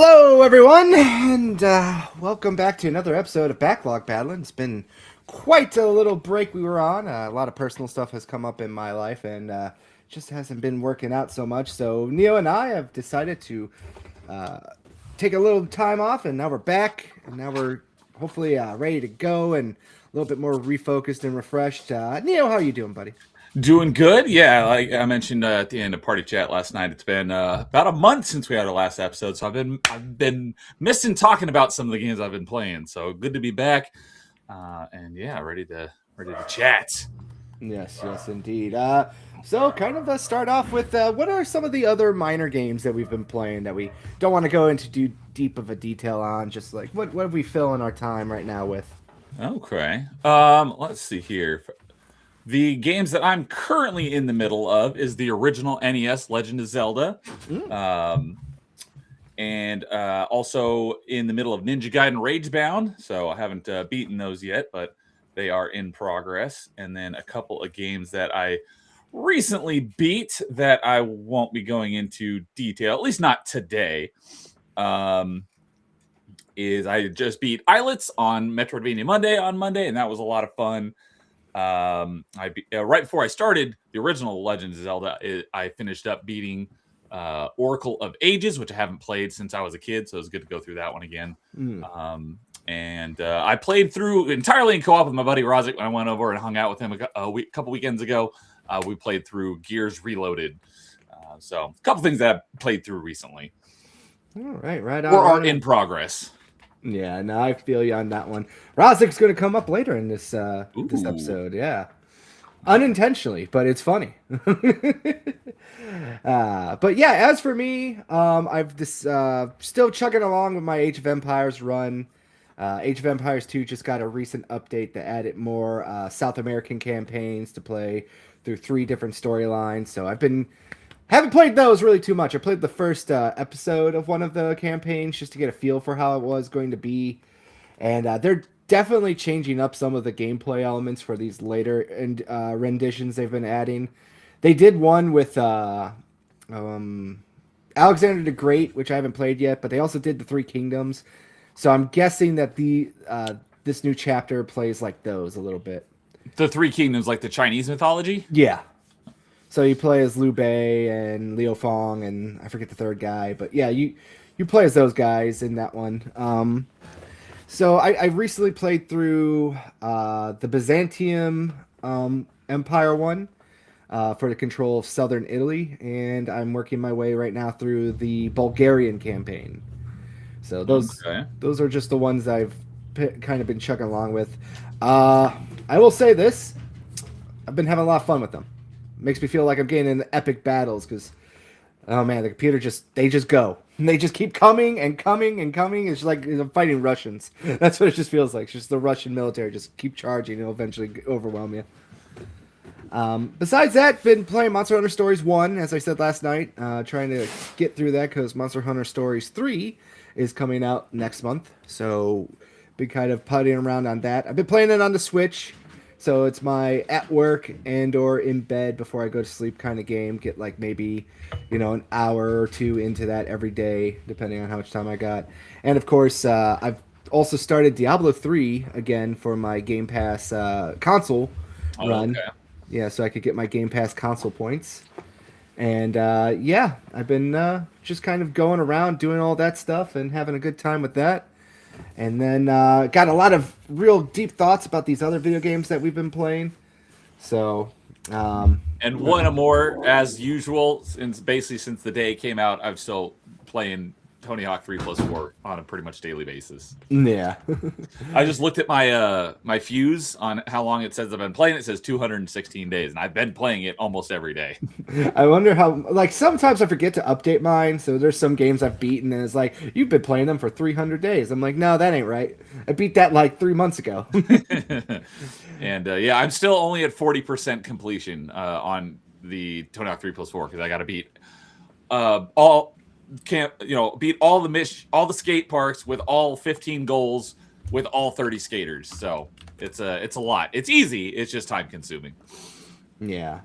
Hello, everyone, and welcome back to another episode of Backlog Battlin. It's been quite a little break we were on. A lot of personal stuff has come up in my life, and just hasn't been working out so much. So Neo and I have decided to uh, take a little time off, and now we're back, and now we're hopefully ready to go and a little bit more refocused and refreshed. Neo, how are you doing, buddy? Doing good, yeah. Like I mentioned at the end of party chat last night, it's been about a month since we had our last episode, so I've been missing talking about some of the games I've been playing. So good to be back, and yeah, ready to chat. Yes, indeed. So kind of start off with what are some of the other minor games that we've been playing that we don't want to go into deep of a detail on? Just like what have we filling our time right now with? Okay, let's see here. The games that I'm currently in the middle of is the original NES Legend of Zelda. Mm. And also in the middle of Ninja Gaiden Ragebound. So I haven't beaten those yet, but they are in progress. And then a couple of games that I recently beat that I won't be going into detail, at least not today. Is I just beat Islets on Metroidvania Monday on Monday, and that was a lot of fun. Right before I started the original Legend of Zelda, I finished up beating Oracle of Ages, which I haven't played since I was a kid, so it was good to go through that one again. And I played through entirely in co-op with my buddy Rozik when I went over and hung out with him a couple weekends ago. We played through Gears Reloaded. So a couple things that I played through recently. All right on. Or are in progress. Yeah, no, I feel you on that one. Rozik's going to come up later in this this Ooh. episode. Yeah, unintentionally, but it's funny. But yeah, as for me, I've still chugging along with my Age of Empires run. Age of Empires 2 just got a recent update that added more South American campaigns to play through 3 different storylines. So haven't played those really too much. I played the first episode of one of the campaigns just to get a feel for how it was going to be. And they're definitely changing up some of the gameplay elements for these later renditions they've been adding. They did one with Alexander the Great, which I haven't played yet, but they also did the Three Kingdoms. So I'm guessing that this new chapter plays like those a little bit. The Three Kingdoms, like the Chinese mythology? Yeah. So you play as Liu Bei and Liu Fong and I forget the third guy, but yeah, you play as those guys in that one. So I recently played through the Byzantium Empire one for the control of southern Italy, and I'm working my way right now through the Bulgarian campaign. So those are just the ones I've kind of been chugging along with. I will say this: I've been having a lot of fun with them. Makes me feel like I'm getting in epic battles because, oh man, the computer they just go. And they just keep coming and coming and coming. It's like I'm fighting Russians. That's what it just feels like. It's just the Russian military just keep charging and it'll eventually overwhelm you. Besides that, been playing Monster Hunter Stories 1, as I said last night. Trying to get through that because Monster Hunter Stories 3 is coming out next month. So, been kind of putting around on that. I've been playing it on the Switch. So it's my at work and or in bed before I go to sleep kind of game. Get like maybe, an hour or 2 into that every day, depending on how much time I got. And of course, I've also started Diablo 3 again for my Game Pass console run. Okay. Yeah, so I could get my Game Pass console points. And yeah, I've been just kind of going around doing all that stuff and having a good time with that. And then got a lot of real deep thoughts about these other video games that we've been playing. So, and one more as usual, since the day it came out, I'm still playing Tony Hawk 3+4 on a pretty much daily basis. Yeah. I just looked at my fuse on how long it says I've been playing. It says 216 days, and I've been playing it almost every day. I wonder how, like, sometimes I forget to update mine, so there's some games I've beaten, and it's like, you've been playing them for 300 days. I'm like, no, that ain't right. I beat that, like, 3 months ago. And, yeah, I'm still only at 40% completion on the Tony Hawk 3+4, because I got to beat beat all the skate parks with all 15 goals with all 30 skaters. So it's a lot. It's easy. It's just time consuming. Yeah.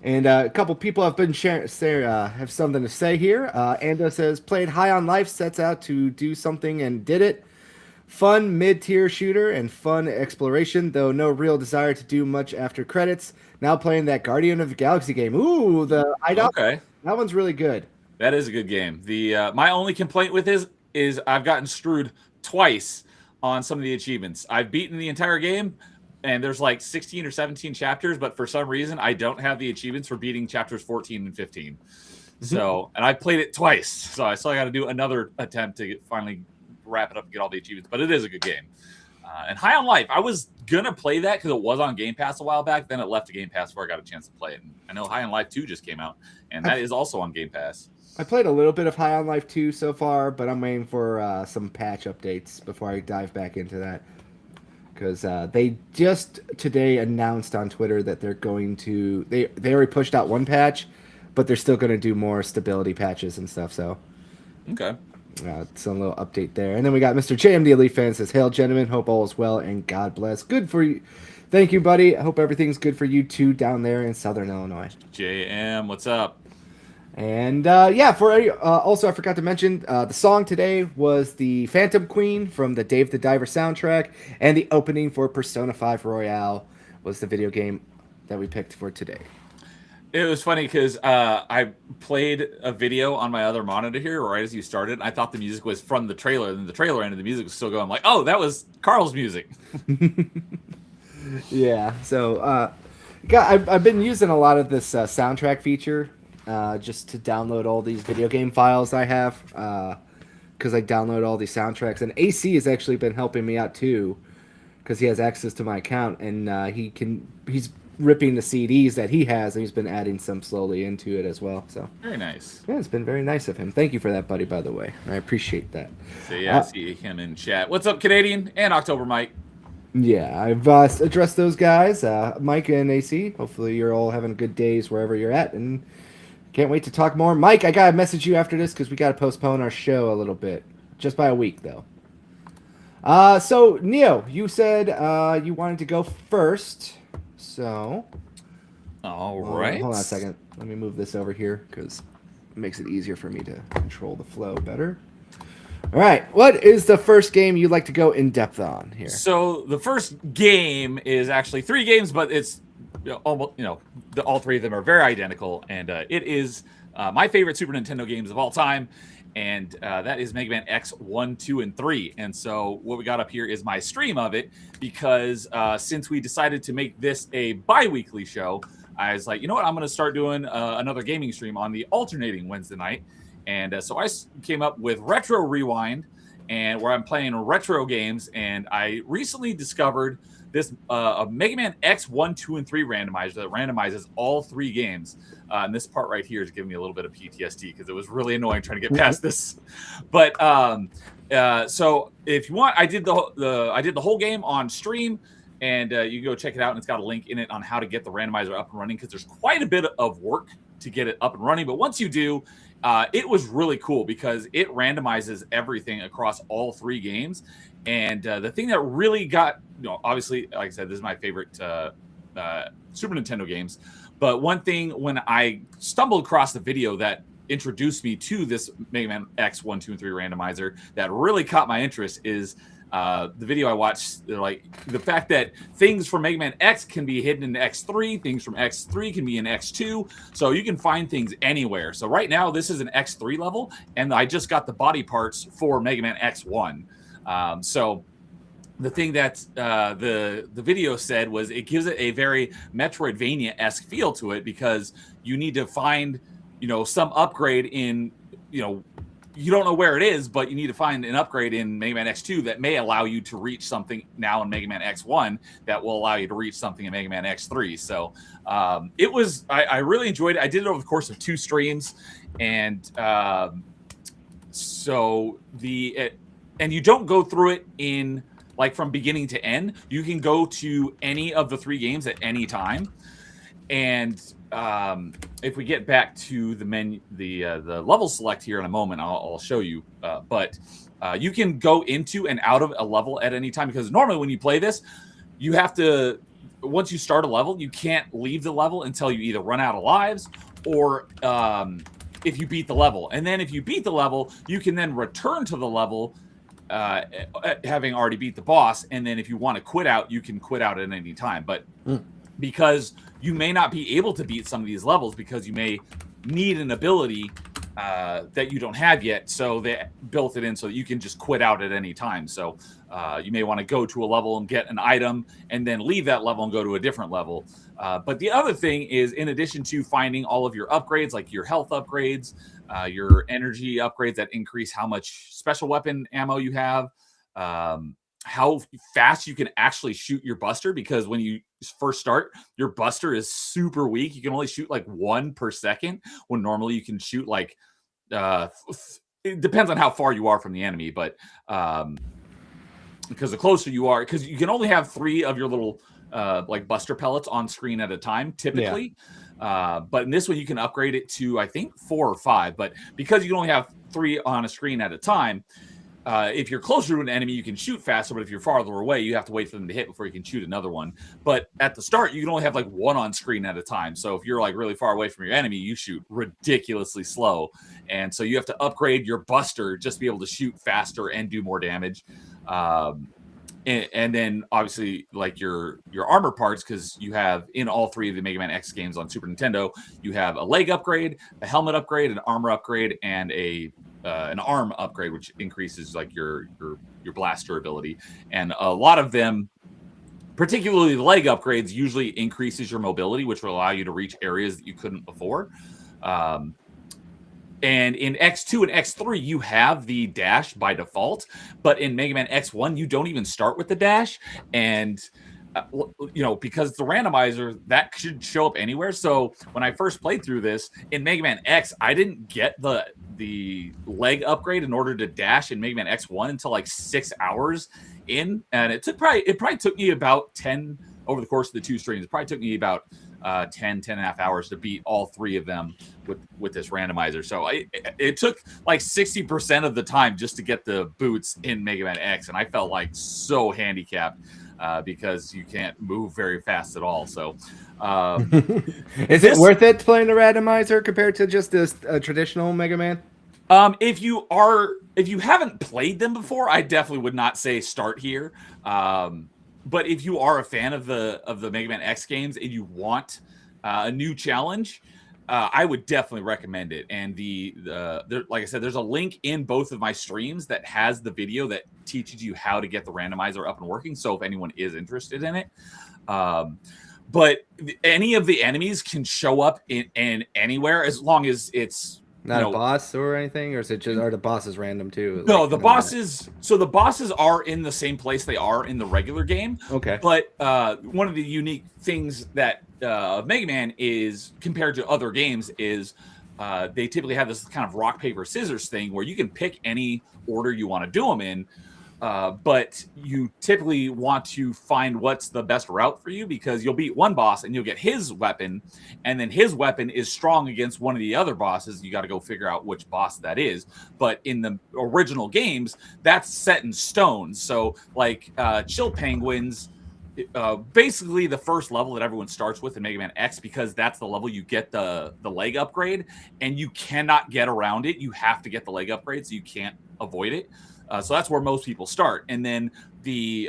And a couple people have been have something to say here. Ando says, played High on Life, sets out to do something and did it. Fun mid-tier shooter and fun exploration, though no real desire to do much after credits. Now playing that Guardian of the Galaxy game. Ooh, the IDOT. Okay. That one's really good. That is a good game. The my only complaint with is I've gotten screwed twice on some of the achievements. I've beaten the entire game, and there's like 16 or 17 chapters, but for some reason I don't have the achievements for beating chapters 14 and 15. So, and I played it twice, so I still got to do another attempt to finally wrap it up and get all the achievements. But it is a good game. And High on Life, I was gonna play that because it was on Game Pass a while back. Then it left the Game Pass before I got a chance to play it. And I know High on Life 2 just came out, and that is also on Game Pass. I played a little bit of High on Life 2 so far, but I'm waiting for some patch updates before I dive back into that. Because they just today announced on Twitter that they're going to... They already pushed out one patch, but they're still going to do more stability patches and stuff, so... Okay. Some little update there. And then we got Mr. JMD Elite Fan says, hail, gentlemen. Hope all is well and God bless. Good for you. Thank you, buddy. I hope everything's good for you, too, down there in Southern Illinois. JM, what's up? And also I forgot to mention the song today was the Phantom Queen from the Dave the Diver soundtrack, and the opening for Persona 5 Royale was the video game that we picked for today. It was funny because I played a video on my other monitor here right as you started. And I thought the music was from the trailer, and the trailer ended, the music was still going. I'm like, oh, that was Carl's music. Yeah, so I've been using a lot of this soundtrack feature. Just to download all these video game files I have, because I download all these soundtracks. And AC has actually been helping me out too, because he has access to my account, and he's ripping the CDs that he has, and he's been adding some slowly into it as well. So very nice. Yeah, it's been very nice of him. Thank you for that, buddy. By the way, I appreciate that. So yeah, I see him in chat. What's up, Canadian and October Mike? Yeah, I've addressed those guys, Mike and AC. Hopefully, you're all having good days wherever you're at, and can't wait to talk more. Mike, I gotta message you after this because we gotta postpone our show a little bit. Just by a week, though. So, Neo, you said you wanted to go first. So... All right. Hold on a second. Let me move this over here because it makes it easier for me to control the flow better. All right. What is the first game you'd like to go in depth on here? So, the first game is actually 3 games, but it's... almost, all 3 of them are very identical, and it is my favorite Super Nintendo games of all time, and that is Mega Man X 1, 2, and 3. And so what we got up here is my stream of it, because since we decided to make this a bi-weekly show, I was like, you know what, I'm going to start doing another gaming stream on the alternating Wednesday night. And so I came up with Retro Rewind, and where I'm playing retro games, and I recently discovered this a Mega Man X 1, 2, and 3 randomizer that randomizes all 3 games. And this part right here is giving me a little bit of PTSD because it was really annoying trying to get past this. But so if you want, I did the whole game on stream, and you can go check it out. And it's got a link in it on how to get the randomizer up and running, because there's quite a bit of work to get it up and running. But once you do, it was really cool because it randomizes everything across all 3 games. And the thing that really got, obviously, like I said, this is my favorite Super Nintendo games. But one thing, when I stumbled across the video that introduced me to this Mega Man X 1, 2, and 3 randomizer that really caught my interest is the video I watched. Like the fact that things from Mega Man X can be hidden in X3, things from X3 can be in X2, so you can find things anywhere. So right now, this is an X3 level, and I just got the body parts for Mega Man X1. So the thing that the video said was it gives it a very Metroidvania-esque feel to it, because you need to find, some upgrade in, you don't know where it is, but you need to find an upgrade in Mega Man X2 that may allow you to reach something now in Mega Man X1 that will allow you to reach something in Mega Man X3. So it was, I really enjoyed it. I did it over the course of 2 streams, and and you don't go through it in like from beginning to end. You can go to any of the 3 games at any time. And if we get back to the menu, the level select here in a moment, I'll show you. But you can go into and out of a level at any time, because normally when you play this, you have to once you start a level, you can't leave the level until you either run out of lives or if you beat the level. And then if you beat the level, you can then return to the level having already beat the boss. And then if you want to quit out, you can quit out at any time. But because you may not be able to beat some of these levels because you may need an ability that you don't have yet, so they built it in so that you can just quit out at any time. So you may want to go to a level and get an item and then leave that level and go to a different level. But the other thing is, in addition to finding all of your upgrades, like your health upgrades, your energy upgrades that increase how much special weapon ammo you have, how fast you can actually shoot your buster, because when you first start, your buster is super weak. You can only shoot like 1 per second when normally you can shoot like it depends on how far you are from the enemy, but because the closer you are, because you can only have 3 of your little like buster pellets on screen at a time typically. But in this one you can upgrade it to I think 4 or 5, but because you can only have 3 on a screen at a time, if you're closer to an enemy, you can shoot faster, but if you're farther away, you have to wait for them to hit before you can shoot another one. But at the start, you can only have like 1 on screen at a time. So if you're like really far away from your enemy, you shoot ridiculously slow. And so you have to upgrade your buster just to be able to shoot faster and do more damage. And then obviously like your armor parts, because you have in all 3 of the Mega Man X games on Super Nintendo, you have a leg upgrade, a helmet upgrade, an armor upgrade, and an arm upgrade, which increases like your blaster ability. And a lot of them, particularly the leg upgrades, usually increases your mobility, which will allow you to reach areas that you couldn't before. And in X2 and X3, you have the dash by default, but in Mega Man X1, you don't even start with the dash. And because the randomizer, that should show up anywhere. So when I first played through this in Mega Man X, I didn't get the leg upgrade in order to dash in Mega Man X1 until like 6 hours in, and it probably took me about 10 over the course of the 2 streams. It probably took me about 10 and a half hours to beat all 3 of them with this randomizer. So it took like 60% of the time just to get the boots in Mega Man X, and I felt like so handicapped. Because you can't move very fast at all. So, is it worth it playing the randomizer compared to just this traditional Mega Man? If you haven't played them before, I definitely would not say start here. But if you are a fan of the Mega Man X games and you want a new challenge, I would definitely recommend it. And like I said, there's a link in both of my streams that has the video that teaches you how to get the randomizer up and working. So if anyone is interested in it, but any of the enemies can show up in anywhere as long as it's not a boss or anything, or is it just are the bosses random too? No, the bosses. So the bosses are in the same place they are in the regular game. Okay. But one of the unique things that Mega Man is compared to other games is they typically have this kind of rock paper scissors thing where you can pick any order you want to do them in. But you typically want to find what's the best route for you, because you'll beat one boss and you'll get his weapon, and then his weapon is strong against one of the other bosses. You got to go figure out which boss that is. But in the original games, that's set in stone. So like Chill Penguins, basically the first level that everyone starts with in Mega Man X, because that's the level you get the leg upgrade, and you cannot get around it. You have to get the leg upgrade, so you can't avoid it. So that's where most people start. And then the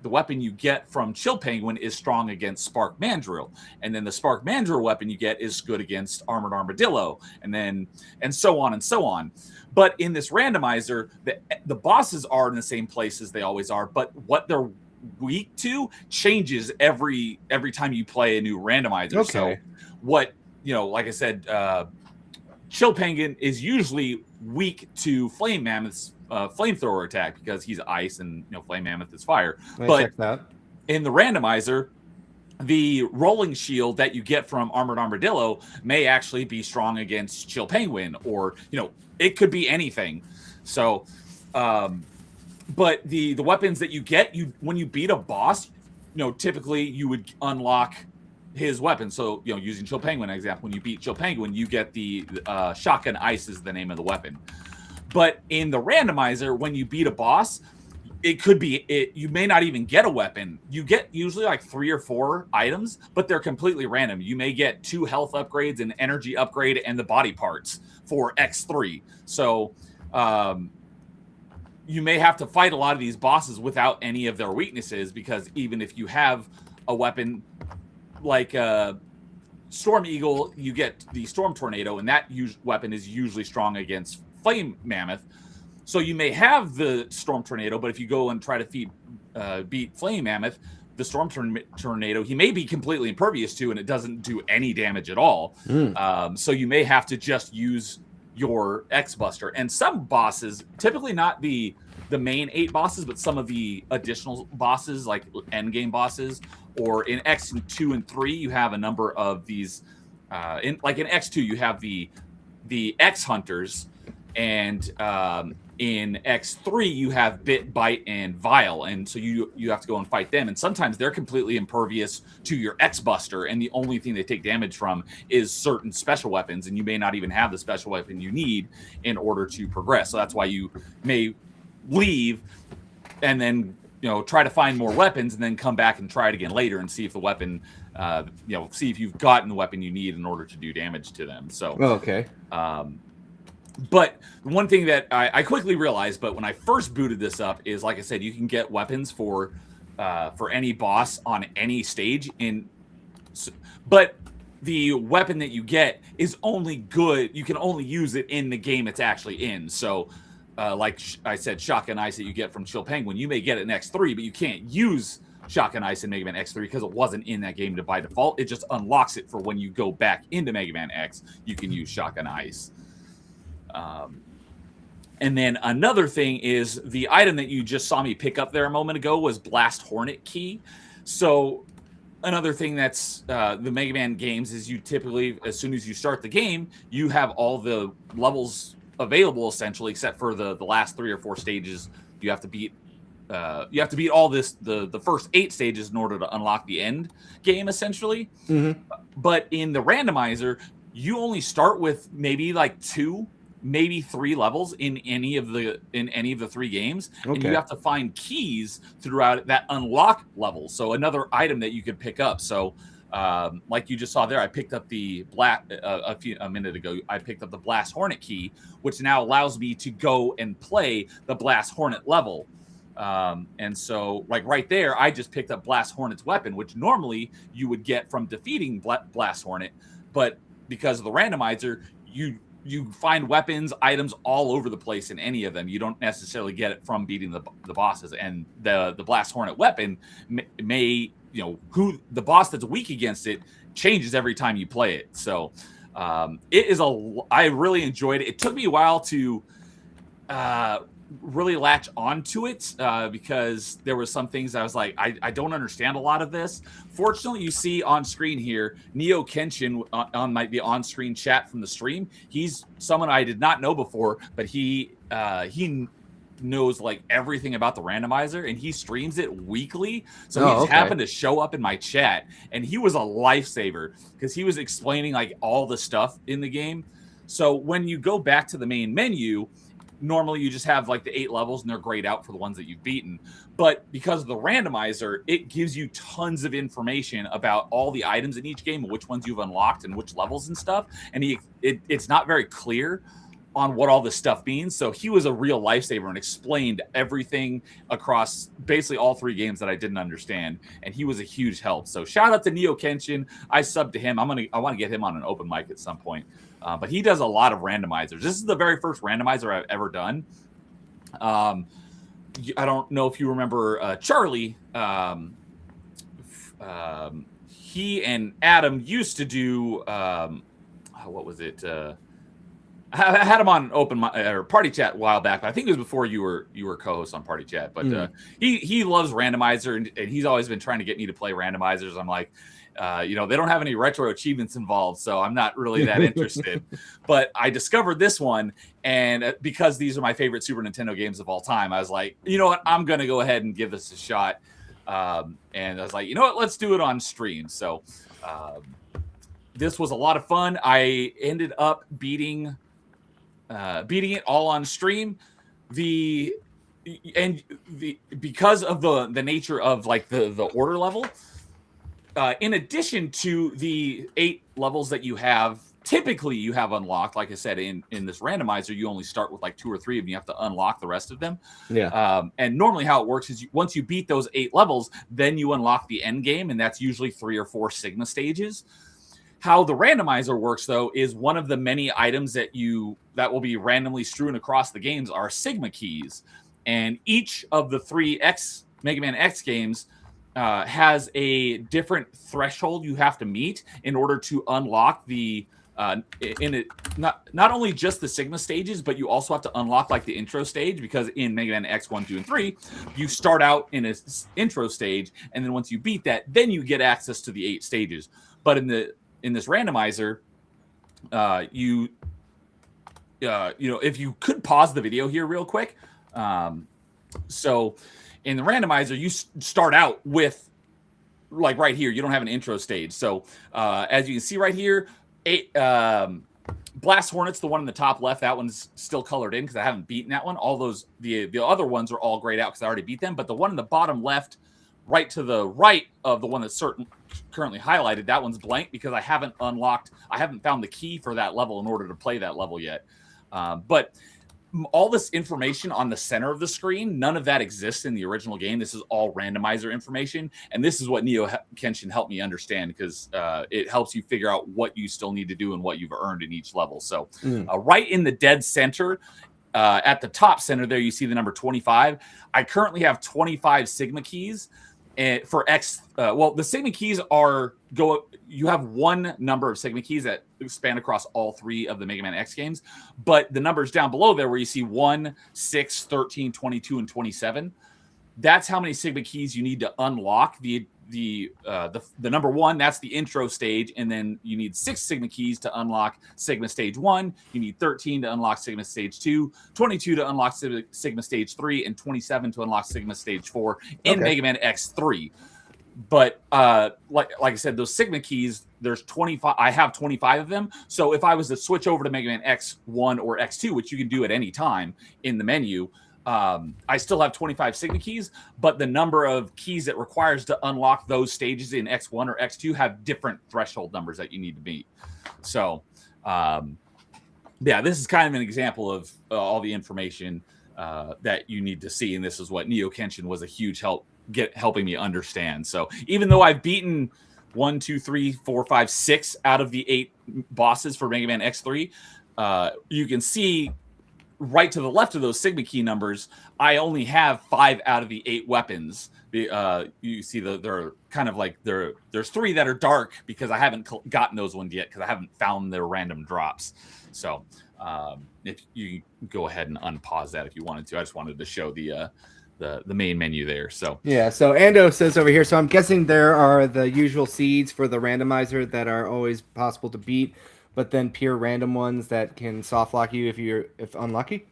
weapon you get from Chill Penguin is strong against Spark Mandrill. And then the Spark Mandrill weapon you get is good against Armored Armadillo. And so on and so on. But in this randomizer, the bosses are in the same places they always are, but what they're weak to changes every time you play a new randomizer. Okay. So what, like I said, Chill Penguin is usually weak to Flame Mammoth's flamethrower attack because he's ice and Flame Mammoth is fire. But in the randomizer, the rolling shield that you get from Armored Armadillo may actually be strong against Chill Penguin, or it could be anything. So but the weapons that you get, when you beat a boss, typically you would unlock his weapon. So using Chill Penguin example, when you beat Chill Penguin, you get the Shotgun Ice is the name of the weapon. But in the randomizer, when you beat a boss, it could be it. You may not even get a weapon. You get usually like 3 or 4 items, but they're completely random. You may get 2 health upgrades, an energy upgrade, and the body parts for X3. So you may have to fight a lot of these bosses without any of their weaknesses, because even if you have a weapon like Storm Eagle, you get the Storm Tornado, and that weapon is usually strong against Flame Mammoth. So you may have the Storm Tornado, but if you go and try to beat Flame Mammoth, the Storm Tornado, he may be completely impervious to, and it doesn't do any damage at all. So you may have to just use your X Buster. And some bosses, typically not the main 8 bosses, but some of the additional bosses, like endgame bosses, or in X2 and 3, you have a number of these. In X2, you have the X Hunters, and in X3 you have Bit, Bite, and Vile, and so you have to go and fight them. And sometimes they're completely impervious to your X Buster, and the only thing they take damage from is certain special weapons, and you may not even have the special weapon you need in order to progress. So that's why you may leave and then try to find more weapons, and then come back and try it again later and see if the weapon see if you've gotten the weapon you need in order to do damage to them. So okay. But one thing that I quickly realized, but when I first booted this up, is, like I said, you can get weapons for any boss on any stage. But the weapon that you get is only good. You can only use it in the game it's actually in. So, like I said, Shotgun Ice that you get from Chill Penguin, you may get it in X3, but you can't use Shotgun Ice in Mega Man X3 because it wasn't in that game by default. It just unlocks it for when you go back into Mega Man X, you can use Shotgun Ice. And then another thing is the item that you just saw me pick up there a moment ago was Blast Hornet Key. So another thing that's the Mega Man games is you typically, as soon as you start the game, you have all the levels available essentially, except for the last 3 or 4 stages. You have to beat all the first 8 stages in order to unlock the end game essentially. But in the randomizer, you only start with maybe like 2, maybe 3 levels in any of the 3 games, and you have to find keys throughout that unlock level. So another item that you could pick up. So like you just saw there, I picked up the a minute ago. I picked up the Blast Hornet Key, which now allows me to go and play the Blast Hornet level. And so, like right there, I just picked up Blast Hornet's weapon, which normally you would get from defeating Blast Hornet, but because of the randomizer, you find weapons, items all over the place in any of them. You don't necessarily get it from beating the bosses. And the Blast Hornet weapon may who the boss that's weak against it changes every time you play it. So I really enjoyed it. It took me a while to really latch onto it because there were some things I was like, I don't understand a lot of this. Fortunately, you see on screen here, Neo Kenshin on the on-screen chat from the stream. He's someone I did not know before, but he knows like everything about the randomizer, and he streams it weekly. So he's happened to show up in my chat, and he was a lifesaver because he was explaining like all the stuff in the game. So when you go back to the main menu, normally you just have like the 8 levels and they're grayed out for the ones that you've beaten. But because of the randomizer, it gives you tons of information about all the items in each game, which ones you've unlocked and which levels and stuff. And it's not very clear on what all this stuff means. So he was a real lifesaver and explained everything across basically all 3 games that I didn't understand. And he was a huge help. So shout out to Neo Kenshin. I subbed to him. I want to get him on an open mic at some point. But he does a lot of randomizers. This is the very first randomizer I've ever done. I don't know if you remember Charlie. He and Adam used to do what was it? I had him on open or party chat a while back. But I think it was before you were co-host on party chat. But he loves randomizer, and he's always been trying to get me to play randomizers. I'm like, they don't have any retro achievements involved, so I'm not really that interested. But I discovered this one, and because these are my favorite Super Nintendo games of all time, I was like, you know what, I'm going to go ahead and give this a shot. And I was like, you know what, let's do it on stream. So this was a lot of fun. I ended up beating it all on stream. and because of the nature of like the order level, in addition to the 8 levels that you have, typically you have unlocked, like I said, in this randomizer, you only start with like 2 or 3 of them. You have to unlock the rest of them. Yeah. And normally how it works is once you beat those 8 levels, then you unlock the end game, and that's usually 3 or 4 Sigma stages. How the randomizer works, though, is one of the many items that will be randomly strewn across the games are Sigma keys. And each of the 3 Mega Man X games has a different threshold you have to meet in order to unlock not only just the Sigma stages, but you also have to unlock like the intro stage, because in Mega Man X 1, 2, and 3, you start out in an intro stage, and then once you beat that, then you get access to the 8 stages. But in this randomizer, if you could pause the video here real quick. So in the randomizer, you start out with, like right here, you don't have an intro stage. So as you can see right here, Blast Hornet's the one in the top left. That one's still colored in because I haven't beaten that one. All those, the other ones are all grayed out because I already beat them. But the one in the bottom left, right to the right of the one that's currently highlighted, that one's blank because I haven't found the key for that level in order to play that level yet. But all this information on the center of the screen, none of that exists in the original game. This is all randomizer information, and this is what Neo Kenshin helped me understand, because it helps you figure out what you still need to do and what you've earned in each level. So right in the dead center, at the top center there, you see the number 25. I currently have 25 Sigma keys. And for X, the Sigma keys you have one number of Sigma keys that span across all 3 of the Mega Man X games, but the numbers down below there where you see 1, 6, 13, 22, and 27, that's how many Sigma keys you need to unlock the number 1. That's the intro stage, and then you need 6 Sigma keys to unlock Sigma stage 1. You need 13 to unlock Sigma stage 2, 22 to unlock Sigma stage 3, and 27 to unlock Sigma stage 4 in Mega Man X3. But like I said, those Sigma keys, there's 25. I have 25 of them. So if I was to switch over to Mega Man X1 or X2, which you can do at any time in the menu, I still have 25 Sigma keys, but the number of keys it requires to unlock those stages in X1 or X2 have different threshold numbers that you need to meet. So, this is kind of an example of all the information that you need to see, and this is what Neo Kenshin was a huge helping me understand. So even though I've beaten 1, 2, 3, 4, 5, 6 out of the 8 bosses for Mega Man X3, you can see right to the left of those Sigma key numbers, I only have 5 out of the 8 weapons. You see they're kind of like there's 3 that are dark because I haven't gotten those ones yet because I haven't found their random drops. So if you go ahead and unpause that if you wanted to, I just wanted to show the main menu there. So yeah, so Ando says over here, so I'm guessing there are the usual seeds for the randomizer that are always possible to beat, but then pure random ones that can soft lock you if unlucky.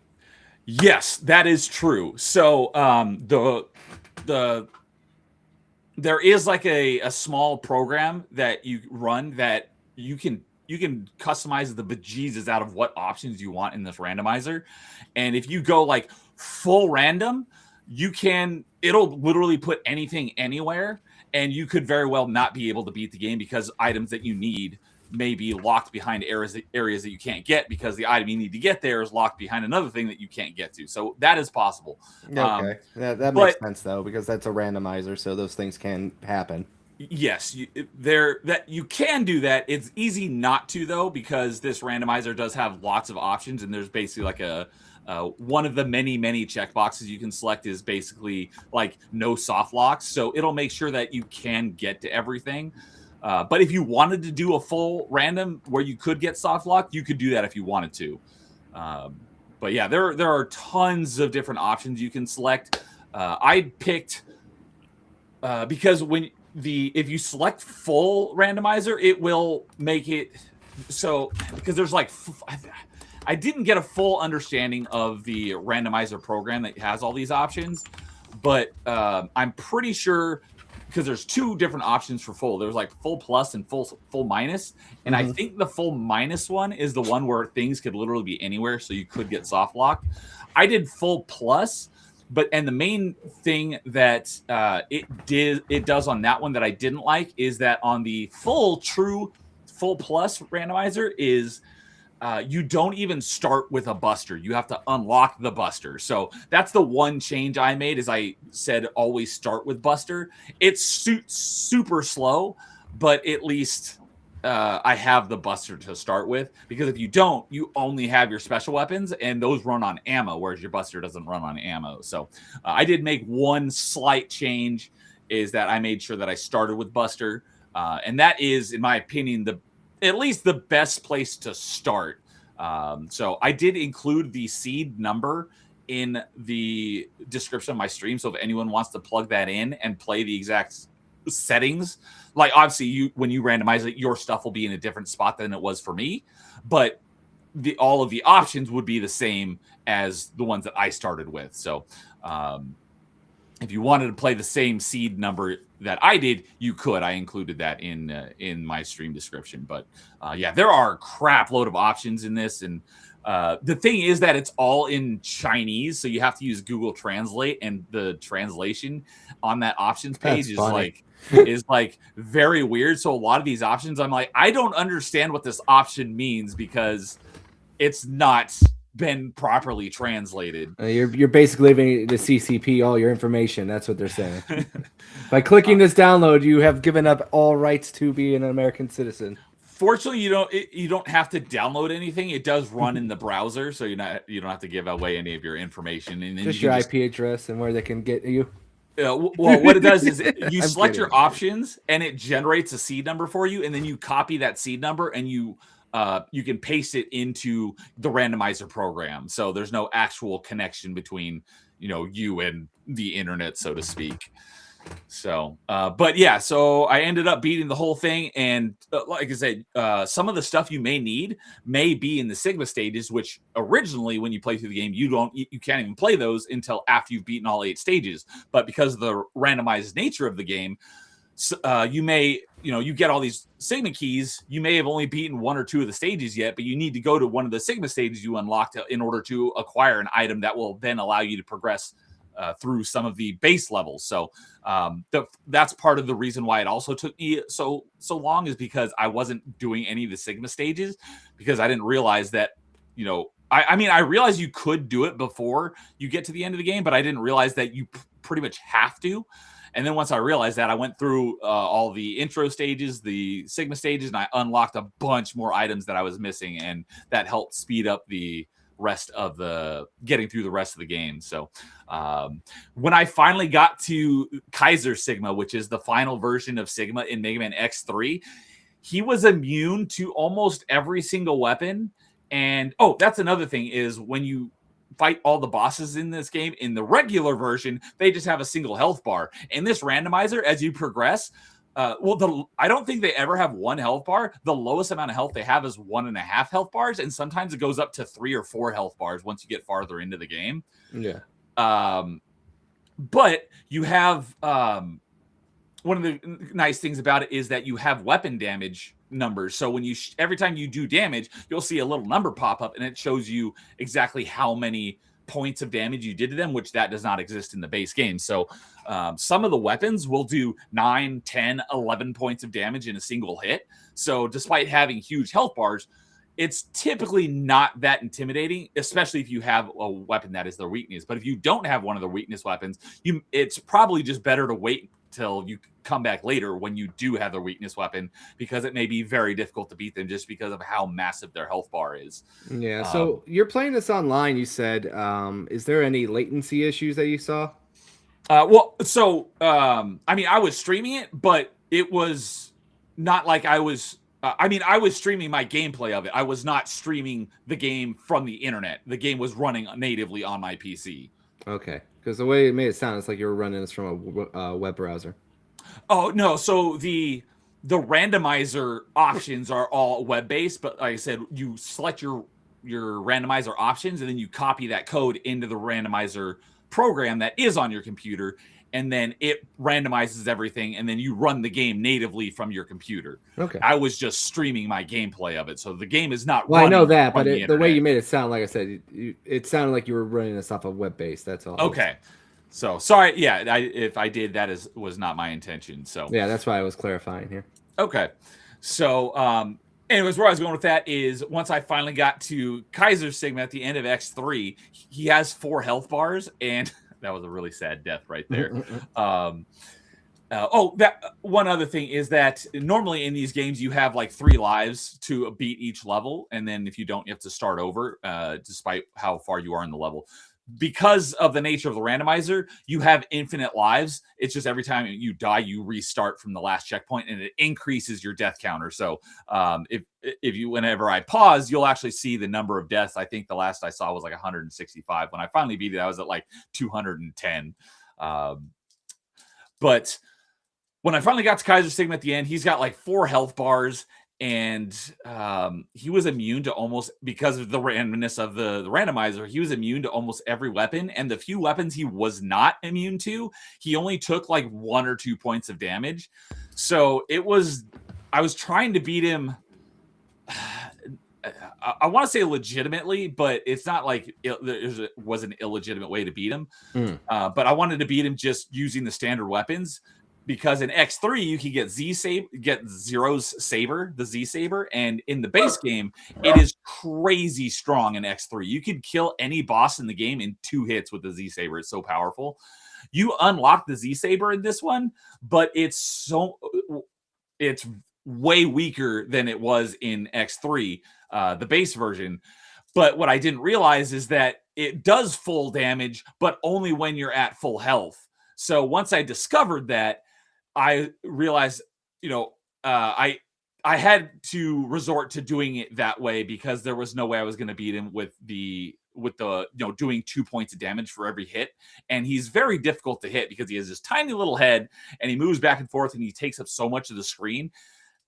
Yes, that is true. So there is like a small program that you run that you can customize the bejesus out of what options you want in this randomizer. And if you go like full random, it'll literally put anything anywhere, and you could very well not be able to beat the game because items that you need may be locked behind areas that you can't get because the item you need to get there is locked behind another thing that you can't get to. So that is possible. Okay, that makes sense though, because that's a randomizer, so those things can happen. Yes, you can do that. It's easy not to though, because this randomizer does have lots of options, and there's basically like one of the many checkboxes you can select is basically like no soft locks. So it'll make sure that you can get to everything. But if you wanted to do a full random where you could get soft lock, you could do that if you wanted to. But yeah, there are tons of different options you can select. I picked because if you select full randomizer, it will make it so, because there's like I didn't get a full understanding of the randomizer program that has all these options, but I'm pretty sure, because there's 2 different options for full. There's like full plus and full minus. And I think the full minus one is the one where things could literally be anywhere. So you could get soft locked. I did full plus and the main thing that it does on that one that I didn't like is that on the full plus randomizer is you don't even start with a buster. You have to unlock the buster. So that's the one change I made. Is I said always start with buster. It's super slow, but at least I have the buster to start with, because if you don't, you only have your special weapons, and those run on ammo, whereas your buster doesn't run on ammo. So I did make one slight change, is that I made sure that I started with buster, and that is, in my opinion, at least the best place to start. So I did include the seed number in the description of my stream, so if anyone wants to plug that in and play the exact settings, like obviously when you randomize it, your stuff will be in a different spot than it was for me, but all of the options would be the same as the ones that I started with. So if you wanted to play the same seed number that I did, you could. I included that in my stream description. But yeah, there are a crap load of options in this, and the thing is that it's all in Chinese, so you have to use Google Translate, and the translation on that options page is like very weird. So a lot of these options, I'm like, I don't understand what this option means, because it's not been properly translated. You're basically giving the CCP all your information. That's what they're saying. By clicking this download, you have given up all rights to be an American citizen. Fortunately, you don't have to download anything. It does run in the browser, so you don't have to give away any of your information. And then just your IP address and where they can get you. Well, what it does is you select your options, and it generates a seed number for you, and then you copy that seed number, and you can paste it into the randomizer program. So there's no actual connection between you and the internet, so to speak. So, but yeah, so I ended up beating the whole thing, and like I said, some of the stuff you may need may be in the Sigma stages, which originally, when you play through the game, you can't even play those until after you've beaten all 8 stages. But because of the randomized nature of the game, you may, you get all these Sigma keys. You may have only beaten 1 or 2 of the stages yet, but you need to go to one of the Sigma stages you unlocked in order to acquire an item that will then allow you to progress through some of the base levels. So that's part of the reason why it also took me so long, is because I wasn't doing any of the Sigma stages, because I didn't realize that, I mean, I realized you could do it before you get to the end of the game, but I didn't realize that you pretty much have to. And then once I realized that, I went through all the intro stages, the Sigma stages, and I unlocked a bunch more items that I was missing, and that helped speed up the rest of getting through the rest of the game. So when I finally got to Kaiser Sigma, which is the final version of Sigma in Mega Man X3, he was immune to almost every single weapon. And that's another thing, is when you fight all the bosses in this game, in the regular version, they just have a single health bar. In this randomizer, as you progress, I don't think they ever have 1 health bar. The lowest amount of health they have is 1.5 health bars, and sometimes it goes up to 3 or 4 health bars once you get farther into the game. Yeah. But you have one of the nice things about it is that you have weapon damage numbers. So when every time you do damage, you'll see a little number pop up, and it shows you exactly how many points of damage you did to them, which that does not exist in the base game. So some of the weapons will do 9, 10, 11 points of damage in a single hit. So despite having huge health bars, it's typically not that intimidating, especially if you have a weapon that is their weakness. But if you don't have one of their weakness weapons, it's probably just better to wait till you come back later when you do have their weakness weapon, because it may be very difficult to beat them just because of how massive their health bar is. Yeah, so you're playing this online, you said. Is there any latency issues that you saw? I mean, I was streaming it, but it was not like I was... I was streaming my gameplay of it. I was not streaming the game from the internet. The game was running natively on my PC. Okay, because the way it made it sound, it's like you were running this from a web browser. Oh, no. So the randomizer options are all web-based, but like I said, you select your randomizer options, and then you copy that code into the randomizer program that is on your computer, and then it randomizes everything, and then you run the game natively from your computer. Okay. I was just streaming my gameplay of it, so the game is not. Well, I know that, but the way you made it sound, like I said, it sounded like you were running this off of web-based. That's all. Okay. So sorry, yeah. If I did, was not my intention. So Yeah, that's why I was clarifying here. okay. So anyways, where I was going with that is once I finally got to Kaiser Sigma at the end of X3, he has 4 health bars, and that was a really sad death right there. That one other thing is that normally in these games you have like 3 lives to beat each level, and then if you don't, you have to start over, despite how far you are in the level. Because of the nature of the randomizer, you have infinite lives. It's just every time you die, you restart from the last checkpoint, and it increases your death counter. So whenever I pause, you'll actually see the number of deaths. I think the last I saw was like 165. When I finally beat it, I was at like 210. But when I finally got to Kaiser Sigma at the end, he's got like 4 health bars, and he was immune to almost, because of the randomness of the randomizer, he was immune to almost every weapon. And the few weapons he was not immune to, he only took like 1 or 2 points of damage. So I was trying to beat him. I want to say legitimately, but it's not like there was an illegitimate way to beat him. But I wanted to beat him just using the standard weapons. Because in X3 you can get Zero's saber, the Z saber, and in the base game it is crazy strong in X3. You could kill any boss in the game in 2 hits with the Z saber. It's so powerful. You unlock the Z saber in this one, but it's way weaker than it was in X3, the base version. But what I didn't realize is that it does full damage, but only when you're at full health. So once I discovered that, I realized, I had to resort to doing it that way because there was no way I was going to beat him with the doing 2 points of damage for every hit. And he's very difficult to hit because he has this tiny little head and he moves back and forth and he takes up so much of the screen.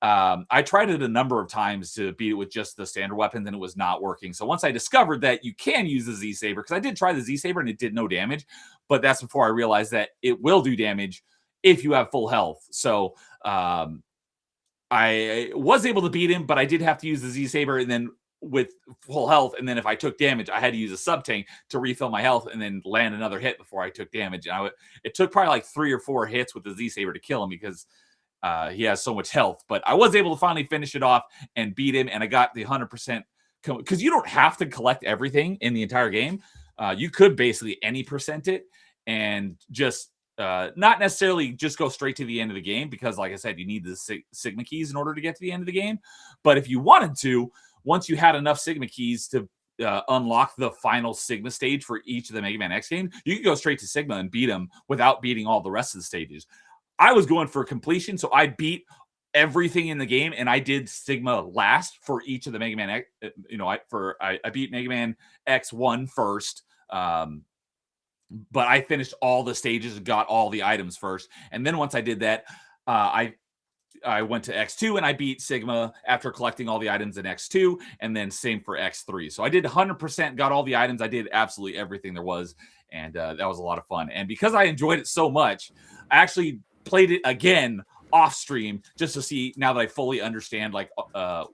I tried it a number of times to beat it with just the standard weapons, and it was not working. So once I discovered that you can use the Z Saber, because I did try the Z Saber and it did no damage, but that's before I realized that it will do damage if you have full health. So I was able to beat him, but I did have to use the Z Saber and then with full health. And then if I took damage, I had to use a sub tank to refill my health and then land another hit before I took damage. And it took probably like 3 or 4 hits with the Z Saber to kill him because he has so much health. But I was able to finally finish it off and beat him. And I got the 100%, because you don't have to collect everything in the entire game. You could basically any percent it and just not necessarily just go straight to the end of the game, because like I said, you need the Sigma keys in order to get to the end of the game. But if you wanted to, once you had enough Sigma keys to unlock the final Sigma stage for each of the Mega Man X games, you could go straight to Sigma and beat them without beating all the rest of the stages. I was going for completion, so I beat everything in the game, and I did Sigma last for each of the Mega Man X. I beat Mega Man X1 first. But I finished all the stages and got all the items first. And then once I did that, I went to X2 and I beat Sigma after collecting all the items in X2, and then same for X3. So I did 100%, got all the items. I did absolutely everything there was, and that was a lot of fun. And because I enjoyed it so much, I actually played it again off stream just to see, now that I fully understand like how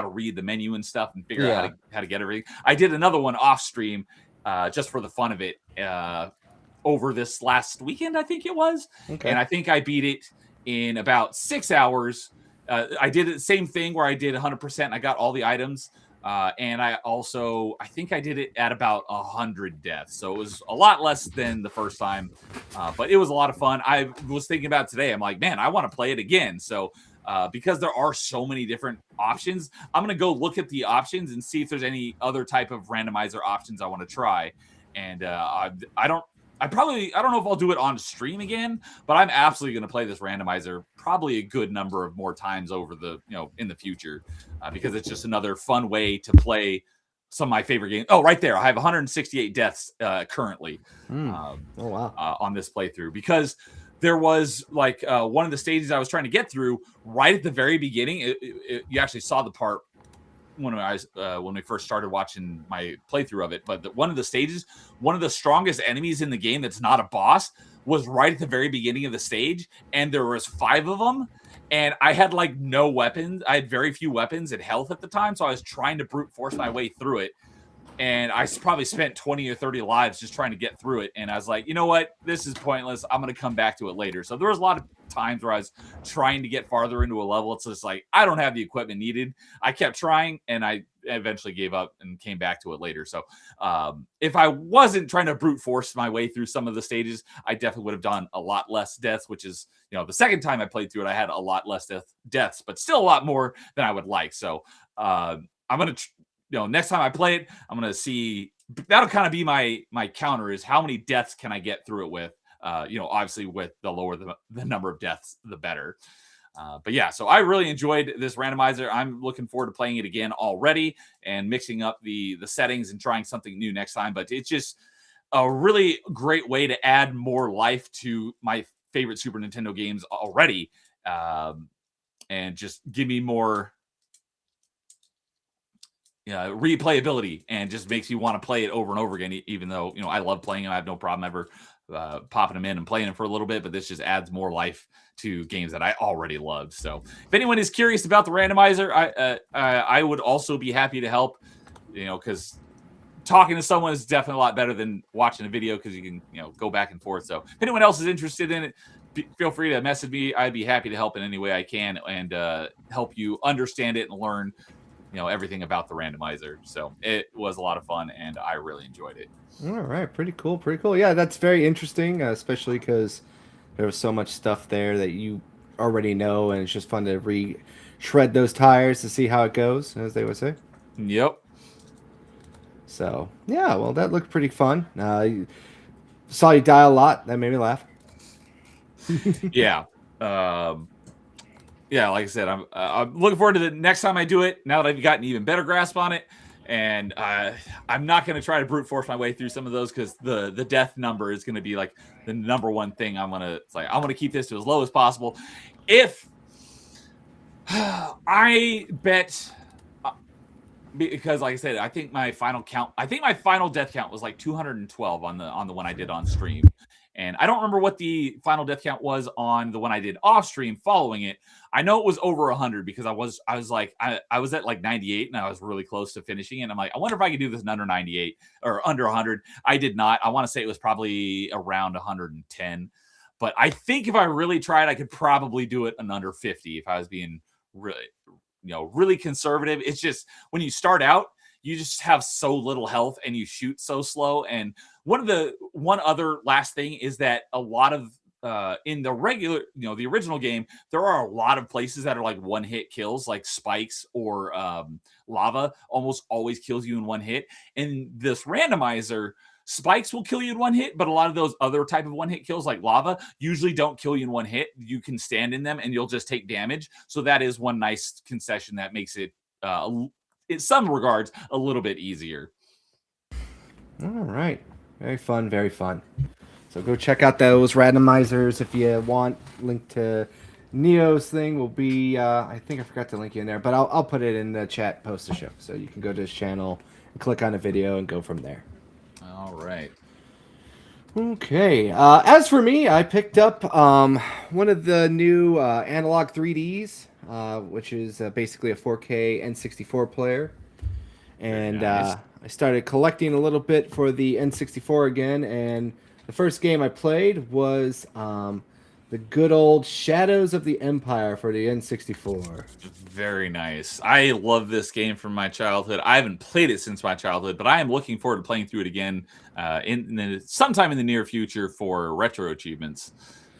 to read the menu and stuff and figure out how to get everything. I did another one off stream just for the fun of it over this last weekend, I think it was. Okay. And I think I beat it in about 6 hours. I did the same thing where I did 100% and I got all the items. And I think I did it at about 100 deaths. So it was a lot less than the first time, but it was a lot of fun. I was thinking about it today. I'm like, man, I want to play it again. So because there are so many different options, I'm going to go look at the options and see if there's any other type of randomizer options I want to try. And I don't know if I'll do it on stream again, but I'm absolutely going to play this randomizer probably a good number of more times over in the future, because it's just another fun way to play some of my favorite games. Oh, right there. I have 168 deaths currently on this playthrough, because there was like one of the stages I was trying to get through right at the very beginning. You actually saw the part when we first started watching my playthrough of it, but one of the stages, one of the strongest enemies in the game that's not a boss was right at the very beginning of the stage, and there was 5 of them, and I had like no weapons. I had very few weapons and health at the time, so I was trying to brute force my way through it. and I probably spent 20 or 30 lives just trying to get through it. And I was like, you know what? This is pointless. I'm going to come back to it later. So there was a lot of times where I was trying to get farther into a level. It's just like, I don't have the equipment needed. I kept trying, and I eventually gave up and came back to it later. So if I wasn't trying to brute force my way through some of the stages, I definitely would have done a lot less deaths, which is, the second time I played through it, I had a lot less deaths, but still a lot more than I would like. So I'm going to next time I play it, I'm going to see, that'll kind of be my counter is how many deaths can I get through it with, obviously with the lower the number of deaths, the better. But yeah, so I really enjoyed this randomizer. I'm looking forward to playing it again already and mixing up the settings and trying something new next time. But it's just a really great way to add more life to my favorite Super Nintendo games already. And just give me more replayability, and just makes you want to play it over and over again, even though I love playing them. I have no problem ever popping them in and playing them for a little bit, but this just adds more life to games that I already love. So if anyone is curious about the randomizer, I would also be happy to help, because talking to someone is definitely a lot better than watching a video, because you can go back and forth. So if anyone else is interested in it, feel free to message me. I'd be happy to help in any way I can, and help you understand it and learn everything about the randomizer. So it was a lot of fun, and I really enjoyed it. All right, pretty cool. Yeah, that's very interesting, especially because there was so much stuff there that you already know, and it's just fun to re-shred those tires to see how it goes, as they would say. Yep. So yeah, well, that looked pretty fun. Saw you die a lot. That made me laugh. Yeah. Yeah, like I said, I'm looking forward to the next time I do it, now that I've gotten an even better grasp on it. And I'm not going to try to brute force my way through some of those, because the death number is going to be like the number one thing I'm going to keep this to as low as possible. If I bet, because like I said, I think my final death count was like 212 on the one I did on stream. And I don't remember what the final death count was on the one I did off stream following it. I know it was over 100, because I was at like 98, and I was really close to finishing it. I'm like, I wonder if I could do this in under 98 or under 100. I did not. I want to say it was probably around 110. But I think if I really tried, I could probably do it in under 50 if I was being really conservative. It's just when you start out, you just have so little health and you shoot so slow. And one other last thing is that a lot of in the regular, the original game, there are a lot of places that are like one hit kills, like spikes or lava almost always kills you in one hit. And this randomizer, spikes will kill you in one hit, but a lot of those other type of one hit kills like lava usually don't kill you in one hit. You can stand in them and you'll just take damage. So that is one nice concession that makes it in some regards a little bit easier. All right, very fun, very fun. So go check out those randomizers if you want. Link to Neo's thing will be I think I forgot to link you in there, but I'll put it in the chat post the show, so you can go to his channel and click on a video and go from there. All right. Okay. As for me, I picked up one of the new analog 3Ds, which is basically a 4K N64 player. And nice. I started collecting a little bit for the N64 again. And the first game I played was the good old Shadows of the Empire for the N64. Very nice. I love this game from my childhood. I haven't played it since my childhood, but I am looking forward to playing through it again sometime in the near future for retro achievements.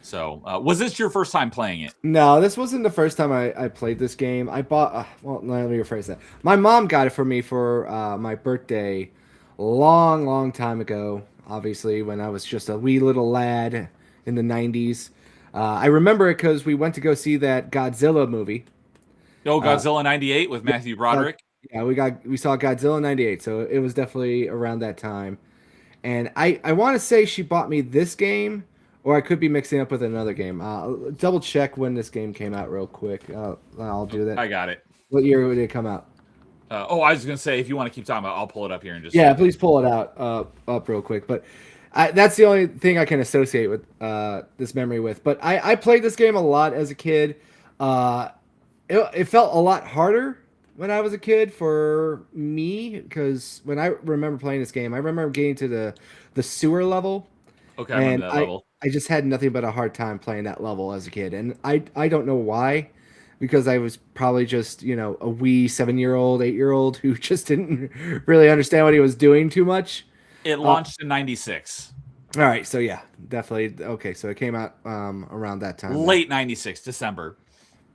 So, was this your first time playing it? No, this wasn't the first time I played this game. I bought, well, let me rephrase that. My mom got it for me for my birthday long, long time ago, obviously, when I was just a wee little lad in the 90s. I remember it because we went to go see that Godzilla movie. Oh, Godzilla 98 with Matthew Broderick? Yeah, we saw Godzilla 98, so it was definitely around that time. And I want to say she bought me this game, or I could be mixing up with another game. Double check when this game came out real quick. I'll do that. I got it. What year did it come out? I was going to say, if you want to keep talking about it, I'll pull it up here and just... Yeah, please pull it out up real quick. But that's the only thing I can associate with this memory with. But I played this game a lot as a kid. It felt a lot harder when I was a kid for me, because when I remember playing this game, I remember getting to the sewer level, Okay, I remember and that I level. I just had nothing but a hard time playing that level as a kid, and I don't know why, because I was probably just a wee 7-year-old, 8-year-old who just didn't really understand what he was doing too much. It Uh, launched in '96, all right, so yeah, definitely okay. So it came out around that time then. late '96, December.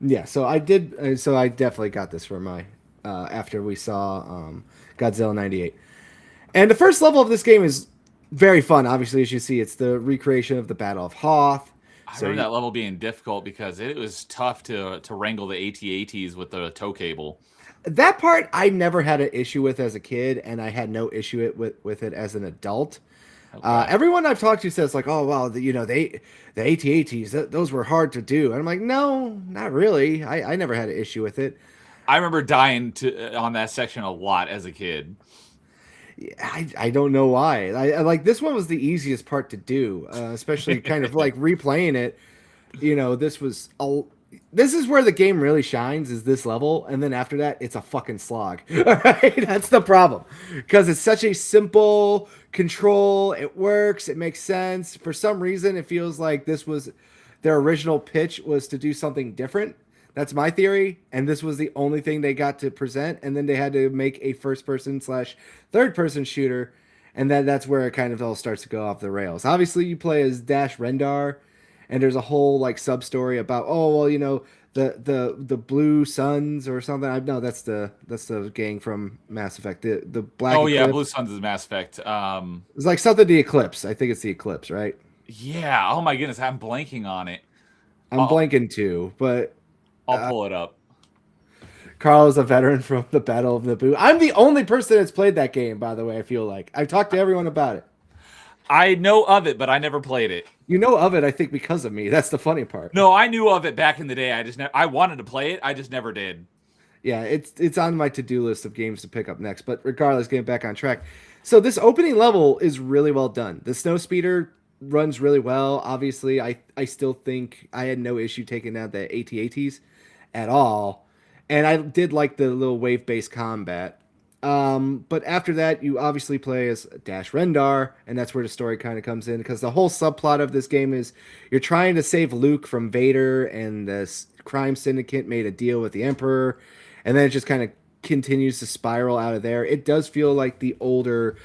Yeah, so I did. So I definitely got this for my after we saw Godzilla '98. And the first level of this game is very fun. Obviously, as you see, it's the recreation of the Battle of Hoth. I So remember that level being difficult because it was tough to wrangle the AT-ATs with the tow cable. that part I never had an issue with as a kid, and I had no issue with it as an adult. Okay. Everyone I've talked to says like, "Oh well, the AT-ATs those were hard to do," and I'm like, "No, not really. I never had an issue with it." I remember dying to on that section a lot as a kid. I don't know why. I like this one was the easiest part to do, especially kind of like replaying it. This was this is where the game really shines is this level, and then after that, it's a fucking slog. All right, that's the problem because it's such a simple control. It works. It makes sense. For some reason, it feels like this was their original pitch was to do something different. That's my theory, and this was the only thing they got to present, and then they had to make a first person slash third person shooter, and then that's where it kind of all starts to go off the rails. Obviously, you play as Dash Rendar, and there's a whole like sub story about the Blue Suns or something. No, that's the gang from Mass Effect. The Black Oh yeah, Eclipse. Blue Suns is Mass Effect. It's like something the Eclipse. I think it's the Eclipse, right? Yeah. Oh my goodness, I'm blanking on it. I'm I'll, blanking too, but I'll pull it up. Carl is a veteran from the Battle of Naboo. I'm the only person that's played that game, by the way. I feel like I've talked to everyone about it. I know of it, but I never played it. You know of it, I think, because of me. That's the funny part. No, I knew of it back in the day. I wanted to play it. I just never did. Yeah, it's on my to-do list of games to pick up next. But regardless, getting back on track. So this opening level is really well done. The snow speeder runs really well. Obviously, I still think I had no issue taking out the AT-ATs at all. And I did like the little wave-based combat. But after that, you obviously play as Dash Rendar, and that's where the story kind of comes in because the whole subplot of this game is you're trying to save Luke from Vader, and this crime syndicate made a deal with the Emperor, and then it just kind of continues to spiral out of there. It does feel like the older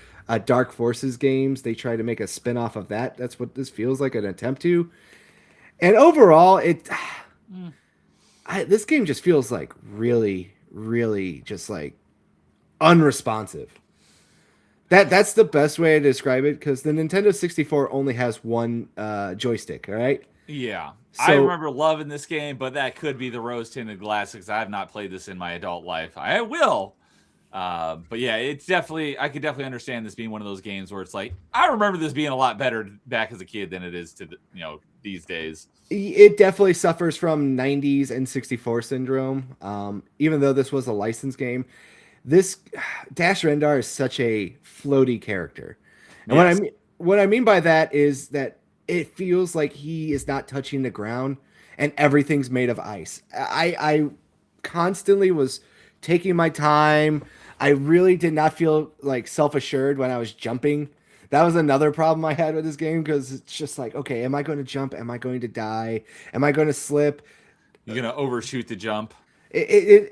Dark Forces games. They try to make a spin-off of that. That's what this feels like an attempt to. And overall, this game just feels like really, really just like unresponsive. That's the best way to describe it because the Nintendo 64 only has one joystick. All right. Yeah. I So remember loving this game, but that could be the rose tinted glasses because I have not played this in my adult life. I will. But yeah, it's definitely, I could definitely understand this being one of those games where it's like, I remember this being a lot better back as a kid than it is these days. it definitely suffers from 90s and 64 syndrome. Even though this was a licensed game, this Dash Rendar is such a floaty character. And Yes. what I mean by that is that it feels like he is not touching the ground and everything's made of ice. I constantly was taking my time. I really did not feel like self-assured when I was jumping. That was another problem I had with this game because it's just like, okay, am I going to jump? Am I going to die? Am I going to slip? You're going to overshoot the jump. It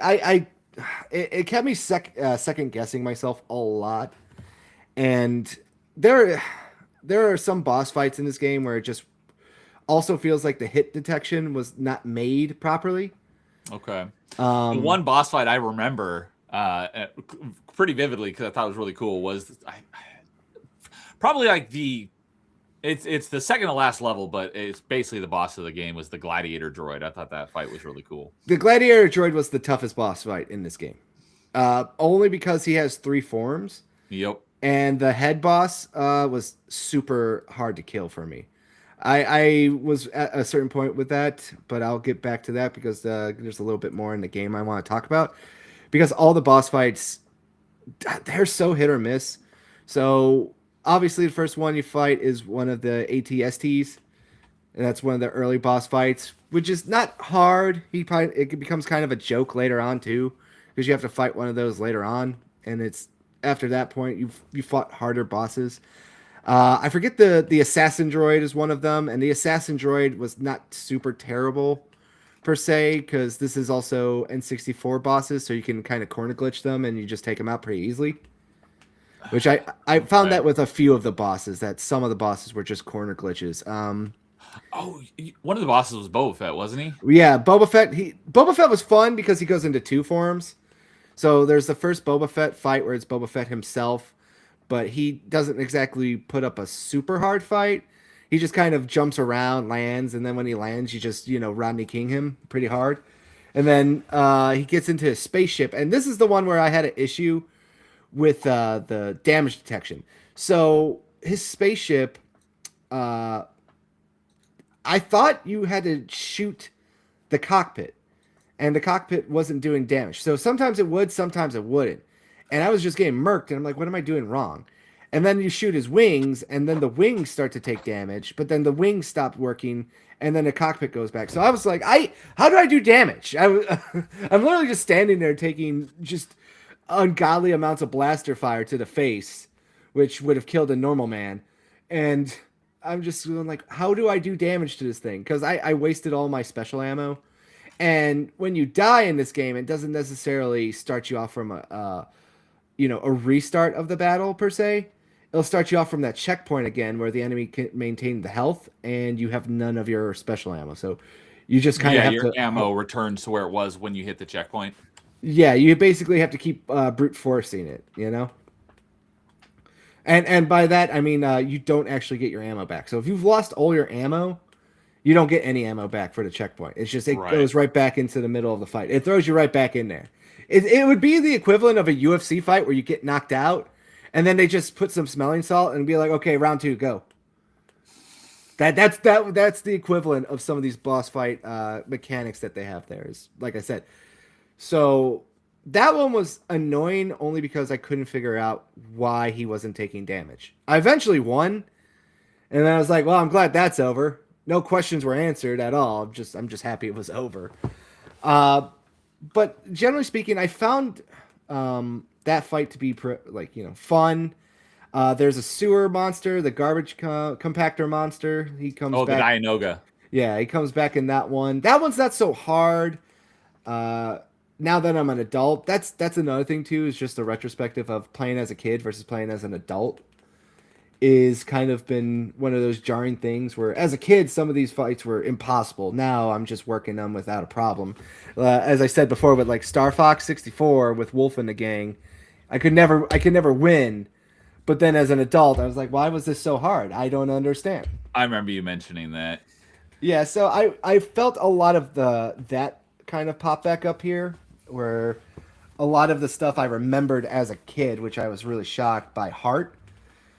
kept me second guessing myself a lot, and there are some boss fights in this game where it just also feels like the hit detection was not made properly. Okay. The one boss fight I remember pretty vividly because I thought it was really cool was probably like it's the second to last level, but it's basically the boss of the game was the gladiator droid. I thought that fight was really cool. The gladiator droid was the toughest boss fight in this game, only because he has 3 forms. Yep. And the head boss was super hard to kill for me. I was at a certain point with that, but I'll get back to that because there's a little bit more in the game I want to talk about. Because all the boss fights, they're so hit or miss. So obviously the first one you fight is one of the ATSTs. And that's one of the early boss fights, which is not hard. It becomes kind of a joke later on too. because you have to fight one of those later on, and it's after that point you fought harder bosses. I forget the assassin droid is one of them, and the assassin droid was not super terrible per se, because this is also N64 bosses, so you can kind of corner glitch them and you just take them out pretty easily. Which I found that with a few of the bosses, that some of the bosses were just corner glitches. Oh, one of the bosses was Boba Fett, wasn't he? Yeah, Boba Fett. Boba Fett was fun because he goes into two forms. So there's the first Boba Fett fight where it's Boba Fett himself, but he doesn't exactly put up a super hard fight. He just kind of jumps around, lands, and then when he lands, you just, Rodney King him pretty hard. And then he gets into his spaceship, and this is the one where I had an issue with the damage detection. So his spaceship, I thought you had to shoot the cockpit, and the cockpit wasn't doing damage. So sometimes it would, sometimes it wouldn't. And I was just getting murked, and I'm like, what am I doing wrong? And then you shoot his wings, and then the wings start to take damage, but then the wings stopped working, and then the cockpit goes back. So I was like, how do I do damage? I'm literally just standing there taking just ungodly amounts of blaster fire to the face, which would have killed a normal man. And I'm just feeling like, how do I do damage to this thing? Because I wasted all my special ammo. And when you die in this game, it doesn't necessarily start you off from a restart of the battle per se. It'll start you off from that checkpoint again where the enemy can maintain the health and you have none of your special ammo. So you just kind of have your ammo returns to where it was when you hit the checkpoint. Yeah, you basically have to keep brute forcing it, And by that, I mean you don't actually get your ammo back. So if you've lost all your ammo, you don't get any ammo back for the checkpoint. It's just, it goes right back into the middle of the fight. It throws you right back in there. It would be the equivalent of a UFC fight where you get knocked out, and then they just put some smelling salt and be like, okay, round 2, go. That's the equivalent of some of these boss fight mechanics that they have there. Is like I said. So that one was annoying only because I couldn't figure out why he wasn't taking damage. I eventually won, and then I was like, well, I'm glad that's over. No questions were answered at all. I'm just happy it was over. But generally speaking, I found that fight to be fun. There's a sewer monster, the garbage compactor monster. He comes back. The Dianoga. Yeah, he comes back in that one. That one's not so hard. Now that I'm an adult, that's another thing too, is just a retrospective of playing as a kid versus playing as an adult. Is kind of been one of those jarring things where as a kid some of these fights were impossible. Now I'm just working them without a problem. As I said before, with like Star Fox 64 with Wolf and the gang, I could never win. But then as an adult, I was like, why was this so hard? I don't understand. I remember you mentioning that. Yeah, so I felt a lot of that kind of pop back up here, where a lot of the stuff I remembered as a kid, which I was really shocked by heart.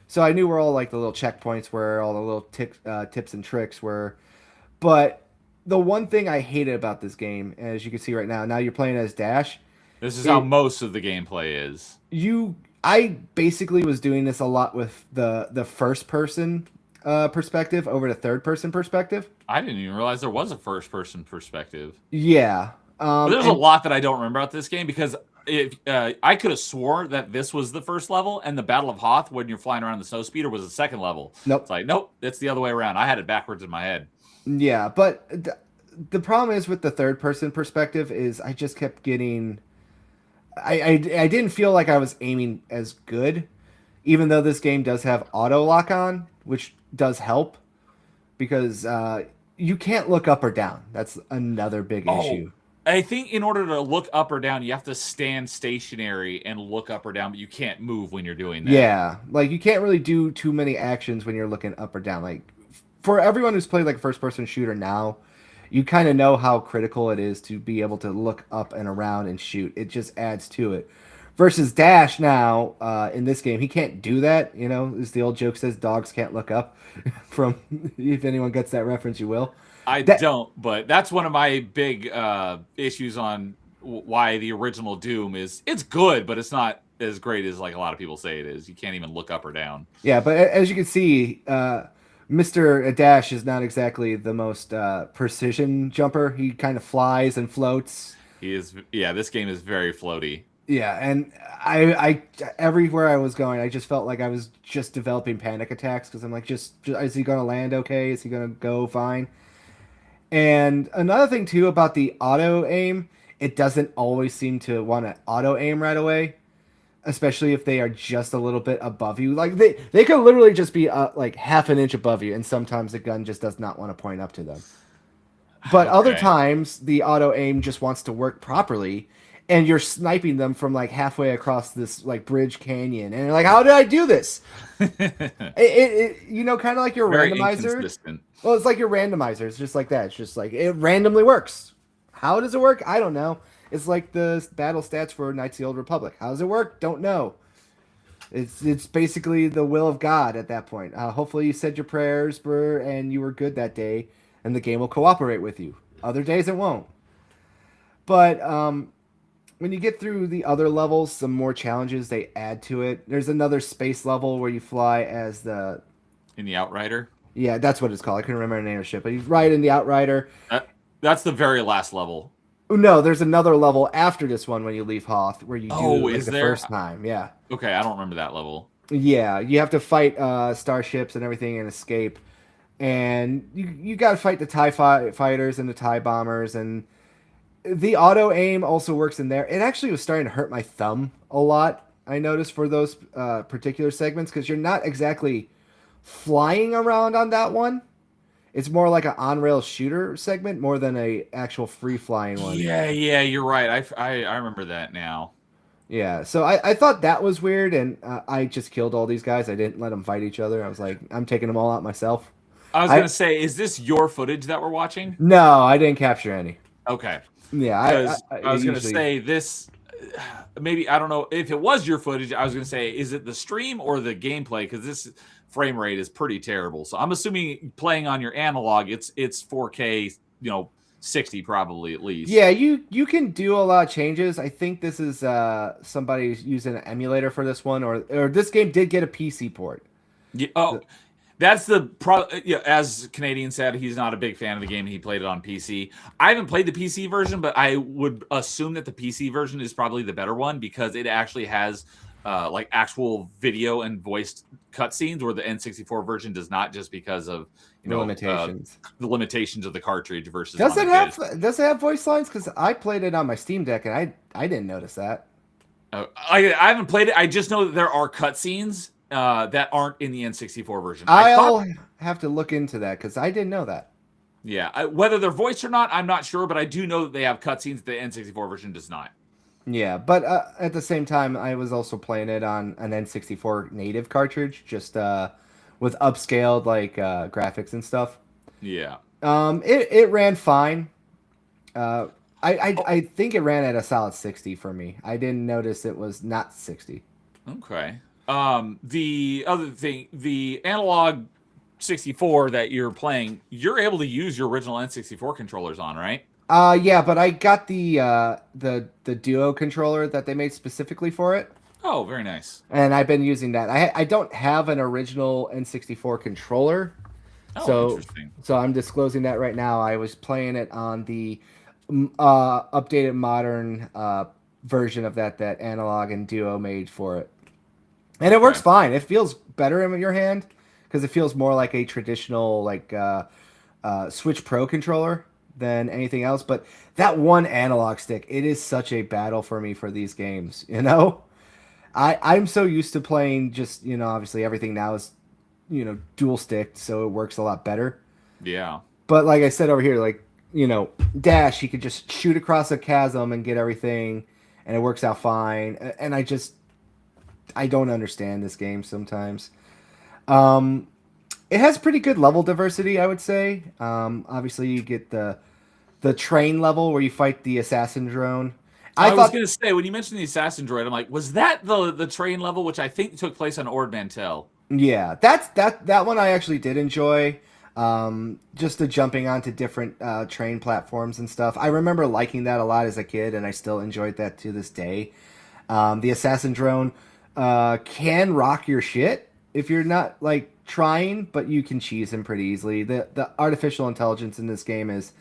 So I knew where all like the little checkpoints were, all the little tips and tricks were. But the one thing I hated about this game, as you can see right now you're playing as Dash. This is how most of the gameplay is. I basically was doing this a lot with the first person perspective over the third person perspective. I didn't even realize there was a first person perspective. Yeah. There's a lot that I don't remember about this game because I could have swore that this was the first level and the Battle of Hoth when you're flying around the snowspeeder was the second level. Nope. It's like, nope, it's the other way around. I had it backwards in my head. Yeah, but the problem is with the third person perspective is I just kept getting... I didn't feel like I was aiming as good, even though this game does have auto lock on, which does help because you can't look up or down. That's another big issue. I think in order to look up or down, you have to stand stationary and look up or down, but you can't move when you're doing that. Yeah, like you can't really do too many actions when you're looking up or down. Like for everyone who's played like a first-person shooter now, you kind of know how critical it is to be able to look up and around and shoot. It just adds to it. Versus Dash now, in this game, he can't do that. As the old joke says, dogs can't look up. From if anyone gets that reference, you will. I don't, but that's one of my big issues on why the original Doom is. It's good, but it's not as great as like a lot of people say it is. You can't even look up or down. Yeah, but as you can see, Mr. Dash is not exactly the most precision jumper. He kind of flies and floats. He is. Yeah, this game is very floaty. Yeah, and I everywhere I was going, I just felt like I was just developing panic attacks because I'm like, just is he gonna land okay? Is he gonna go fine? And another thing too about the auto aim, it doesn't always seem to want to auto aim right away, especially if they are just a little bit above you. Like they could literally just be like half an inch above you, and sometimes the gun just does not want to point up to them. But other Okay. times the auto aim just wants to work properly, and you're sniping them from like halfway across this like bridge canyon, and you're like, how did I do this? You know, kind of like your Very randomizer. inconsistent. Well, it's like your randomizer. It's just like that. It's just like it randomly works. How does it work? I don't know. It's like the battle stats for Knights of the Old Republic. How does it work? Don't know. It's basically the will of God at that point. Hopefully you said your prayers, and you were good that day, and the game will cooperate with you. Other days it won't. But when you get through the other levels, some more challenges they add to it. There's another space level where you fly as the In the Outrider. yeah, that's what it's called. I couldn't remember the name of the ship, but you ride in the Outrider. That's the very last level. Oh, no, there's another level after this one when you leave Hoth where you do Oh, like is the there? first time. Yeah. Okay, I don't remember that level. Yeah, you have to fight starships and everything and escape. And you got to fight the fighters and the TIE bombers. And the auto aim also works in there. It actually was starting to hurt my thumb a lot, I noticed, for those particular segments, because you're not exactly flying around on that one. It's more like an on-rail shooter segment more than a actual free-flying one. Yeah, you're right. I remember that now. Yeah, so I thought that was weird, and I just killed all these guys. I didn't let them fight each other. I was like, I'm taking them all out myself. I was I gonna say, is this your footage that we're watching? No, I didn't capture any. Okay, Yeah, because I I was gonna usually say this. Maybe I don't know if it was your footage. I was gonna say, is it the stream or the gameplay? Because this frame rate is pretty terrible. So I'm assuming playing on your analog, it's 4K, 60 probably at least. Yeah, you can do a lot of changes. I think this is somebody using an emulator for this one, or this game did get a PC port. Yeah, oh, that's the pro. Yeah, as Canadian said, he's not a big fan of the game. He played it on PC. I haven't played the PC version, but I would assume that the PC version is probably the better one because it actually has like actual video and voiced cutscenes, where the N64 version does not, just because of Limitations. the limitations of the cartridge versus. Does it have voice lines? Because I played it on my Steam Deck and I didn't notice that. I haven't played it. I just know that there are cutscenes that aren't in the N64 version. I'll have to look into that because I didn't know that. Yeah, whether they're voiced or not, I'm not sure, but I do know that they have cutscenes. The N64 version does not. Yeah, but at the same time, I was also playing it on an N64 native cartridge, just with upscaled like graphics and stuff. Yeah. It ran fine. I think it ran at a solid 60 for me. I didn't notice it was not 60. Okay. The other thing, the analog 64 that you're playing, you're able to use your original N64 controllers on, right? Yeah, but I got the Duo controller that they made specifically for it, Oh, very nice. and I've been using that. I don't have an original N64 controller, Oh, so interesting. I'm disclosing that right now. I was playing it on the updated modern version of that Analog and Duo made for it, and it works Okay. fine. It feels better in your hand because it feels more like a traditional like Switch Pro controller than anything else. But that one analog stick, it is such a battle for me for these games. I'm so used to playing just obviously everything now is dual stick, so it works a lot better. Yeah. But like I said over here, like dash, you could just shoot across a chasm and get everything, and it works out fine. And I don't understand this game sometimes. It has pretty good level diversity, I would say. Obviously, you get the train level where you fight the assassin drone. I was thought, going to say, when you mentioned the assassin droid, I'm like, was that the train level, which I think took place on Ord Mantell? yeah, that one I actually did enjoy. Just the jumping onto different train platforms and stuff. I remember liking that a lot as a kid, and I still enjoyed that to this day. The assassin drone can rock your shit if you're not like trying, but you can cheese him pretty easily. The artificial intelligence in this game is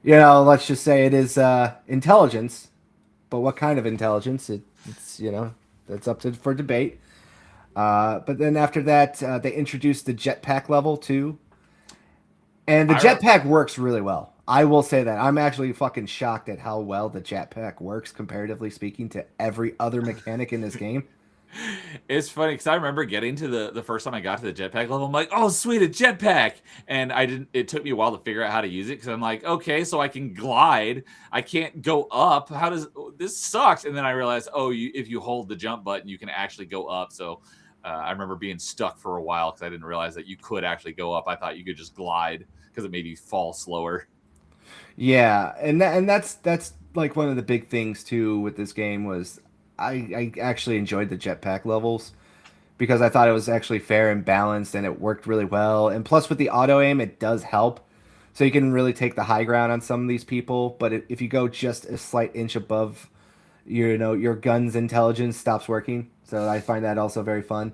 let's just say it is intelligence, but what kind of intelligence? It's that's up to for debate. But then after that, they introduced the jetpack level too, and the I re- jetpack works really well. I will say that I'm actually fucking shocked at how well the jetpack works comparatively speaking to every other mechanic in this game. It's funny because I remember getting to the first time I got to the jetpack level. I'm like, oh sweet, a jetpack, and I didn't. It took me a while to figure out how to use it because I'm like, okay, so I can glide. I can't go up. How does this sucks? And then I realized, oh, if you hold the jump button, you can actually go up. So I remember being stuck for a while because I didn't realize that you could actually go up. I thought you could just glide because it made you fall slower. Yeah, and that's like one of the big things too with this game was I actually enjoyed the jetpack levels because I thought it was actually fair and balanced and it worked really well. And plus with the auto aim, it does help. So you can really take the high ground on some of these people, but if you go just a slight inch above, your gun's intelligence stops working. So I find that also very fun.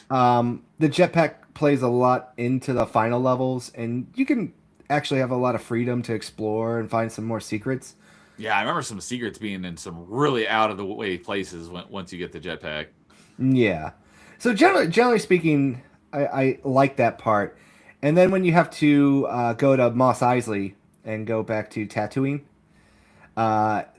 The jetpack plays a lot into the final levels, and you can actually have a lot of freedom to explore and find some more secrets. Yeah, I remember some secrets being in some really out of the way places once you get the jetpack. Yeah. So generally speaking, I like that part. And then when you have to go to Moss Eisley and go back to Tatooine,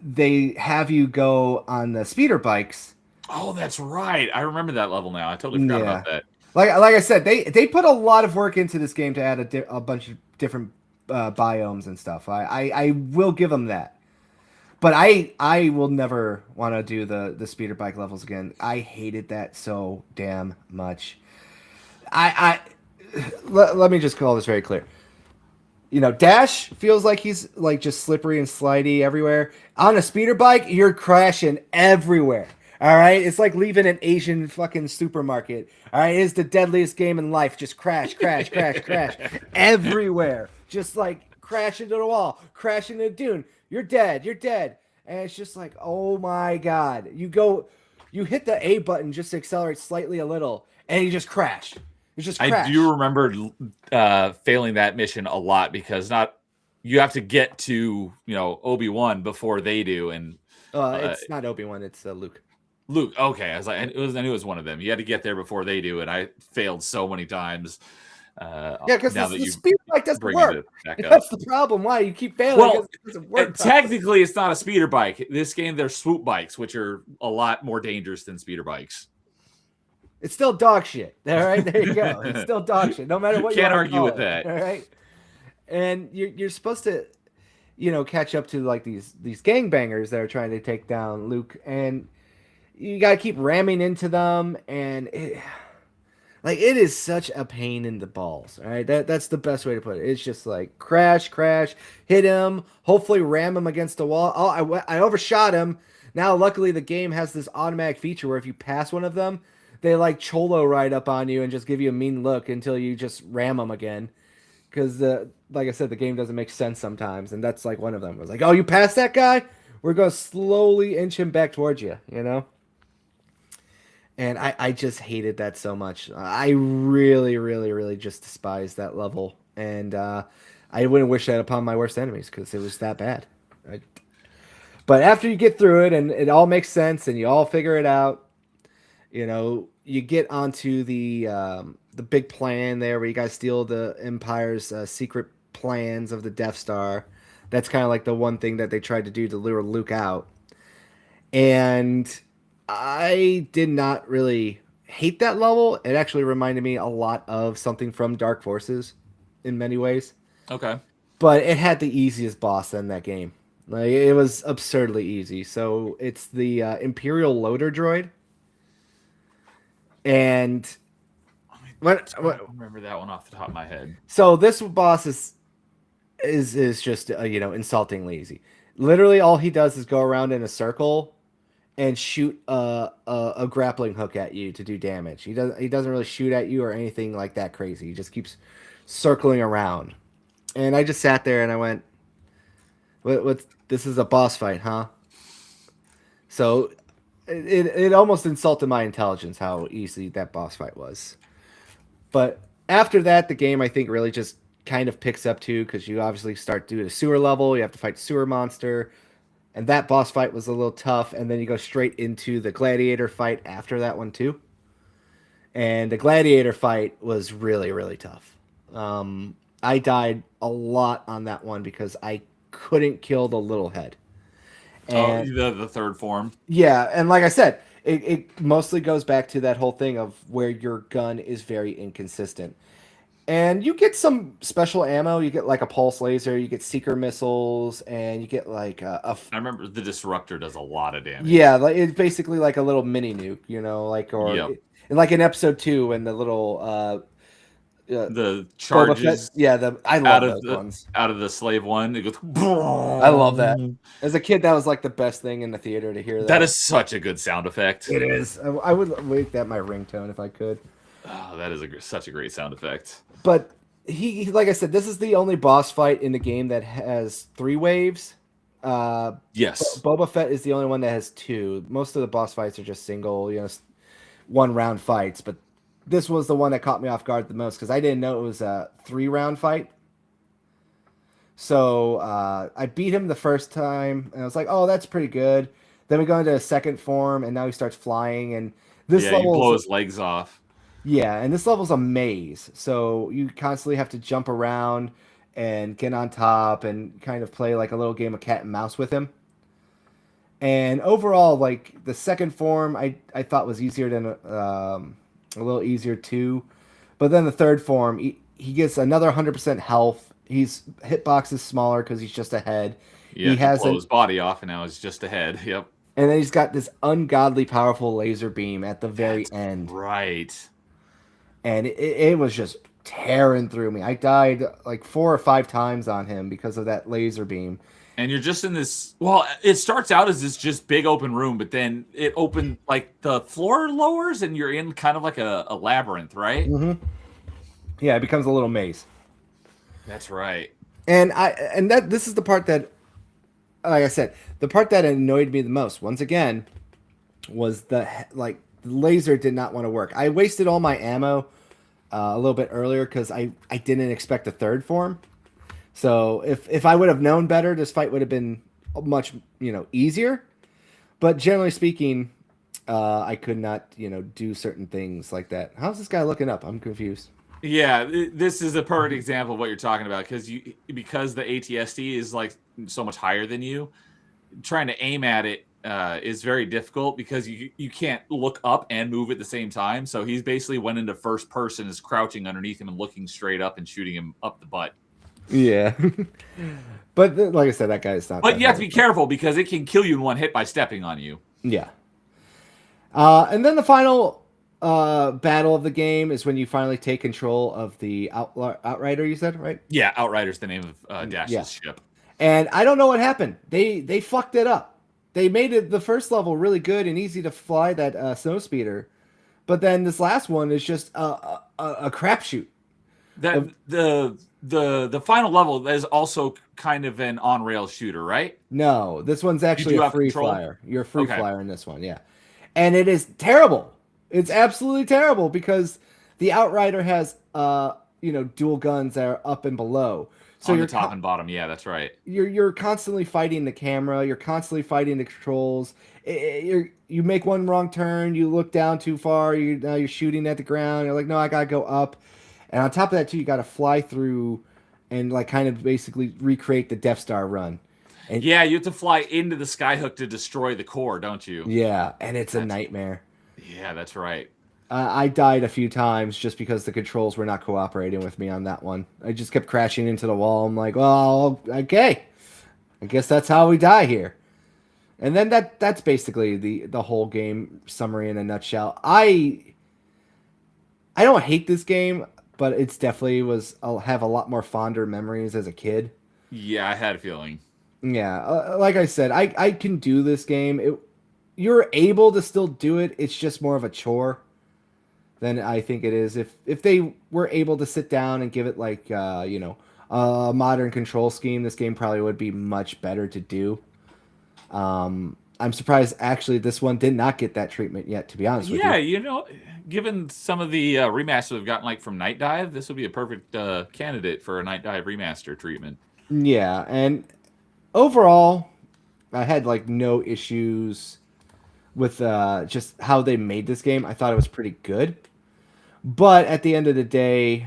they have you go on the speeder bikes. Oh, that's right. I remember that level now. I totally forgot about Yeah. that. Like I said, they put a lot of work into this game to add a bunch of different biomes and stuff. I will give them that. But I will never want to do the speeder bike levels again. I hated that so damn much. Let me just call this very clear. Dash feels like he's like just slippery and slidey everywhere. On a speeder bike, you're crashing everywhere. All right, it's like leaving an Asian fucking supermarket. All right, it's the deadliest game in life. Just crash, crash, crash, crash everywhere. Just like crash into the wall, crash into a dune. You're dead. You're dead. And it's just like, oh my god. You hit the A button just to accelerate slightly a little, and you just crash. You just I crash. do remember failing that mission a lot because not you have to get to Obi-Wan before they do, and It's not Obi-Wan. It's Luke. Luke. Okay, I was like, I knew it was one of them. You had to get there before they do, and I failed so many times. Yeah, because Now the that you speed bike doesn't bring work. it back up. That's the problem. Why you keep failing? Well, Because it doesn't work. technically, it's not a speeder bike. This game, they're swoop bikes, which are a lot more dangerous than speeder bikes. It's still dog shit. All right, there you go. It's still dog shit. No matter what you Can't want to argue call with it, that. all right, and you're supposed to, catch up to like these gangbangers that are trying to take down Luke, and you got to keep ramming into them, and it is such a pain in the balls. All right, that's the best way to put it. It's just like crash, crash, hit him, hopefully ram him against the wall. Oh, I overshot him. Now, luckily, the game has this automatic feature where if you pass one of them, they like cholo right up on you and just give you a mean look until you just ram them again. Because, like I said, the game doesn't make sense sometimes, and that's like one of them. It was like, oh, you passed that guy? We're gonna slowly inch him back towards you, And I just hated that so much. I really, really, really just despised that level, and I wouldn't wish that upon my worst enemies because it was that bad. But after you get through it and it all makes sense and you all figure it out, you get onto the big plan there where you guys steal the Empire's secret plans of the Death Star. That's kind of like the one thing that they tried to do to lure Luke out. And I did not really hate that level. It actually reminded me a lot of something from Dark Forces in many ways. Okay. But it had the easiest boss in that game. Like it was absurdly easy. So it's the Imperial loader droid. And I don't remember that one off the top of my head. so this boss is just insultingly easy. Literally, all he does is go around in a circle and shoot a grappling hook at you to do damage. He doesn't really shoot at you or anything like that crazy. He just keeps circling around. And I just sat there and I went, "What? This is a boss fight, huh?" So it almost insulted my intelligence how easy that boss fight was. But after that, the game I think really just kind of picks up too, because you obviously start doing a sewer level. You have to fight the sewer monster, and that boss fight was a little tough. And then you go straight into the gladiator fight after that one too. And the gladiator fight was really really tough. I died a lot on that one because I couldn't kill the little head. Oh, And the third form. yeah, and like I said, it mostly goes back to that whole thing of where your gun is very inconsistent. And you get some special ammo. You get like a pulse laser, you get seeker missiles, and you get like I remember the disruptor does a lot of damage. yeah, like it's basically like a little mini nuke, like Yep. like in episode 2 when the little The Boba Fett, charges yeah, I out love of those the ones. out of the slave one, it goes. I love that. As a kid, that was like the best thing in the theater to hear that. That is such a good sound effect. It is. I would make that my ringtone if I could. Oh, that is such a great sound effect. But like I said, this is the only boss fight in the game that has 3 waves. Yes. Boba Fett is the only one that has 2. Most of the boss fights are just single, 1-round fights. But this was the one that caught me off guard the most because I didn't know it was a 3-round fight. So I beat him the first time, and I was like, "Oh, that's pretty good." Then we go into a second form, and now he starts flying, and this Yeah, level you blow his legs off. yeah, and this level's a maze, so you constantly have to jump around and get on top and kind of play like a little game of cat and mouse with him. And overall, like the second form, I thought was easier than a little easier too, but then the third form, he gets another 100% health. His hitbox is smaller because he's just a head. Yeah, He has blow his body off, and now it's just a head. Yep. and then he's got this ungodly powerful laser beam at the very That's end. right. And it was just tearing through me. I died like 4 or 5 times on him because of that laser beam. And you're just in this. Well, it starts out as this just big open room, but then it opened like the floor lowers, and you're in kind of like a labyrinth, right? Mm-hmm. Yeah, it becomes a little maze. That's right. And this is the part that, like I said, the part that annoyed me the most. Once again, was the laser did not want to work. I wasted all my ammo a little bit earlier because I didn't expect a third form. So if I would have known better, this fight would have been much easier. But generally speaking, I could not do certain things like that. How's this guy looking up? I'm confused. Yeah, this is a perfect example of what you're talking about because the ATST is like so much higher than you. Trying to aim at it is very difficult because you can't look up and move at the same time. So he's basically went into first person, is crouching underneath him and looking straight up and shooting him up the butt. Yeah. But like I said, that guy is not. But you have to be careful because it can kill you in one hit by stepping on you. Yeah. And then the final battle of the game is when you finally take control of the Outrider, you said, right? Yeah, Outrider's the name of Dash's ship. And I don't know what happened. They fucked it up. They made it the first level really good and easy to fly that snow speeder. But then this last one is just a crapshoot. The final level is also kind of an on-rail shooter, right? No, this one's actually a free control? flyer. You're a free flyer in this one, yeah. And it is terrible. It's absolutely terrible because the Outrider has dual guns that are up and below. So on you're the top and bottom, yeah, that's right. You're constantly fighting the camera. You're constantly fighting the controls. You make one wrong turn. You look down too far. Now you're shooting at the ground. You're like, no, I gotta go up. And on top of that, too, you gotta fly through and like kind of basically recreate the Death Star run. And yeah, you have to fly into the skyhook to destroy the core, don't you? Yeah, and it's a nightmare. Yeah, that's right. I died a few times just because the controls were not cooperating with me on that one. I just kept crashing into the wall. I'm like, well, okay. I guess that's how we die here. And then that's basically the whole game summary in a nutshell. I don't hate this game, but it's definitely I'll have a lot more fonder memories as a kid. Yeah, I had a feeling. Yeah, like I said, I can do this game. You're able to still do it. It's just more of a chore than I think it is. If they were able to sit down and give it like a modern control scheme, this game probably would be much better to do. I'm surprised actually this one did not get that treatment yet, to be honest with Yeah, you. given some of the remasters we've gotten, like from Night Dive, this would be a perfect candidate for a Night Dive remaster treatment. Yeah, and overall, I had like no issues with just how they made this game. I thought it was pretty good. But at the end of the day,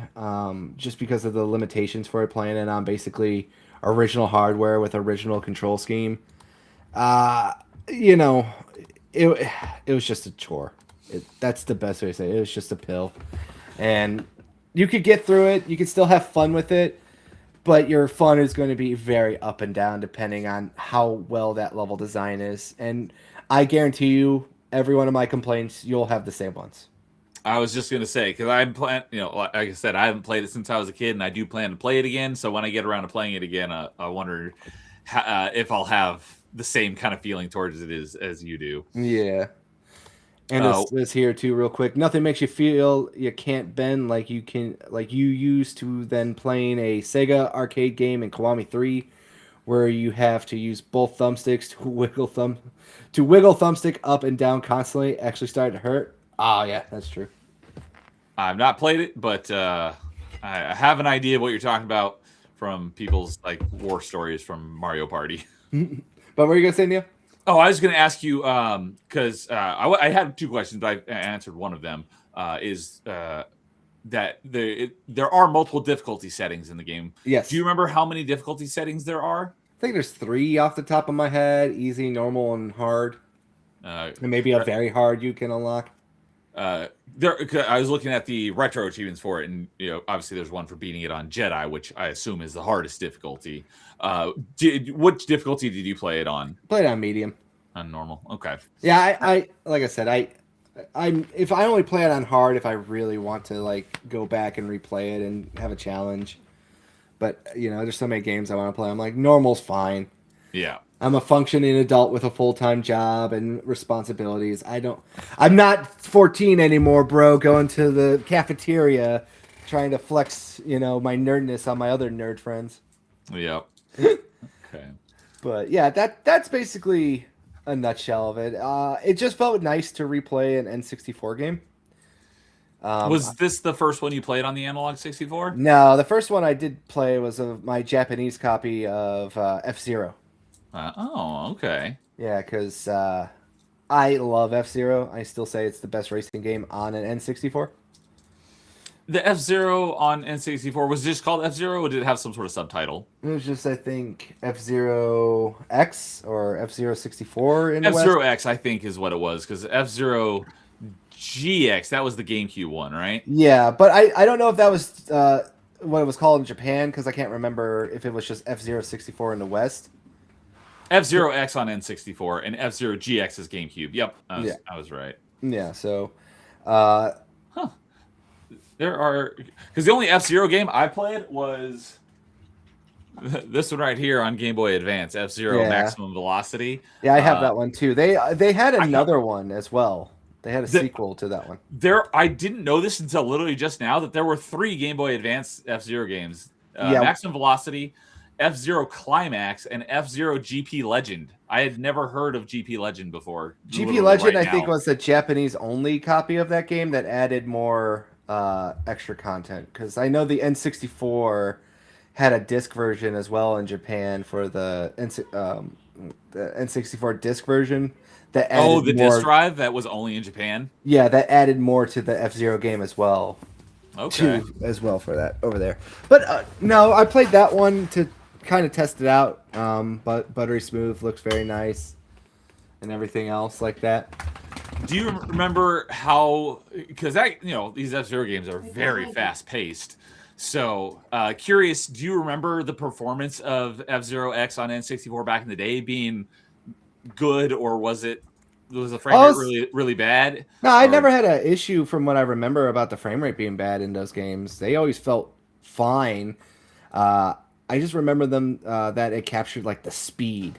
just because of the limitations for it playing it on basically original hardware with original control scheme, uh, you know, it it was just a chore. That's the best way to say it. It was just a pill, and you could get through it. You could still have fun with it, but your fun is going to be very up and down depending on how well that level design is. And I guarantee you, every one of my complaints, you'll have the same ones. I was just gonna say because I'm plan, like I said, I haven't played it since I was a kid, and I do plan to play it again. So when I get around to playing it again, I wonder if I'll have the same kind of feeling towards it as you do. Yeah. And this here too, real quick. Nothing makes you feel you can't bend like you used to then playing a Sega arcade game in Kiwami 3, where you have to use both thumbsticks to wiggle thumbstick up and down constantly. Actually started to hurt. Oh yeah, that's true. I've not played it, but I have an idea of what you're talking about from people's like war stories from Mario Party. But what are you gonna say, Neil? Oh, I was going to ask you because I had two questions, but I answered one of them. That there are multiple difficulty settings in the game. Yes. Do you remember how many difficulty settings there are? I think there's 3 off the top of my head: easy, normal, and hard. And maybe a very hard you can unlock. I was looking at the retro achievements for it, and obviously there's one for beating it on Jedi, which I assume is the hardest difficulty. Which difficulty did you play it on? Played on medium. On normal. Okay. Yeah, I like I said, I'm if I only play it on hard if I really want to like go back and replay it and have a challenge. But there's so many games I want to play. I'm like, normal's fine. Yeah. I'm a functioning adult with a full-time job and responsibilities. I'm not 14 anymore, bro, going to the cafeteria trying to flex, my nerdness on my other nerd friends. Yep. Okay. But yeah, that's basically a nutshell of it. It just felt nice to replay an N64 game. Was this the first one you played on the Analog 64? No, the first one I did play was my Japanese copy of F-Zero. Okay. Yeah, because I love F-Zero. I still say it's the best racing game on an N64. The F-Zero on N64, was it just called F-Zero, or did it have some sort of subtitle? It was just, I think, F-Zero X or F-Zero 64 in the F-Zero West. X, I think, is what it was, because F-Zero GX, that was the GameCube one, right? Yeah, but I don't know if that was what it was called in Japan, because I can't remember if it was just F-Zero 64 in the West. F-Zero X on N64 and F-Zero GX is GameCube. Yep, I was right. Yeah, so... There are... Because the only F-Zero game I played was this one right here on Game Boy Advance, F-Zero Maximum Velocity. Yeah, I have that one too. They had another one as well. They had a sequel to that one. I didn't know this until literally just now, that there were 3 Game Boy Advance F-Zero games. Maximum Velocity, F-Zero Climax, and F-Zero GP Legend. I had never heard of GP Legend before. GP Legend, I think, was the Japanese-only copy of that game that added more extra content. Because I know the N64 had a disc version as well in Japan for the N64 disc version. That added the disc drive that was only in Japan? Yeah, that added more to the F-Zero game as well. Okay. As well for that over there. But no, I played that one to kind of test it out. But buttery smooth, looks very nice, and everything else like that. Do you remember how? Because these F-Zero games are very fast paced. So curious, do you remember the performance of F-Zero X on N64 back in the day being good, or was the frame rate really, really bad? No, I never had an issue from what I remember about the frame rate being bad in those games. They always felt fine. I just remember them that it captured like the speed,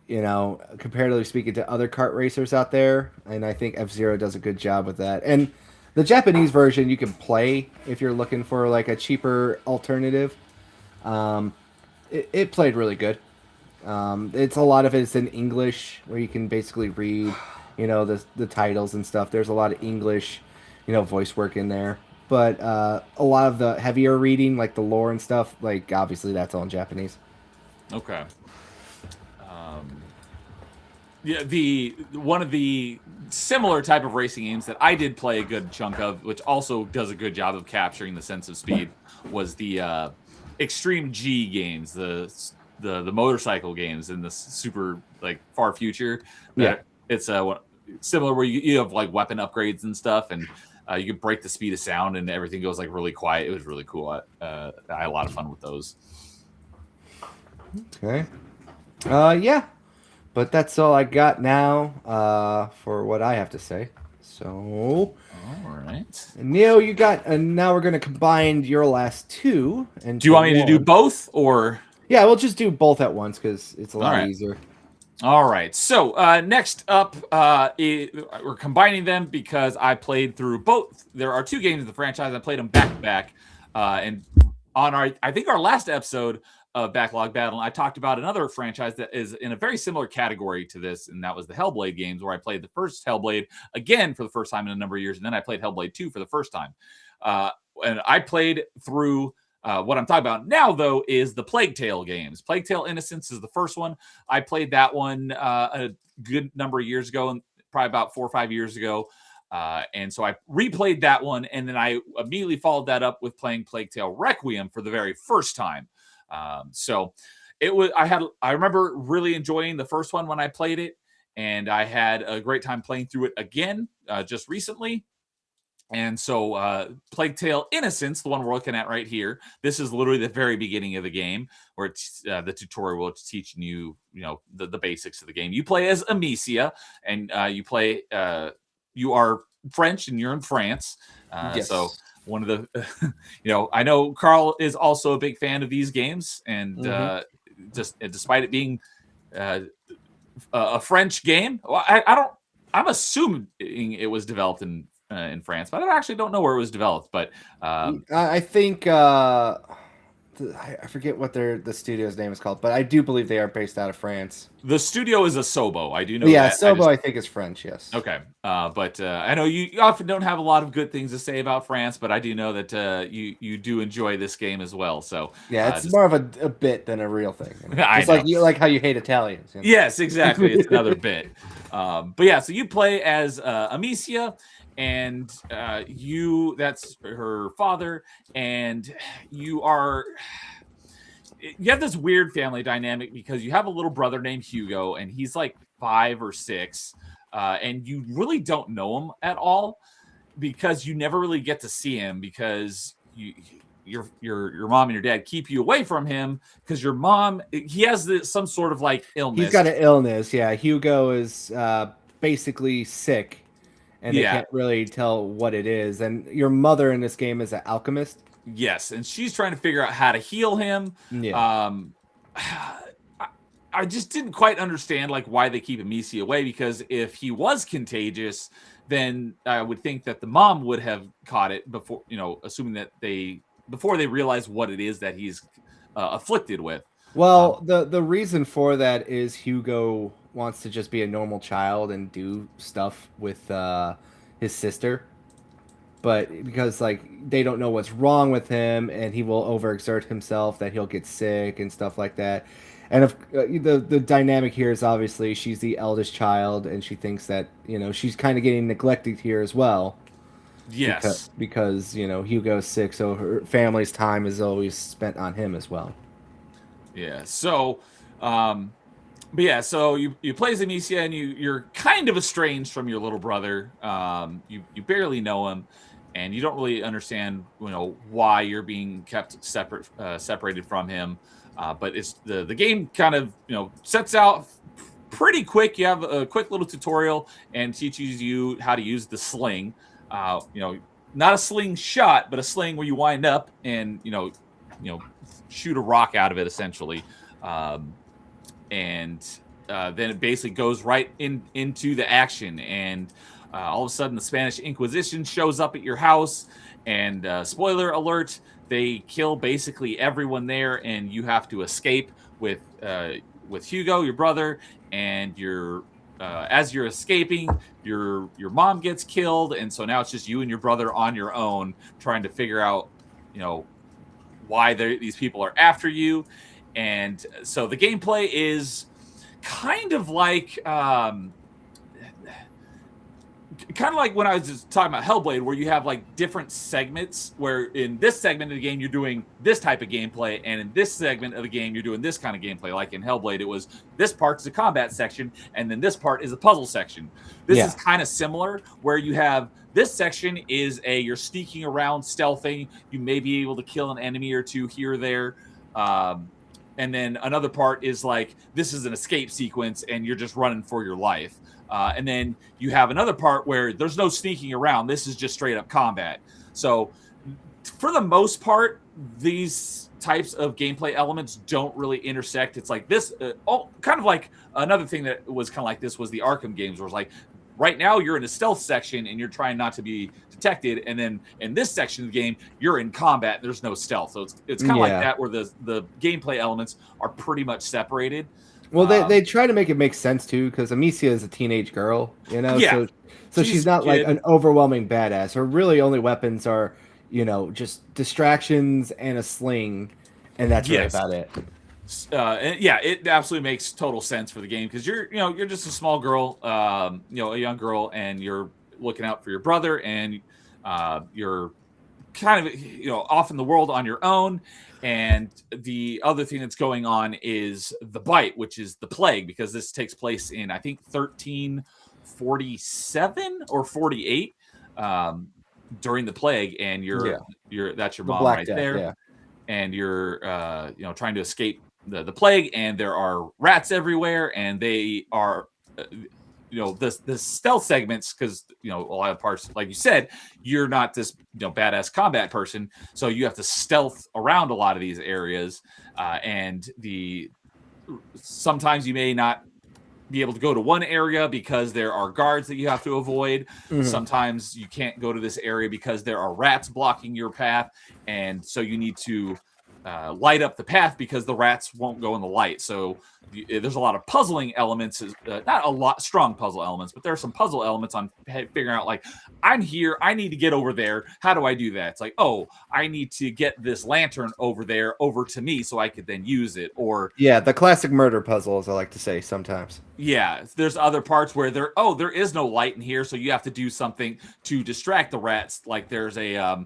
comparatively speaking to other kart racers out there. And I think F-Zero does a good job with that. And the Japanese version you can play if you're looking for like a cheaper alternative. It played really good. It's a lot of it's in English where you can basically read, the titles and stuff. There's a lot of English, voice work in there. But a lot of the heavier reading, like the lore and stuff, like obviously that's all in Japanese. Okay. Yeah, the one of the similar type of racing games that I did play a good chunk of, which also does a good job of capturing the sense of speed, was the Extreme G games, the motorcycle games in the super like far future. Yeah. It's similar where you have like weapon upgrades and stuff, and you can break the speed of sound, and everything goes like really quiet. It was really cool. I had a lot of fun with those. Okay. Yeah. But that's all I got now for what I have to say. So, All right. Neil, you got, and now we're going to combine your last two. And Do you want me to do both, or? Yeah, we'll just do both at once because it's a lot easier. All right. So next up, we're combining them because I played through both. There are two games of the franchise. I played them back to back, and on I think our last episode of Backlog Battlin, I talked about another franchise that is in a very similar category to this, and that was the Hellblade games, where I played the first Hellblade again for the first time in a number of years, and then I played Hellblade 2 for the first time. And I played through what I'm talking about now, though, is the Plauge Tale games. Plauge Tale Innocence is the first one. I played that one a good number of years ago, and probably about 4 or 5 years ago. And so I replayed that one, and then I immediately followed that up with playing Plauge Tale Requiem for the very first time. So it was, I remember really enjoying the first one when I played it, and I had a great time playing through it again, just recently. And so, Plauge Tale Innocence, the one we're looking at right here, this is literally the very beginning of the game, where it's, the tutorial will teach you, the basics of the game. You play as Amicia, and you are French, and you're in France. Yes. So one of the, I know Carl is also a big fan of these games, and despite it being a French game, well, I'm assuming it was developed in France, but I actually don't know where it was developed. But I think I forget what the studio's name is called, but I do believe they are based out of France. The studio is Asobo. I do know. Yeah, that. Asobo I think is French. Yes. Okay, but I know you often don't have a lot of good things to say about France, but I do know that you do enjoy this game as well. So yeah, it's more of a bit than a real thing. I know. like how you hate Italians. Yes, exactly. It's another bit. But yeah, so you play as Amicia. And that's her father, and you have this weird family dynamic because you have a little brother named Hugo, and he's like 5 or 6, and you really don't know him at all because you never really get to see him because your mom and your dad keep you away from him because your mom, he has some sort of like illness. He's got an illness. Yeah, Hugo is basically sick. And they can't really tell what it is. And your mother in this game is an alchemist. Yes, and she's trying to figure out how to heal him. Yeah. I just didn't quite understand like why they keep Amicia away, because if he was contagious, then I would think that the mom would have caught it before, assuming that before they realize what it is that he's afflicted with. Well, the reason for that is Hugo wants to just be a normal child and do stuff with his sister, but because like they don't know what's wrong with him, and he will overexert himself, that he'll get sick and stuff like that. And if the dynamic here is obviously she's the eldest child, and she thinks that she's kind of getting neglected here as well. Yes, because Hugo's sick, so her family's time is always spent on him as well. Yeah. So, but yeah, so you play as Amicia, and you're kind of estranged from your little brother. You barely know him, and you don't really understand why you're being kept separated from him. But it's the game kind of sets out pretty quick. You have a quick little tutorial and teaches you how to use the sling. Not a slingshot, but a sling where you wind up and shoot a rock out of it essentially. And then it basically goes right into the action, and all of a sudden the Spanish Inquisition shows up at your house, and spoiler alert, they kill basically everyone there, and you have to escape with with Hugo, your brother, and you're as you're escaping, your mom gets killed, and so now it's just you and your brother on your own trying to figure out, you know, why these people are after you. And so the gameplay is kind of like when I was just talking about Hellblade, where you have like different segments, where in this segment of the game you're doing this type of gameplay, and in this segment of the game you're doing this kind of gameplay. Like in Hellblade, it was this part is a combat section, and then this part is a puzzle section. This is kind of similar, where you have this section is you're sneaking around, stealthing. You may be able to kill an enemy or two here or there. And then another part is like, this is an escape sequence, and you're just running for your life. And then you have another part where there's no sneaking around. This is just straight up combat. So for the most part, these types of gameplay elements don't really intersect. It's like this, kind of like another thing that was kind of like this was the Arkham games, where it's like, right now you're in a stealth section and you're trying not to be detected, and then in this section of the game you're in combat. There's no stealth, so it's kind of like that, where the gameplay elements are pretty much separated. Well, they try to make it make sense too, because Amicia is a teenage girl, you know. Yeah, so she's not like an overwhelming badass. Her really only weapons are, you know, just distractions and a sling, and that's really about it. And yeah, it absolutely makes total sense for the game, because you're just a small girl, a young girl, and you're looking out for your brother, and you're kind of off in the world on your own. And the other thing that's going on is the bite, which is the plague, because this takes place in, I think, 1347 or 48 during the plague, and that's your mom right there, and you're trying to escape the plague, and there are rats everywhere, and they are the stealth segments, because a lot of parts, like you said, you're not this badass combat person, so you have to stealth around a lot of these areas, and sometimes you may not be able to go to one area because there are guards that you have to avoid. Sometimes you can't go to this area because there are rats blocking your path, and so you need to light up the path because the rats won't go in the light. So there's a lot of puzzling elements, not a lot strong puzzle elements, but there are some puzzle elements on figuring out, like, I'm here, I need to get over there. How do I do that? It's like, oh, I need to get this lantern over there over to me so I could then use it. Or the classic murder puzzles, I like to say sometimes. Yeah, there's other parts where there is no light in here, so you have to do something to distract the rats. Like there's a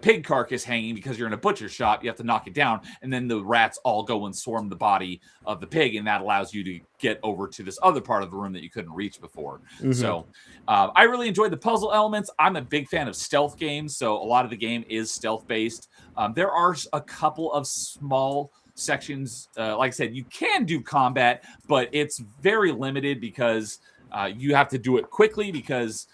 pig carcass hanging because you're in a butcher shop. You have to knock it down, and then the rats all go and swarm the body of the pig, and that allows you to get over to this other part of the room that you couldn't reach before. So I really enjoyed the puzzle elements. I'm a big fan of stealth games, so a lot of the game is stealth based. There are a couple of small sections, like I said, you can do combat, but it's very limited because you have to do it quickly, because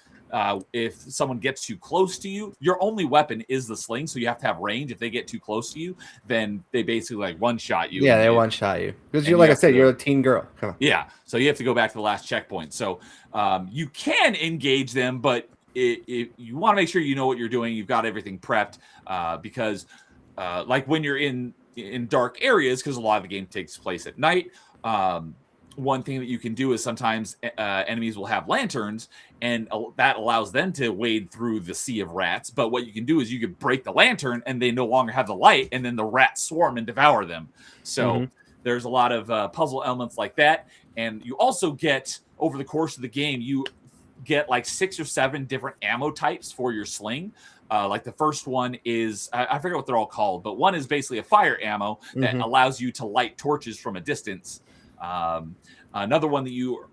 if someone gets too close to you, your only weapon is the sling, so you have to have range. If they get too close to you, then they basically like one shot you. They one shot you, because you're, like I said, you're a teen girl. Come on. Yeah, so you have to go back to the last checkpoint. So you can engage them, but if you want to make sure you know what you're doing, you've got everything prepped, because like when you're in dark areas, because a lot of the game takes place at night, one thing that you can do is sometimes enemies will have lanterns, and that allows them to wade through the sea of rats. But what you can do is you can break the lantern, and they no longer have the light, and then the rats swarm and devour them. So there's a lot of puzzle elements like that. And you also get, over the course of the game, you get like 6 or 7 different ammo types for your sling. Like the first one is, I forget what they're all called, but one is basically a fire ammo that allows you to light torches from a distance. Another one that you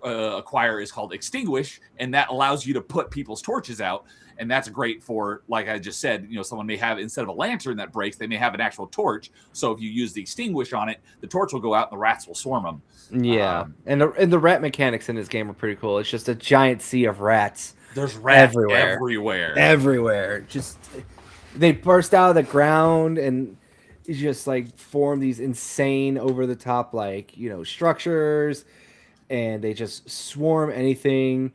acquire is called Extinguish, and that allows you to put people's torches out. And that's great for, like I just said, someone may have, instead of a lantern that breaks, they may have an actual torch. So if you use the Extinguish on it, the torch will go out and the rats will swarm them. Yeah. And the rat mechanics in this game are pretty cool. It's just a giant sea of rats. There's rats everywhere. Just, they burst out of the ground and just like form these insane over the top, like, structures, and they just swarm anything.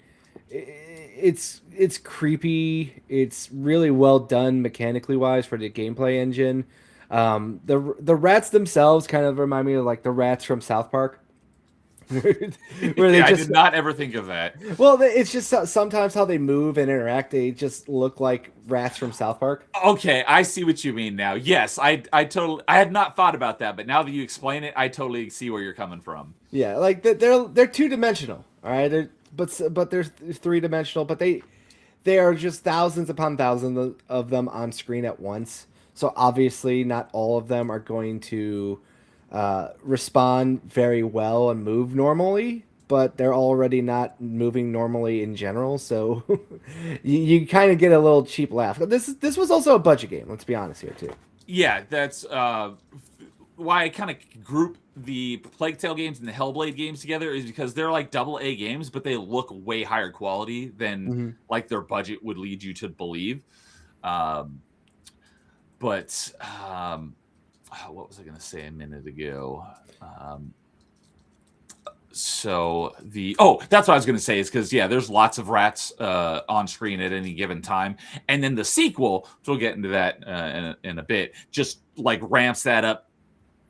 It's creepy. It's really well done mechanically wise for the gameplay engine. The rats themselves kind of remind me of like the rats from South Park, where they Yeah, I just did not ever think of that. well, it's just sometimes how they move and interact. They just look like rats from South Park. Okay, I see what you mean now. Yes, I totally I had not thought about that, but now that you explain it, I totally see where you're coming from. Yeah, like they're two dimensional. All right, but they're three dimensional. But they are just thousands upon thousands of them on screen at once. So obviously, not all of them are going to respond very well and move normally. But they're already not moving normally in general, so you kind of get a little cheap laugh. But this was also a budget game. Let's be honest here too. Yeah, that's why I kind of group the Plague Tale games and the Hellblade games together is because they're like double A games, but they look way higher quality than Mm-hmm. like their budget would lead you to believe. Um, but what was I going to say a minute ago? So that's what I was going to say is because there's lots of rats on screen at any given time, and then the sequel, which we'll get into that in a bit, just like ramps that up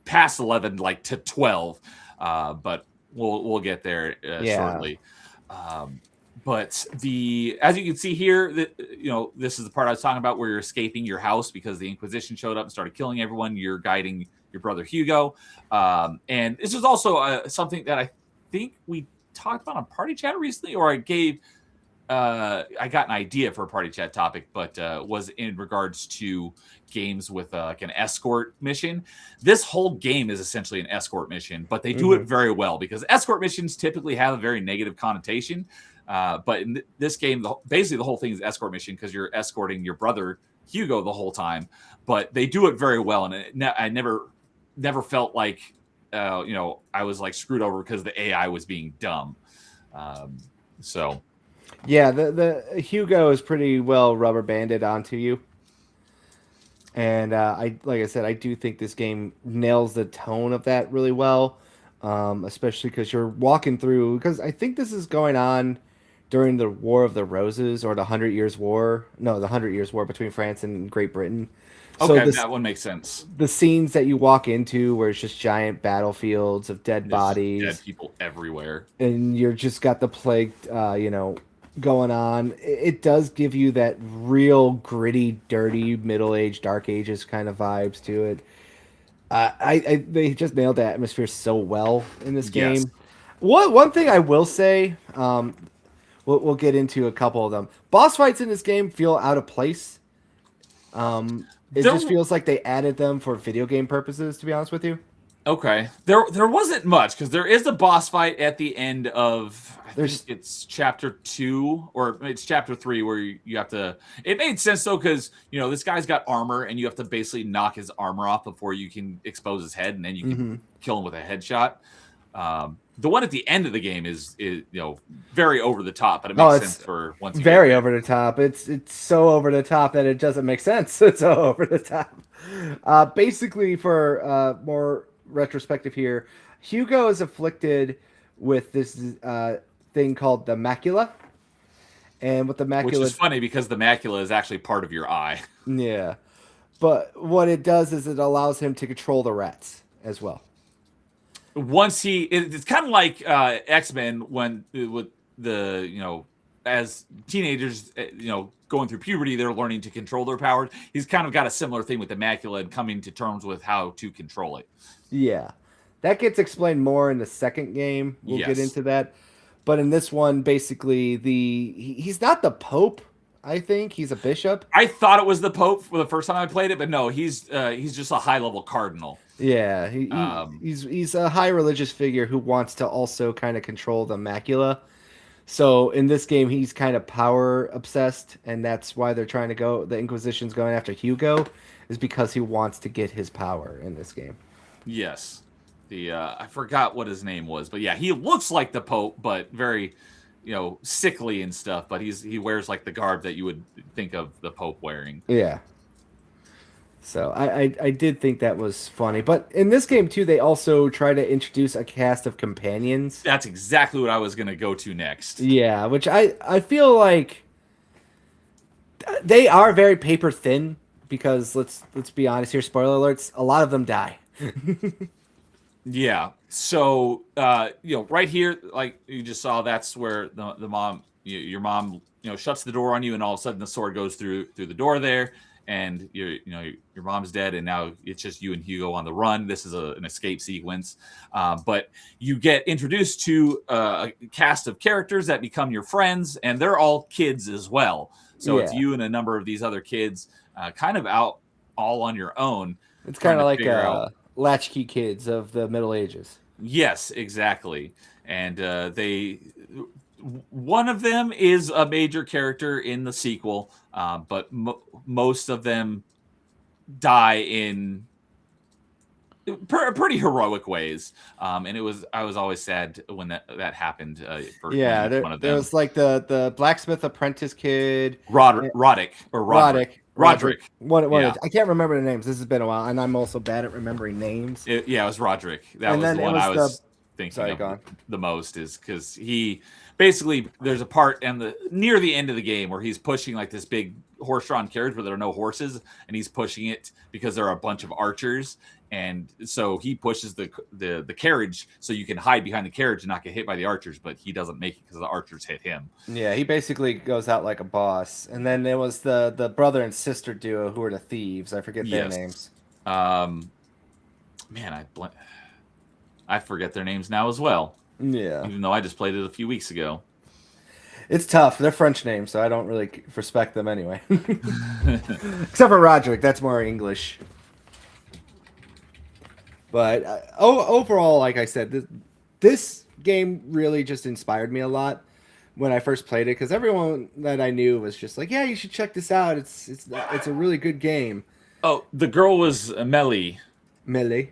past 11 like to 12, but we'll get there shortly. But as you can see here, this is the part I was talking about where you're escaping your house because the Inquisition showed up and started killing everyone. You're guiding your brother Hugo, and this is also something that I think we talked about on Party Chat recently, or I got an idea for a Party Chat topic, but was in regards to games with like an escort mission. This whole game is essentially an escort mission, but they do it very well because escort missions typically have a very negative connotation. But in this game, basically the whole thing is escort mission because you're escorting your brother Hugo the whole time. But they do it very well, and I never felt like I was like screwed over because the AI was being dumb. So yeah, the Hugo is pretty well rubber banded onto you, and like I said, I do think this game nails the tone of that really well, especially because you're walking through. Because I think this is going on during the War of the Roses or the 100 Years War. No, the 100 Years War between France and Great Britain. Okay, that one makes sense. The scenes that you walk into where it's just giant battlefields of dead bodies. Dead people everywhere. And you're just got the plague, going on. It does give you that real gritty, dirty, middle-aged, dark ages kind of vibes to it. They just nailed the atmosphere so well in this game. Yes. One thing I will say, we'll get into a couple of them. Boss fights in this game feel out of place. It just feels like they added them for video game purposes, to be honest with you. Okay. There wasn't much because there is a boss fight at the end of it's chapter 2 or it's chapter 3 where you have to. It made sense though because this guy's got armor and you have to basically knock his armor off before you can expose his head and then you can kill him with a headshot. The one at the end of the game is very over the top, but it makes sense for once. Very over the top. It's so over the top that it doesn't make sense. It's so over the top. Basically, for more retrospective here, Hugo is afflicted with this thing called the macula, and with the macula, which is funny because the macula is actually part of your eye. Yeah, but what it does is it allows him to control the rats as well. Once it's kind of like X-Men when with the as teenagers going through puberty they're learning to control their powers. He's kind of got a similar thing with the macula and coming to terms with how to control it. Yeah, that gets explained more in the second game. We'll get into that, but in this one, basically he's not the Pope. I think he's a bishop. I thought it was the Pope for the first time I played it, but no, he's just a high level cardinal. Yeah, he's a high religious figure who wants to also kind of control the macula. So in this game, he's kind of power obsessed, and that's why they're trying to go. The Inquisition's going after Hugo, is because he wants to get his power in this game. Yes, I forgot what his name was, but yeah, he looks like the Pope, but very sickly and stuff. But he wears like the garb that you would think of the Pope wearing. Yeah. So I did think that was funny. But in this game, too, they also try to introduce a cast of companions. That's exactly what I was going to go to next. Yeah, which I feel like they are very paper thin because let's be honest here, spoiler alerts, a lot of them die. Yeah. So, right here, like you just saw, that's where the mom, your mom, shuts the door on you, and all of a sudden the sword goes through the door there, and your mom's dead, and now it's just you and Hugo on the run. This is an escape sequence, but you get introduced to a cast of characters that become your friends, and they're all kids as well. So it's Yeah. you and a number of these other kids, kind of out all on your own, It's trying kind of to like figure out. latchkey kids of the Middle Ages. Yes, exactly. And one of them is a major character in the sequel, but most of them die in pretty heroic ways. And I was always sad when that happened for Yeah, each there, one of there them. was like the blacksmith apprentice kid, Roderick or Roderick. Roderick. One Yeah. of, I can't remember the names. This has been a while, and I'm also bad at remembering names. It was Roderick. That And was then the it one was I was thinking sorry, of go on. the most, is because he basically, there's a part near the end of the game where he's pushing like this big horse-drawn carriage where there are no horses, and he's pushing it because there are a bunch of archers, and so he pushes the carriage so you can hide behind the carriage and not get hit by the archers, but he doesn't make it because the archers hit him. Yeah, he basically goes out like a boss. And then there was the brother and sister duo who were the thieves. I forget their Yes. names. Man, I forget their names now as well. Yeah, Even though I just played it a few weeks ago. it's tough. They're French names, so I don't really respect them anyway. Except for Roderick, that's more English. But overall, like I said, this game really just inspired me a lot when I first played it, because everyone that I knew was just like, "Yeah, you should check this out. It's a really good game." Oh, the girl was Melly. Melee.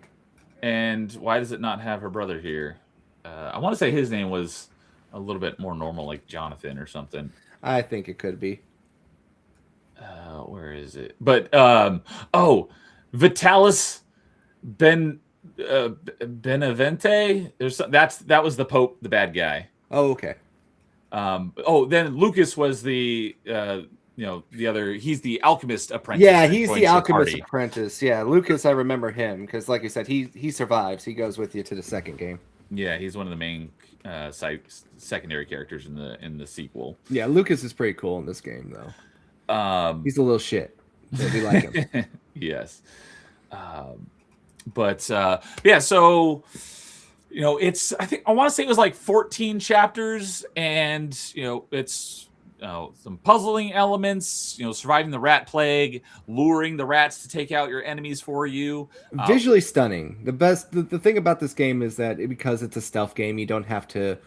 And why does it not have her brother here? I want to say his name was a little bit more normal, like Jonathan or something. I think it could be. Where is it? But Vitalis Benevente. That was the Pope, the bad guy. Oh, okay. Then Lucas was the the other. He's the alchemist apprentice. Yeah, that he's joins the your alchemist party. apprentice. Yeah, Lucas, I remember him because, like I said, he survives. He goes with you to the second game. Yeah, he's one of the main secondary characters in the sequel. Yeah, Lucas is pretty cool in this game, though. He's a little shit, but we like him. Yes. But yeah, so I think I want to say it was like 14 chapters, and it's some puzzling elements, surviving the rat plague, luring the rats to take out your enemies for you. Visually stunning. The thing about this game is that because it's a stealth game, you don't have to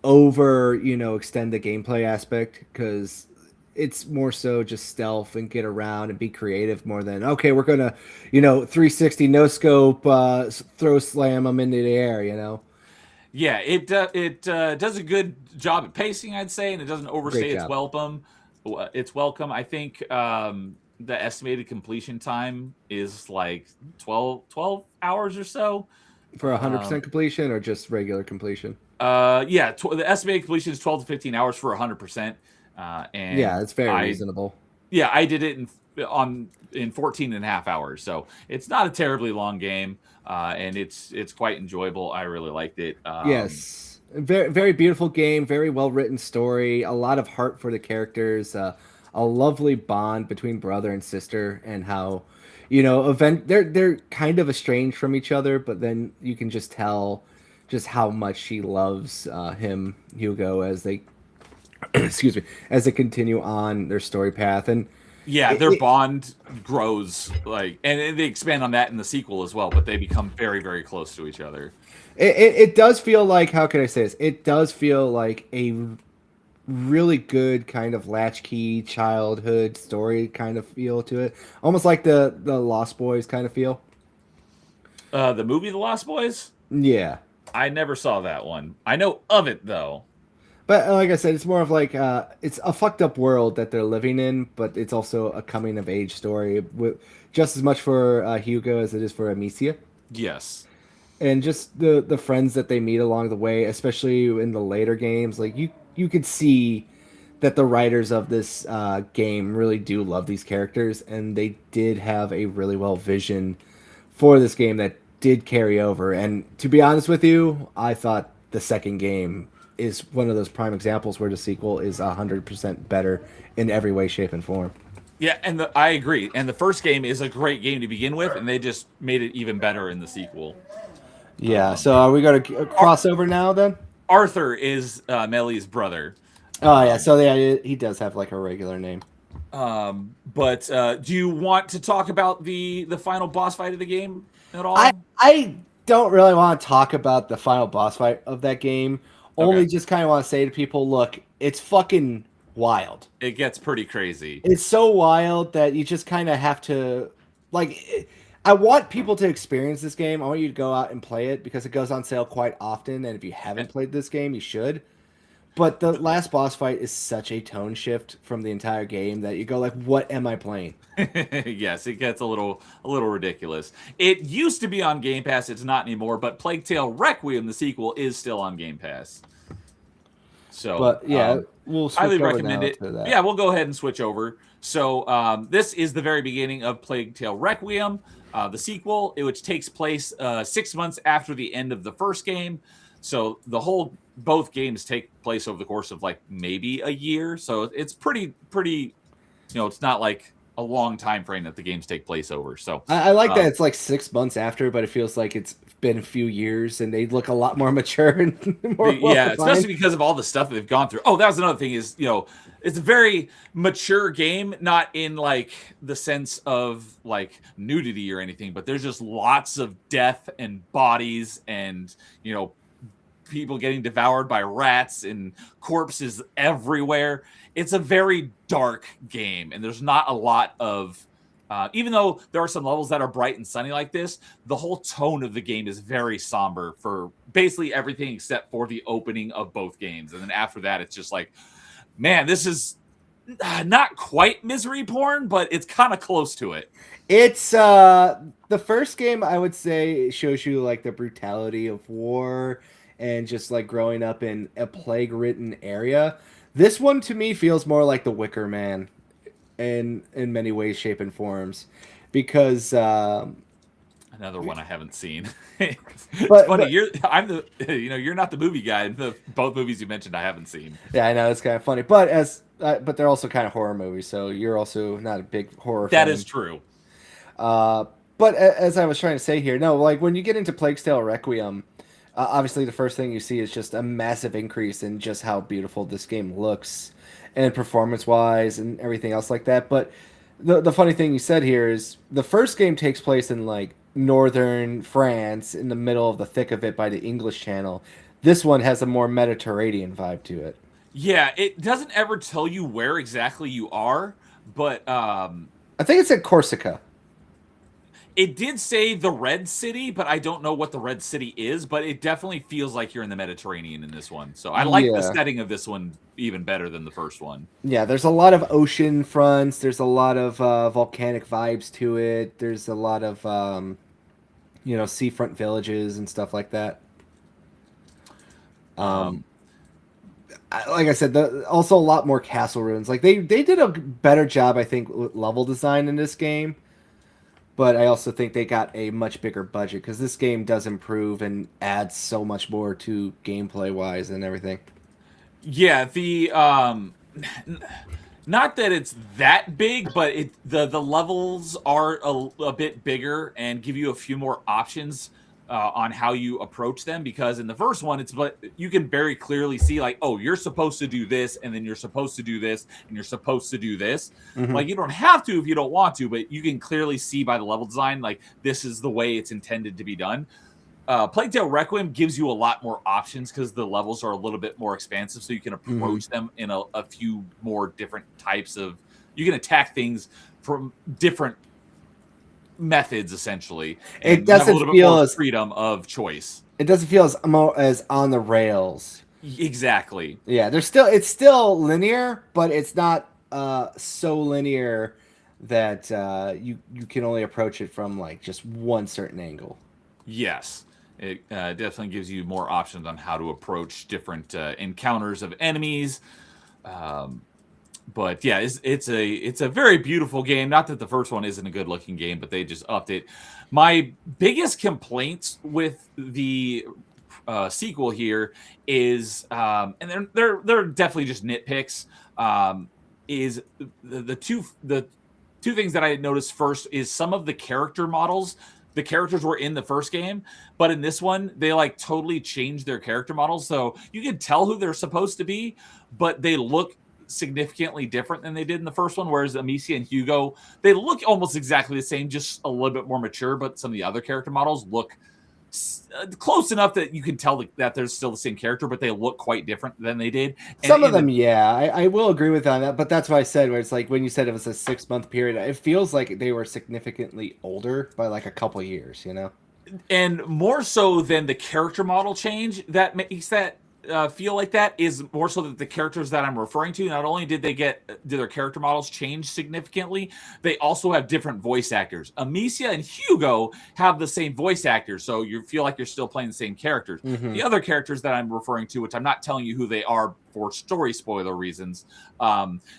extend the gameplay aspect, because it's more so just stealth and get around and be creative more than, okay, we're gonna 360 no scope, throw slam them into the air. Yeah, it does a good job at pacing, I'd say, and it doesn't overstay its welcome. I think the estimated completion time is like 12 hours or so. For 100% completion, or just regular completion? The estimated completion is 12 to 15 hours for 100%. And yeah, it's very reasonable. Yeah, I did it in 14 and a half hours, so it's not a terribly long game, and it's quite enjoyable. I really liked it. Yes, very very beautiful game, very well written story, a lot of heart for the characters, a lovely bond between brother and sister, and how they're kind of estranged from each other, but then you can just tell just how much she loves him, Hugo, as they excuse me, as they continue on their story path. And yeah, their bond grows, and they expand on that in the sequel as well, but they become very very close to each other. It does feel like, how can I say this? It does feel like a really good kind of latchkey childhood story kind of feel to it, almost like the Lost Boys kind of feel. The movie The Lost Boys? Yeah, I never saw that one. I know of it though. But like I said, it's more of like it's a fucked up world that they're living in, but it's also a coming of age story, with just as much for Hugo as it is for Amicia. Yes. And just the friends that they meet along the way, especially in the later games, like you could see that the writers of this game really do love these characters, and they did have a really well vision for this game that did carry over. And to be honest with you, I thought the second game is one of those prime examples where the sequel is 100% better in every way, shape, and form. Yeah, and I agree. And the first game is a great game to begin with, and they just made it even better in the sequel. Yeah. So are we going to cross over now then? Arthur is Melly's brother. Oh yeah. So yeah, he does have like a regular name. But do you want to talk about the final boss fight of the game at all? I don't really want to talk about the final boss fight of that game. Only just kind of want to say to people, look, it's fucking wild. It gets pretty crazy. It's so wild that you just kind of have to, like, I want people to experience this game. I want you to go out and play it because it goes on sale quite often. And if you haven't played this game, you should. But the last boss fight is such a tone shift from the entire game that you go like, what am I playing? Yes, it gets a little ridiculous. It used to be on Game Pass, it's not anymore, but Plague Tale Requiem, the sequel, is still on Game Pass. So, but yeah, we'll highly recommend it. Yeah, we'll go ahead and switch over. So, this is the very beginning of Plague Tale Requiem, the sequel, which takes place 6 months after the end of the first game. So both games take place over the course of like maybe a year. So it's pretty, it's not like a long time frame that the games take place over. So I like that it's like 6 months after, but it feels like it's been a few years and they look a lot more mature and more especially because of all the stuff that they've gone through. Oh, that was another thing is, it's a very mature game, not in like the sense of like nudity or anything, but there's just lots of death and bodies and, people getting devoured by rats and corpses everywhere. It's a very dark game, and there's not a lot of even though there are some levels that are bright and sunny like this, the whole tone of the game is very somber for basically everything except for the opening of both games. And then after that, it's just like, man, this is not quite misery porn, but it's kind of close to it. It's the first game, I would say, shows you like the brutality of war and just like growing up in a plague-ridden area. This one to me feels more like The Wicker Man in many ways, shape, and forms, because another one I haven't seen. It's funny. You're not the movie guy. Both movies you mentioned I haven't seen. Yeah, I know, it's kind of funny, but but they're also kind of horror movies, so you're also not a big horror fan. That is true. But as I was trying to say here, no, like when you get into Plague Tale Requiem, obviously the first thing you see is just a massive increase in just how beautiful this game looks and performance-wise and everything else like that. But the funny thing you said here is the first game takes place in like northern France in the middle of the thick of it by the English Channel. This one has a more Mediterranean vibe to it. Yeah, it doesn't ever tell you where exactly you are, but I think it's at Corsica. It did say the Red City, but I don't know what the Red City is, but it definitely feels like you're in the Mediterranean in this one. So I like the setting of this one even better than the first one. Yeah, there's a lot of ocean fronts. There's a lot of volcanic vibes to it. There's a lot of, seafront villages and stuff like that. Like I said, also a lot more castle ruins. Like they did a better job, I think, with level design in this game. But I also think they got a much bigger budget because this game does improve and adds so much more to gameplay wise and everything. Yeah, the not that it's that big, but the levels are a bit bigger and give you a few more options on how you approach them, because in the first one you can very clearly see like, oh, you're supposed to do this, and then you're supposed to do this, and you're supposed to do this. Mm-hmm. Like you don't have to if you don't want to, but you can clearly see by the level design like this is the way it's intended to be done. Plague Tale Requiem gives you a lot more options because the levels are a little bit more expansive, so you can approach them in a few more different types of. You can attack things from different methods essentially. It doesn't feel as freedom of choice. It doesn't feel as on the rails. Exactly. Yeah, it's still linear, but it's not so linear that you can only approach it from like just one certain angle. Yes. It definitely gives you more options on how to approach different encounters of enemies. But yeah, it's a very beautiful game. Not that the first one isn't a good looking game, but they just upped it. My biggest complaints with the sequel here is, and they're definitely just nitpicks. Is the two things that I noticed first is some of the character models. The characters were in the first game, but in this one, they like totally changed their character models. So you can tell who they're supposed to be, but they look significantly different than they did in the first one. Whereas Amicia and Hugo, they look almost exactly the same, just a little bit more mature. But some of the other character models look close enough that you can tell that they're still the same character, but they look quite different than they did. Some of them, yeah, I will agree with that. But that's what I said, where it's like when you said it was a 6-month period, it feels like they were significantly older by like a couple years, you know? And more so than the character model change that makes that feel like that is more so that the characters that I'm referring to, not only did their character models change significantly, they also have different voice actors. Amicia and Hugo have the same voice actors, so you feel like you're still playing the same characters. Mm-hmm. The other characters that I'm referring to, which I'm not telling you who they are for story spoiler reasons,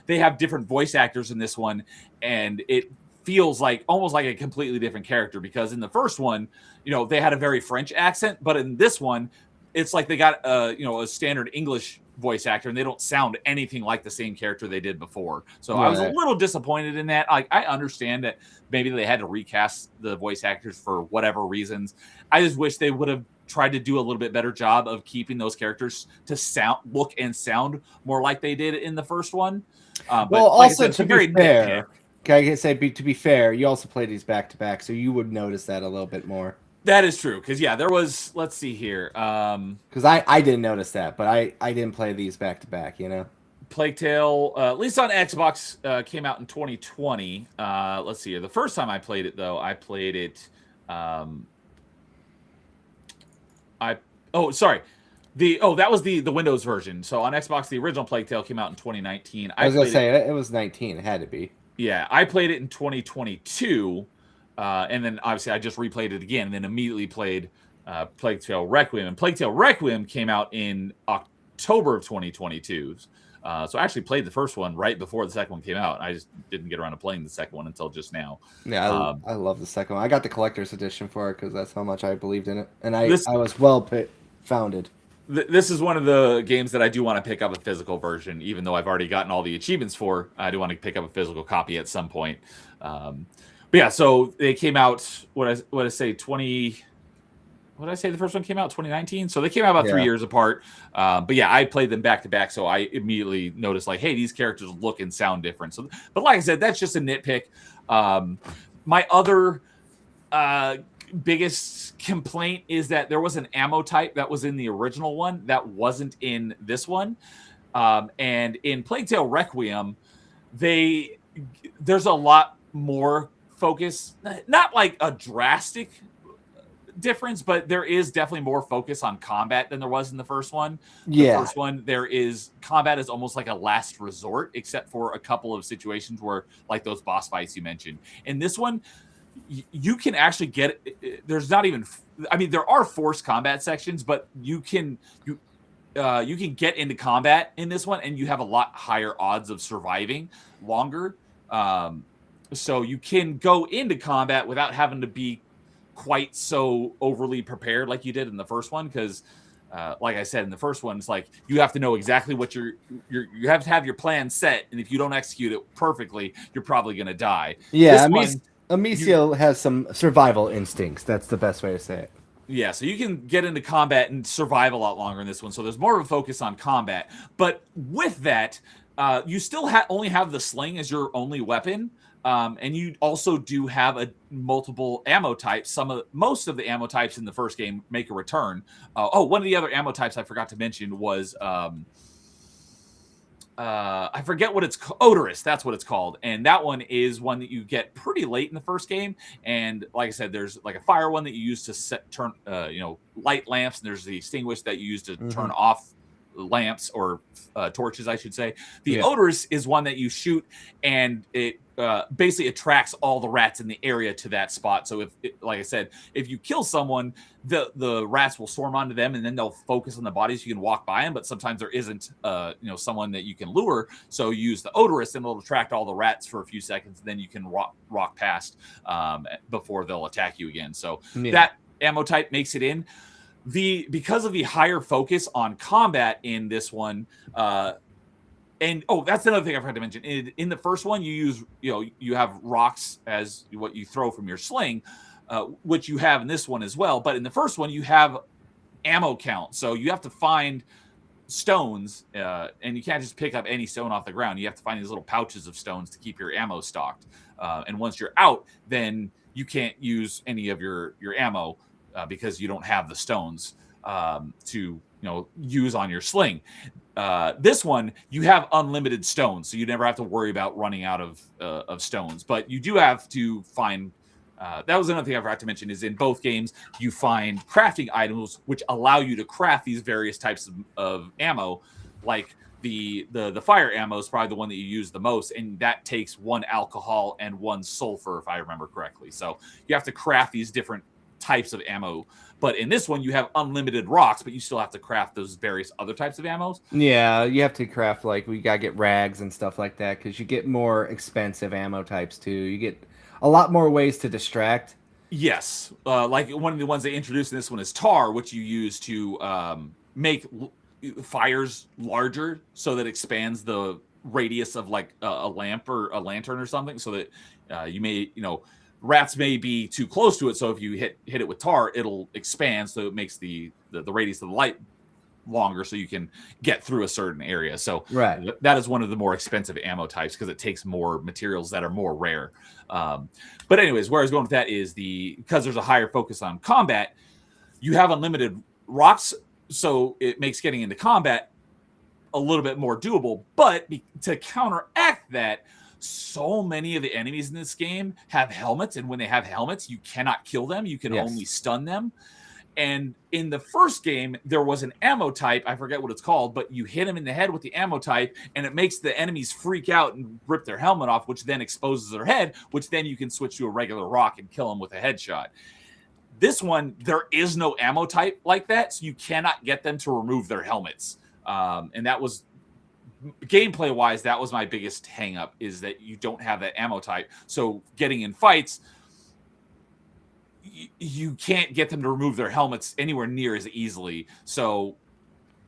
they have different voice actors in this one, and it feels like almost like a completely different character, because in the first one, they had a very French accent, but in this one, it's like they got a standard English voice actor, and they don't sound anything like the same character they did before. So right. I was a little disappointed in that. Like, I understand that maybe they had to recast the voice actors for whatever reasons. I just wish they would have tried to do a little bit better job of keeping those characters to look and sound more like they did in the first one. But well, like also said, to be fair, I can say to be fair, you also played these back to back, so you would notice that a little bit more. That is true, because there was. Let's see here. Because I didn't notice that, but I didn't play these back to back. Plague Tale, at least on Xbox, came out in 2020. Let's see here. The first time I played it, though, I played it. That was the Windows version. So on Xbox, the original Plague Tale came out in 2019. I was gonna say it was 19. It had to be. Yeah, I played it in 2022. And then obviously I just replayed it again, and then immediately played Plague Tale Requiem. And Plague Tale Requiem came out in October of 2022. So I actually played the first one right before the second one came out. I just didn't get around to playing the second one until just now. Yeah, I love the second one. I got the collector's edition for it because that's how much I believed in it. And I was well founded. This is one of the games that I do want to pick up a physical version, even though I've already gotten all the achievements for. I do want to pick up a physical copy at some point. But yeah, so they came out. What I say? What did I say? The first one came out 2019. So they came out about 3 years apart. But yeah, I played them back to back, so I immediately noticed like, hey, these characters look and sound different. So, but like I said, that's just a nitpick. My other biggest complaint is that there was an ammo type that was in the original one that wasn't in this one. And in Plague Tale Requiem, there's a lot more focus, not like a drastic difference, but there is definitely more focus on combat than there was in the first one. The first one, combat is almost like a last resort, except for a couple of situations where, like those boss fights you mentioned. In this one, you can actually get there's not even, I mean, there are forced combat sections, but you can get into combat in this one, and you have a lot higher odds of surviving longer. So you can go into combat without having to be quite so overly prepared like you did in the first one, because like I said, in the first one, it's like you have to know exactly what you have to have your plan set, and if you don't execute it perfectly, you're probably going to die. Yeah, Amicia has some survival instincts. That's the best way to say it. Yeah, so you can get into combat and survive a lot longer in this one. So there's more of a focus on combat. But with that, you still only have the sling as your only weapon. And you also do have multiple ammo types. Most of the ammo types in the first game make a return. One of the other ammo types I forgot to mention was I forget what it's called. Odorous, that's what it's called. And that one is one that you get pretty late in the first game. And like I said, there's like a fire one that you use to turn light lamps, and there's the extinguish that you use to turn off lamps or torches, I should say. The odorous is one that you shoot, and it basically attracts all the rats in the area to that spot. So like I said, if you kill someone, the rats will swarm onto them, and then they'll focus on the bodies. You can walk by them, but sometimes there isn't, someone that you can lure. So you use the odorous, and it'll attract all the rats for a few seconds. And then you can rock past before they'll attack you again. So that ammo type makes it in. Because of the higher focus on combat in this one. And that's another thing I forgot to mention. In the first one, you have rocks as what you throw from your sling, which you have in this one as well. But in the first one, you have ammo count, so you have to find stones, and you can't just pick up any stone off the ground. You have to find these little pouches of stones to keep your ammo stocked. And once you're out, then you can't use any of your ammo because you don't have the stones to use on your sling. This one, you have unlimited stones, so you never have to worry about running out of stones. But you do have to find. That was another thing I forgot to mention. Is in both games you find crafting items which allow you to craft these various types of ammo. Like the fire ammo is probably the one that you use the most, and that takes 1 alcohol and 1 sulfur, if I remember correctly. So you have to craft these different types of ammo. But in this one, you have unlimited rocks, but you still have to craft those various other types of ammos. Yeah, you have to craft, we gotta get rags and stuff like that, because you get more expensive ammo types too. You get a lot more ways to distract. Yes. Like one of the ones they introduced in this one is tar, which you use to make fires larger, so that expands the radius of like a lamp or a lantern or something, so that you may, rats may be too close to it, so if you hit it with tar, it'll expand, so it makes the radius of the light longer, so you can get through a certain area. So that is one of the more expensive ammo types because it takes more materials that are more rare. But anyways, where I was going with that is because there's a higher focus on combat, you have unlimited rocks, so it makes getting into combat a little bit more doable. But to counteract that, so many of the enemies in this game have helmets, and when they have helmets, you cannot kill them. You can only stun them. And in the first game, there was an ammo type, I forget what it's called, but you hit them in the head with the ammo type, and it makes the enemies freak out and rip their helmet off, which then exposes their head, which then you can switch to a regular rock and kill them with a headshot. This one, there is no ammo type like that, so you cannot get them to remove their helmets. And that was gameplay wise, that was my biggest hang up, is that you don't have that ammo type. So getting in fights, you can't get them to remove their helmets anywhere near as easily. So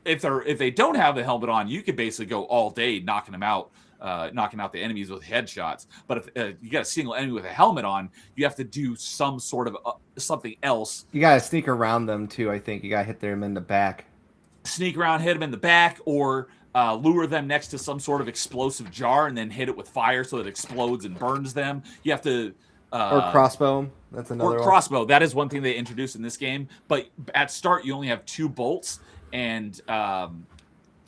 if they don't have the helmet on, you could basically go all day knocking them out, knocking out the enemies with headshots. But if you got a single enemy with a helmet on, you have to do some sort of something else. You gotta sneak around them too. I think you gotta hit them in the back. Sneak around, hit them in the back, or lure them next to some sort of explosive jar and then hit it with fire so it explodes and burns them. You have to or crossbow. That's another crossbow. That is one thing they introduced in this game. But at start, you only have 2 bolts, and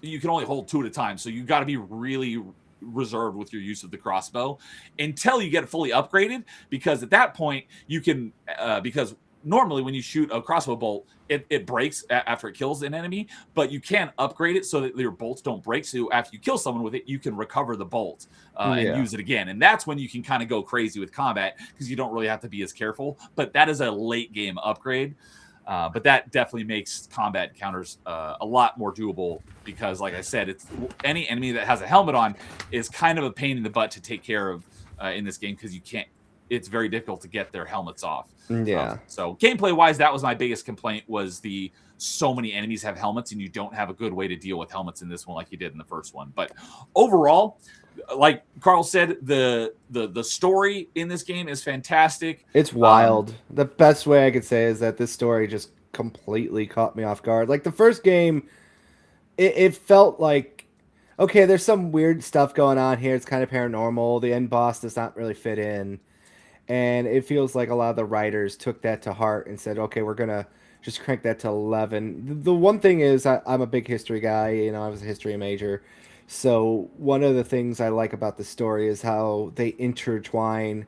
you can only hold 2 at a time. So you got to be really reserved with your use of the crossbow until you get it fully upgraded. Because at that point, you can because normally when you shoot a crossbow bolt, it breaks after it kills an enemy, but you can upgrade it so that your bolts don't break. So after you kill someone with it, you can recover the bolt and use it again. And that's when you can kind of go crazy with combat, because you don't really have to be as careful. But that is a late game upgrade. But that definitely makes combat encounters a lot more doable, because, like I said, it's any enemy that has a helmet on is kind of a pain in the butt to take care of in this game, because you can't. It's very difficult to get their helmets off. So gameplay wise, that was my biggest complaint, was so many enemies have helmets, and you don't have a good way to deal with helmets in this one like you did in the first one. But overall, like Carl said, the story in this game is fantastic. It's wild. The best way I could say is that this story just completely caught me off guard. Like the first game, it felt like, okay, there's some weird stuff going on here. It's kind of paranormal. The end boss does not really fit in. And it feels like a lot of the writers took that to heart and said, okay, we're going to just crank that to 11. The one thing is, I'm a big history guy. I was a history major. So one of the things I like about the story is how they intertwine,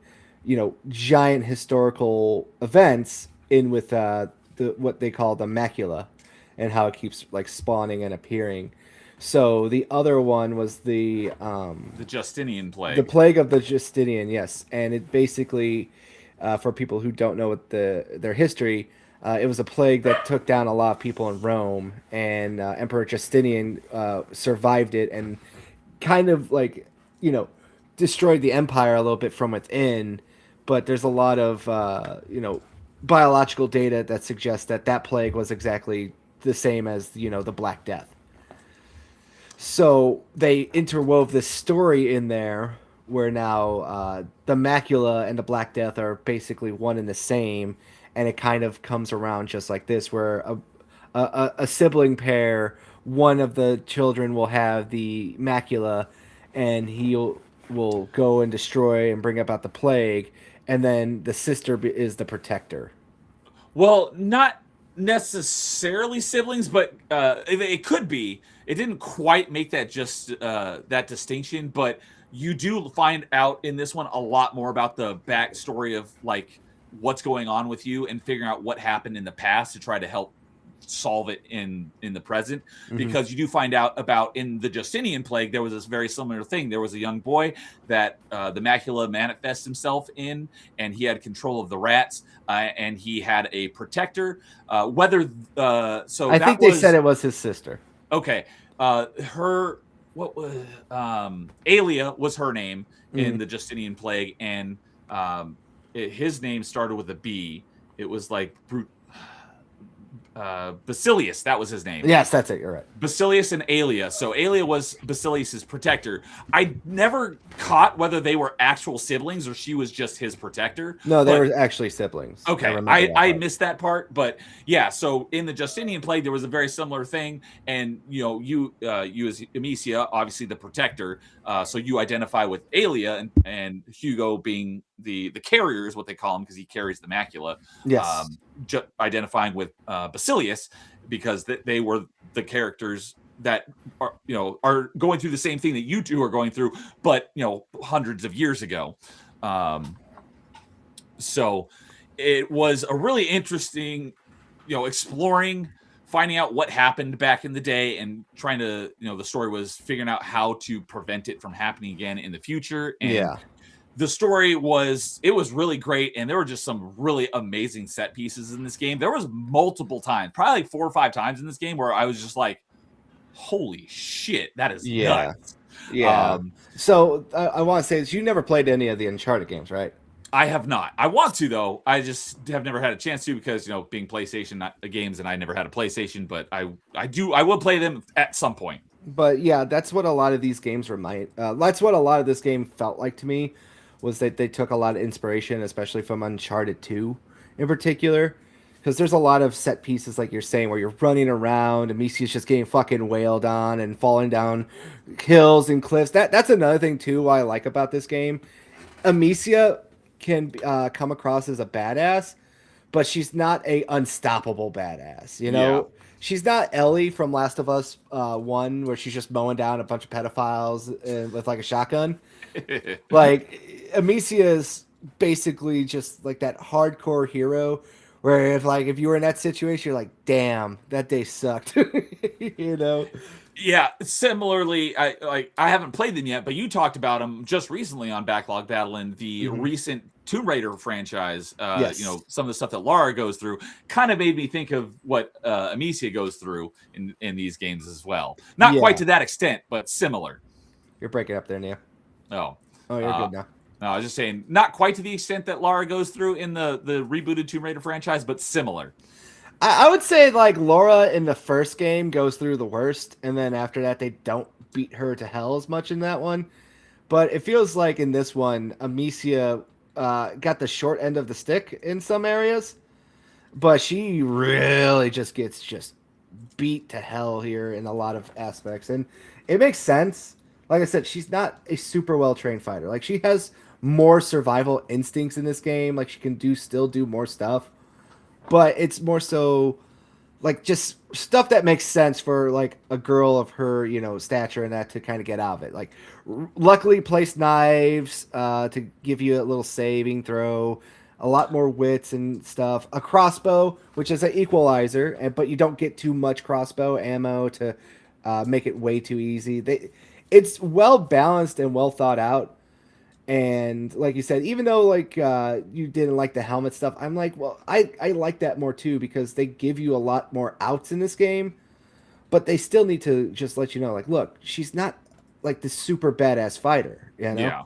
giant historical events in with what they call the macula, and how it keeps like spawning and appearing. So the other one was The Justinian the plague. plague of the Justinian, yes, and it basically, for people who don't know what their history, it was a plague that took down a lot of people in Rome, and Emperor Justinian survived it and kind of like you know destroyed the empire a little bit from within. But there's a lot of biological data that suggests that that plague was exactly the same as the Black Death. So they interwove this story in there where now the macula and the Black Death are basically one and the same, and it kind of comes around just like this, where a sibling pair, one of the children will have the macula, and will go and destroy and bring about the plague, and then the sister is the protector. Well, not necessarily siblings, but it could be. It didn't quite make that distinction, but you do find out in this one a lot more about the backstory of like what's going on with you and figuring out what happened in the past to try to help solve it in the present, Hmm. because you do find out about in the Justinian plague there was this very similar thing. There was a young boy that the macula manifests himself in, and he had control of the rats, and he had a protector. Whether so I that think they said was it was his sister. okay. Her what was Alia was her name in Mm. the Justinian plague, and his name started with a B. It was like Basilius. That was his name. Yes, that's it. You're right. Basilius and Aelia. So Aelia was Basilius's protector. I never caught whether they were actual siblings or she was just his protector. No, they But were actually siblings. I okay, remember that I part. missed that part. But yeah, so in the Justinian plague there was a very similar thing, and you as Amicia, obviously the protector. So you identify with Aelia, and Hugo being the carrier is what they call him because he carries the macula. Yes. Um, Identifying with Basilius because they were the characters that are going through the same thing that you two are going through, but hundreds of years ago. Um, so it was a really interesting, exploring, finding out what happened back in the day, and trying to, the story was figuring out how to prevent it from happening again in the future. And Yeah. the story was really great, and there were just some really amazing set pieces in this game. There was multiple times, probably like 4 or 5 times in this game, where I was just like, holy shit, that is Yeah. nuts. Yeah. um So I want to say this: you never played any of the Uncharted games, right? I have not. I want to though. I just have never had a chance to because being PlayStation games, and I never had a PlayStation. But I will play them at some point. But yeah, that's what a lot of these games remind. That's what a lot of this game felt like to me, was that they took a lot of inspiration, especially from Uncharted 2 in particular. Because there's a lot of set pieces, like you're saying, where you're running around and Misi's just getting fucking wailed on and falling down hills and cliffs. That's another thing too. What I like about this game, Amicia can come across as a badass, but she's not a unstoppable badass. Yeah. She's not Ellie from Last of Us One, where she's just mowing down a bunch of pedophiles with like a shotgun. Like Amicia is basically just like that hardcore hero, where if you were in that situation, you're like, damn, that day sucked. you know? Yeah, similarly, I haven't played them yet, but you talked about them just recently on Backlog Battlin, the Hmm. recent Tomb Raider franchise. Yes. Some of the stuff that Lara goes through kind of made me think of what Amicia goes through in these games as well. Not quite Yeah. to that extent, but similar. You're breaking up there, Nia. Oh, Oh, you're uh, good now. no, I was just saying, not quite to the extent that Lara goes through in the rebooted Tomb Raider franchise, but similar. I would say like Laura in the first game goes through the worst, and then after that they don't beat her to hell as much in that one. But it feels like in this one, Amicia got the short end of the stick in some areas, but she really just beat to hell here in a lot of aspects, and it makes sense. Like I said, she's not a super well trained fighter. Like she has more survival instincts in this game. Like she can still do more stuff, but it's more so like just stuff that makes sense for like a girl of her stature and that to kind of get out of it. Like luckily placed knives to give you a little saving throw, a lot more wits and stuff, a crossbow which is an equalizer, but you don't get too much crossbow ammo to make it way too easy. It's well balanced and well thought out. And like you said, even though like you didn't like the helmet stuff, I'm like, well, I like that more too because they give you a lot more outs in this game, but they still need to just let you know, like, look, she's not like the super badass fighter, you know? Yeah.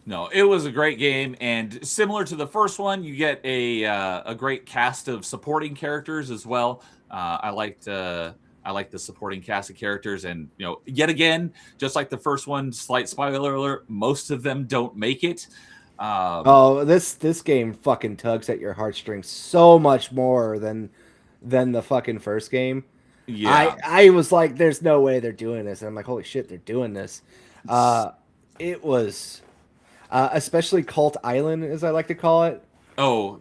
No, it was a great game, and similar to the first one, you get a great cast of supporting characters as well. I liked the supporting cast of characters, and yet again, just like the first one, slight spoiler alert: most of them don't make it. Oh, this game fucking tugs at your heartstrings so much more than the fucking first game. Yeah, I was like, there's no way they're doing this, and I'm like, holy shit, they're doing this. It was especially Cult Island, as I like to call it. Oh,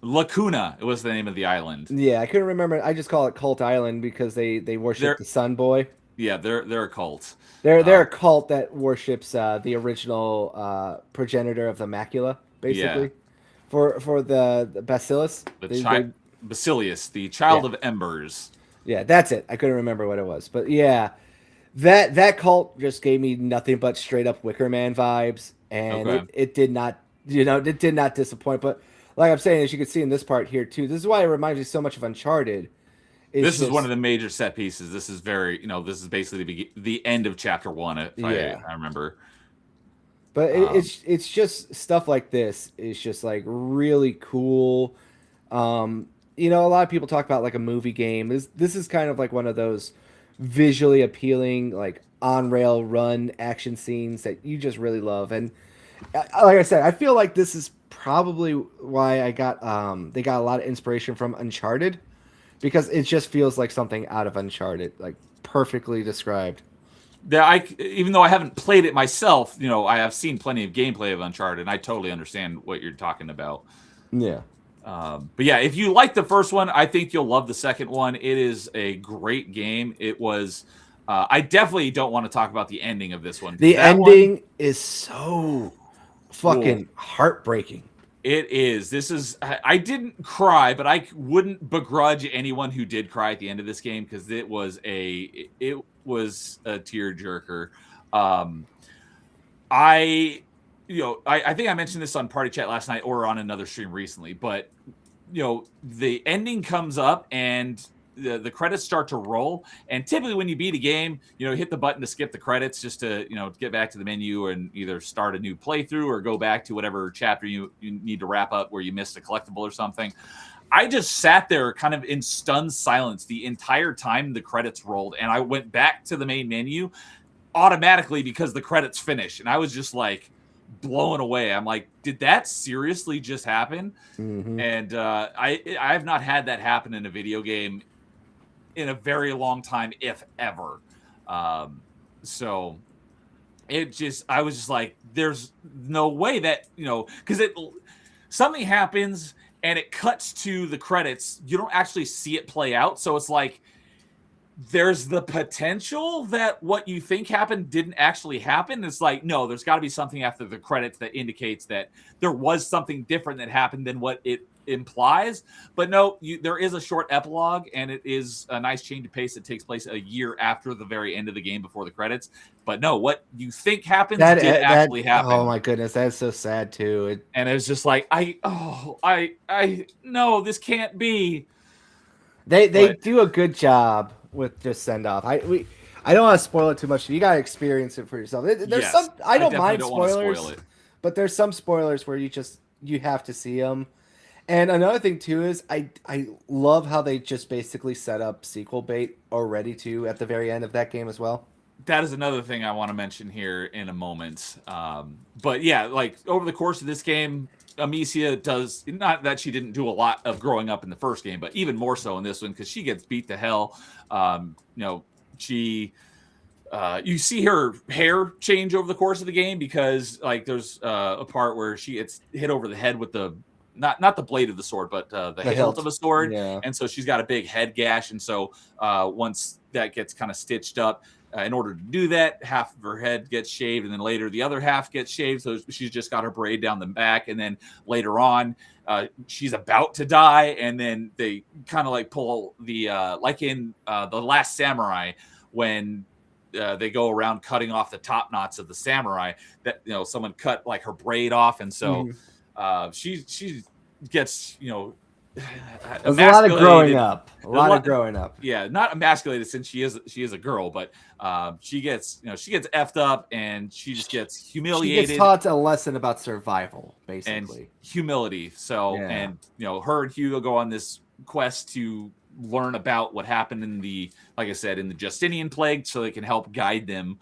Lacuna. It was the name of the island. Yeah, I couldn't remember. I just call it Cult Island because they worship They're the Sun Boy. yeah, they're a cult. They're a cult that worships the original progenitor of the macula, Yeah, basically. For the Bacillus. Basilius, the child Yeah, of embers. yeah, that's it. I couldn't remember what it was, but yeah, that cult just gave me nothing but straight up Wicker Man vibes, and Okay. it did not, it did not disappoint. But like I'm saying, as you can see in this part here too, this is why it reminds me so much of Uncharted. It's This is one just of the major set pieces. This is very, this is basically the end of chapter one, if yeah. I remember. But Um, it's just stuff like this is just like really cool. A lot of people talk about like a movie game. This is kind of like one of those visually appealing, like on rail run action scenes that you just really love. And like I said, I feel like this is probably why I got they got a lot of inspiration from Uncharted because it just feels like something out of Uncharted, like perfectly described. even though I haven't played it myself, I have seen plenty of gameplay of Uncharted, and I totally understand what you're talking about. Yeah. But yeah, if you like the first one, I think you'll love the second one. It is a great game. It was. I definitely don't want to talk about the ending of this one. The That one, ending is so whoa, fucking heartbreaking. it is. This is. I didn't cry, but I wouldn't begrudge anyone who did cry at the end of this game because it was a tearjerker. Um, I I think I mentioned this on Party Chat last night or on another stream recently, but the ending comes up and the credits start to roll. And typically when you beat a game, hit the button to skip the credits just to, get back to the menu and either start a new playthrough or go back to whatever chapter you need to wrap up where you missed a collectible or something. I just sat there kind of in stunned silence the entire time the credits rolled. And I went back to the main menu automatically because the credits finished. And I was just like, blown away. I'm like, did that seriously just happen? Mm-hmm. And I have not had that happen in a video game in a very long time, if ever. So I was just like, there's no way that because something happens and it cuts to the credits. You don't actually see it play out, so it's like there's the potential that what you think happened didn't actually happen. It's like, no, there's got to be something after the credits that indicates that there was something different that happened than what it implies. But no, there is a short epilogue, and it is a nice change of pace that takes place a year after the very end of the game before the credits. But no, what you think happens did actually happen. Oh my goodness, that's so sad too. And it was just like, no, this can't be. They do a good job with just send off. I don't want to spoil it too much. You gotta experience it for yourself. There's Yes, some I don't mind don't want to spoilers, spoil it. but there's some spoilers where you have to see them. And another thing too is I love how they just basically set up sequel bait already too at the very end of that game as well. That is another thing I want to mention here in a moment. But yeah, like over the course of this game, Amicia does not that she didn't do a lot of growing up in the first game, but even more so in this one because she gets beat to hell. She you see her hair change over the course of the game because like there's a part where she gets hit over the head with the not the blade of the sword, but the hilt of a sword. Yeah. And so she's got a big head gash. And so once that gets kind of stitched up, in order to do that, half of her head gets shaved, and then later the other half gets shaved. So she's just got her braid down the back, and then later on, she's about to die, and then they kind of like pull the like in the Last Samurai when they go around cutting off the top knots of the samurai. That someone cut like her braid off, and so she gets There's a lot of growing up. A lot of growing up. Yeah, not emasculated since she is a girl, but she gets effed up and she just gets humiliated. She gets taught a lesson about survival, basically, and humility. So and her and Hugo go on this quest to learn about what happened in the, like I said, in the Justinian plague, so they can help guide them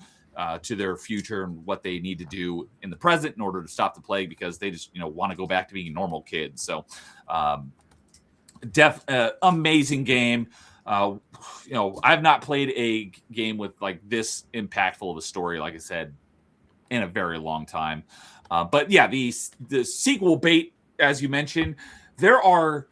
to their future and what they need to do in the present in order to stop the plague, because they just want to go back to being normal kids. So amazing game. I've not played a game with like this impactful of a story, like I said, in a very long time. But yeah, the sequel bait, as you mentioned, there are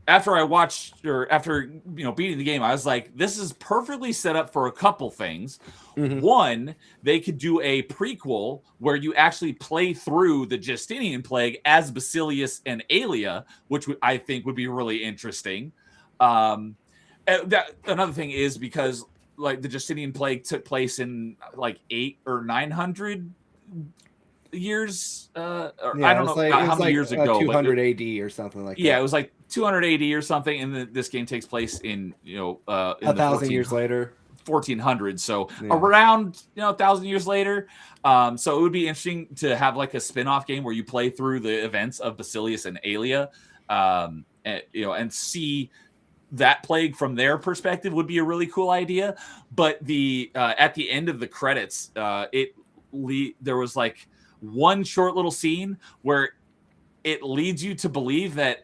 after I watched, or after beating the game, I was like, this is perfectly set up for a couple things. One, they could do a prequel where you actually play through the Justinian plague as Basilius and Aelia, which I think would be really interesting. Another thing is because like the Justinian plague took place in like 800 or 900 years. I don't know how many years ago. 200 AD or something like that. Yeah, it was like 200 AD or something, and this game takes place in 1,000 years later, 1400. So around 1,000 years later. So it would be interesting to have like a spin-off game where you play through the events of Basilius and Aelia, and see that plague from their perspective would be a really cool idea. But the at the end of the credits, there was like one short little scene where it leads you to believe that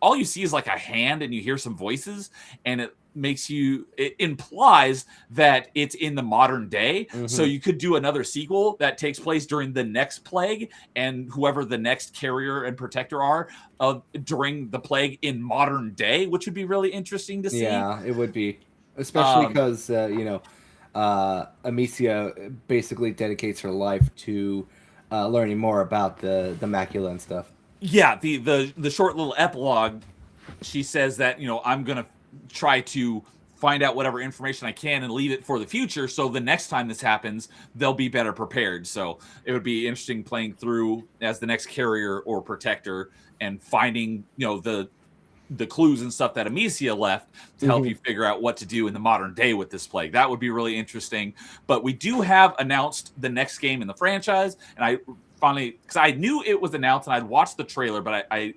all you see is like a hand and you hear some voices, and it implies that it's in the modern day. So you could do another sequel that takes place during the next plague, and whoever the next carrier and protector are during the plague in modern day, which would be really interesting to see. Yeah, it would be, especially because Amicia basically dedicates her life to learning more about the macula and stuff. Yeah, the short little epilogue, she says that I'm gonna try to find out whatever information I can and leave it for the future, so the next time this happens, they'll be better prepared. So it would be interesting playing through as the next carrier or protector and finding the clues and stuff that Amicia left to help you figure out what to do in the modern day with this plague. That would be really interesting. But we do have announced the next game in the franchise, and I finally, because I knew it was announced and I'd watched the trailer, but I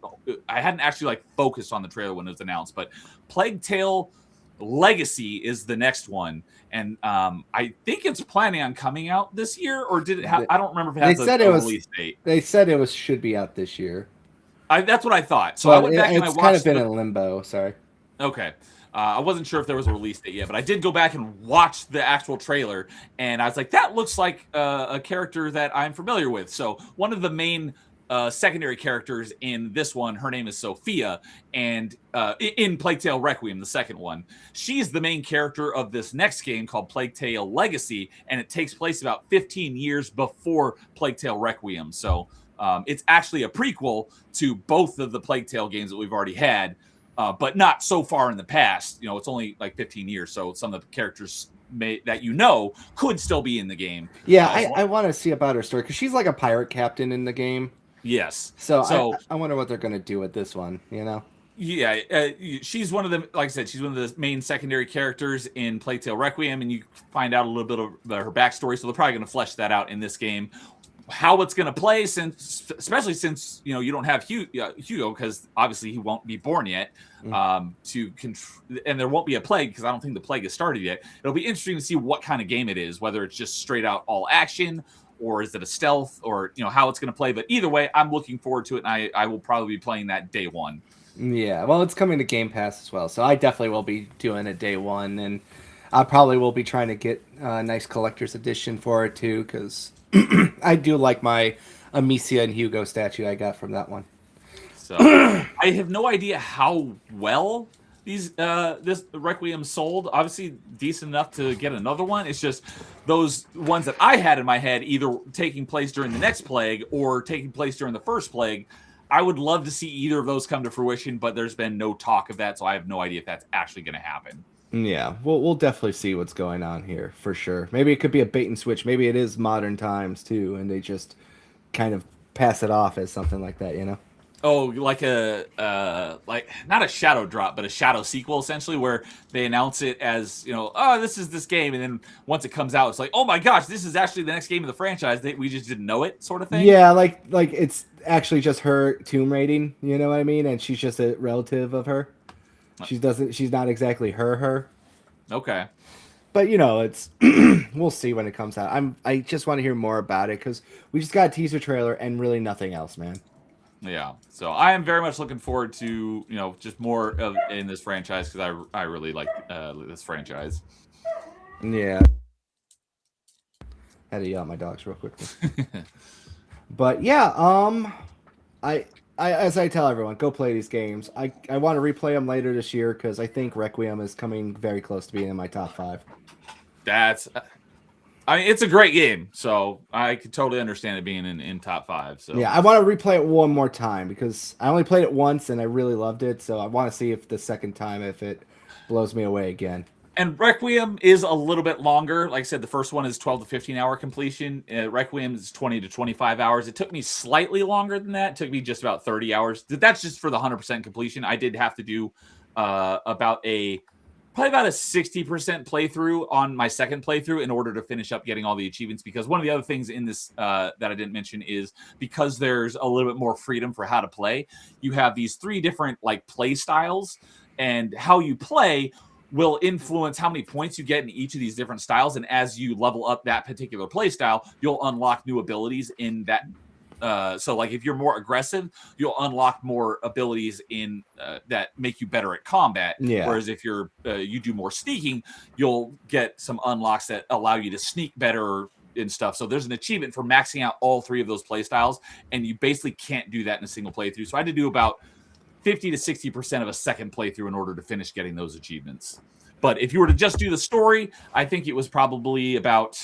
hadn't actually like focused on the trailer when it was announced. But Plauge Tale Legacy is the next one, and I think it's planning on coming out this year, or did it have? I don't remember if it has a release date. They said it should be out this year. That's what I thought. So I went back and I watched. It's kind of been in limbo. Sorry. Okay. I wasn't sure if there was a release date yet, but I did go back and watch the actual trailer, and I was like, that looks like a character that I'm familiar with. So one of the main secondary characters in this one, her name is Sophia, and in Plauge Tale Requiem, the second one, she's the main character of this next game called Plauge Tale Legacy, and it takes place about 15 years before Plauge Tale Requiem. So it's actually a prequel to both of the Plauge Tale games that we've already had, but not so far in the past. It's only like 15 years, so some of the characters that could still be in the game. Yeah, I want to see about her story, because she's like a pirate captain in the game. Yes. So I wonder what they're going to do with this one, Yeah, she's one of the, like I said, she's one of the main secondary characters in Plauge Tale Requiem, and you find out a little bit of her backstory, so they're probably going to flesh that out in this game. How it's going to play, especially since you don't have Hugo, because obviously he won't be born yet, and there won't be a plague, because I don't think the plague has started yet. It'll be interesting to see what kind of game it is, whether it's just straight out all action, or is it a stealth, or how it's going to play. But either way, I'm looking forward to it, and I will probably be playing that day one. Yeah, well, it's coming to Game Pass as well, so I definitely will be doing it day one, and I probably will be trying to get a nice collector's edition for it too, because I do like my Amicia and Hugo statue I got from that one. So I have no idea how well this Requiem sold. Obviously decent enough to get another one. It's just those ones that I had in my head either taking place during the next plague or taking place during the first plague. I would love to see either of those come to fruition, but there's been no talk of that, so I have no idea if that's actually going to happen. Yeah, we'll definitely see what's going on here for sure. Maybe it could be a bait and switch. Maybe it is modern times too, and they just kind of pass it off as something like that, you know? Oh, like like not a shadow drop, but a shadow sequel, essentially, where they announce it as, oh, this is this game, and then once it comes out, it's like, oh my gosh, this is actually the next game of the franchise. We just didn't know it, sort of thing. Yeah, like it's actually just her tomb raiding, you know what I mean? And she's just a relative of her. She's not exactly her. Okay. But it's we'll see when it comes out. I just want to hear more about it because we just got a teaser trailer and really nothing else, man. Yeah, so I am very much looking forward to just more of in this franchise because I really like this franchise. Yeah, had to yell at my dogs real quickly. But yeah, I as I tell everyone, go play these games. I want to replay them later this year because I think Requiem is coming very close to being in my top 5. It's a great game, so I could totally understand it being in top 5. So yeah, I want to replay it one more time because I only played it once and I really loved it. So I want to see if the second time if it blows me away again. And Requiem is a little bit longer. Like I said, the first one is 12 to 15 hour completion. Requiem is 20 to 25 hours. It took me slightly longer than that. It took me just about 30 hours. That's just for the 100% completion. I did have to do probably about a 60% playthrough on my second playthrough in order to finish up getting all the achievements, because one of the other things in this that I didn't mention is because there's a little bit more freedom for how to play, you have these 3 different play styles, and how you play will influence how many points you get in each of these different styles. And as you level up that particular play style, you'll unlock new abilities in that. So if you're more aggressive, you'll unlock more abilities in that make you better at combat. Yeah. Whereas if you do more sneaking, you'll get some unlocks that allow you to sneak better and stuff. So there's an achievement for maxing out all 3 of those play styles, and you basically can't do that in a single playthrough. So I had to do about 50 to 60% of a second playthrough in order to finish getting those achievements. But if you were to just do the story, I think it was probably about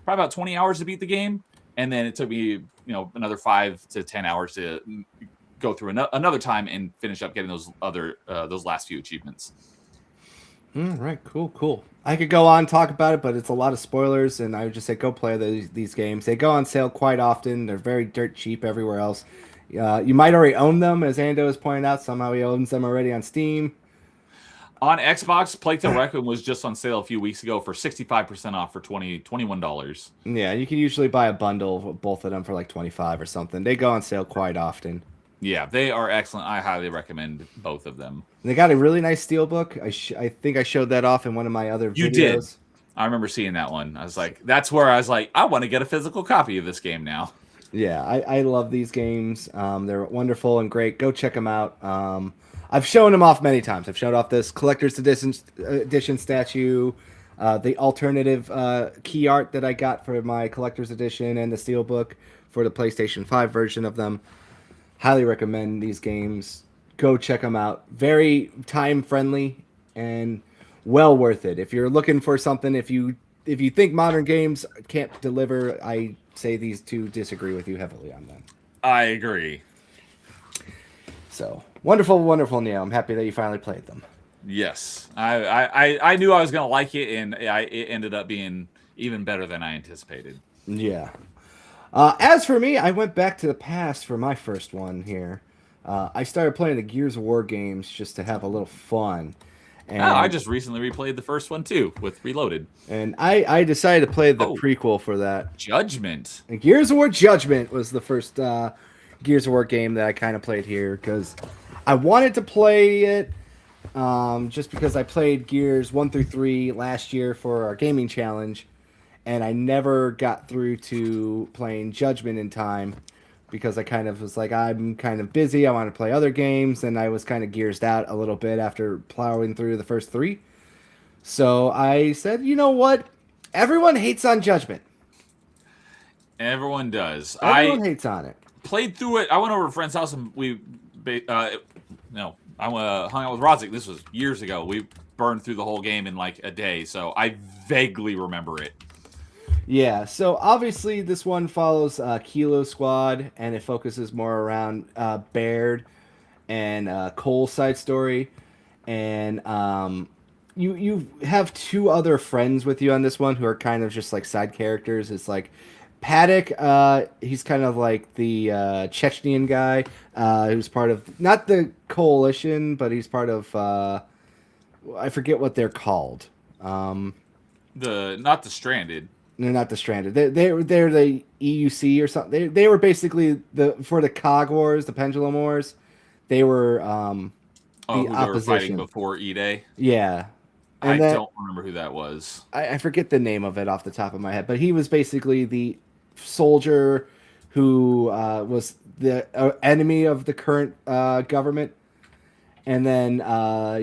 20 hours to beat the game. And then it took me, another 5 to 10 hours to go through another time and finish up getting those last few achievements. All right, cool. I could go on and talk about it, but it's a lot of spoilers, and I would just say go play these games. They go on sale quite often. They're very dirt cheap everywhere else. You might already own them, as Ando has pointed out. Somehow he owns them already on Steam. On Xbox, Plauge Tale Requiem was just on sale a few weeks ago for 65% off for $21. Yeah, you can usually buy a bundle of both of them for like $25 or something. They go on sale quite often. Yeah, they are excellent. I highly recommend both of them. They got a really nice steelbook. I think I showed that off in one of my other videos. You did. I remember seeing that one. I was like, that's where I was like, I want to get a physical copy of this game now. Yeah, I love these games. They're wonderful and great. Go check them out. I've shown them off many times. I've showed off this collector's edition statue, the alternative key art that I got for my collector's edition, and the steelbook for the PlayStation 5 version of them. Highly recommend these games. Go check them out. Very time friendly and well worth it. If you're looking for something, if you think modern games can't deliver, I say these 2 disagree with you heavily on them. I agree. So wonderful, Neil. I'm happy that you finally played them. Yes, I knew I was gonna like it, and it ended up being even better than I anticipated. Yeah. As for me, I went back to the past for my first one here. I started playing the Gears of War games just to have a little fun. And I just recently replayed the first one too with Reloaded. And I decided to play the prequel for that. Judgment. And Gears of War Judgment was the first Gears of War game that I kind of played here because I wanted to play it just because I played Gears 1 through 3 last year for our gaming challenge, and I never got through to playing Judgment in time because I kind of was like, I'm kind of busy. I want to play other games, and I was kind of gearsed out a little bit after plowing through the first 3. So I said, you know what? Everyone hates on Judgment. Everyone does. Everyone hates on it. Played through it. I went over to a friend's house and I hung out with Rodzik. This was years ago. We burned through the whole game in like a day, so I vaguely remember it. Yeah, so obviously this one follows Kilo Squad, and it focuses more around Baird and Cole's side story, and you have two other friends with you on this one who are kind of just like side characters. It's like Paddock, he's kind of like the Chechnyan guy who's part of not the coalition, but he's part of I forget what they're called. Not the Stranded. They're not the Stranded. They're the EUC or something. They were basically for the Cog Wars, the Pendulum Wars. They were the who they were fighting opposition. before E-Day. Yeah. I don't remember who that was. I forget the name of it off the top of my head, but he was basically the soldier who was the enemy of the current government. And then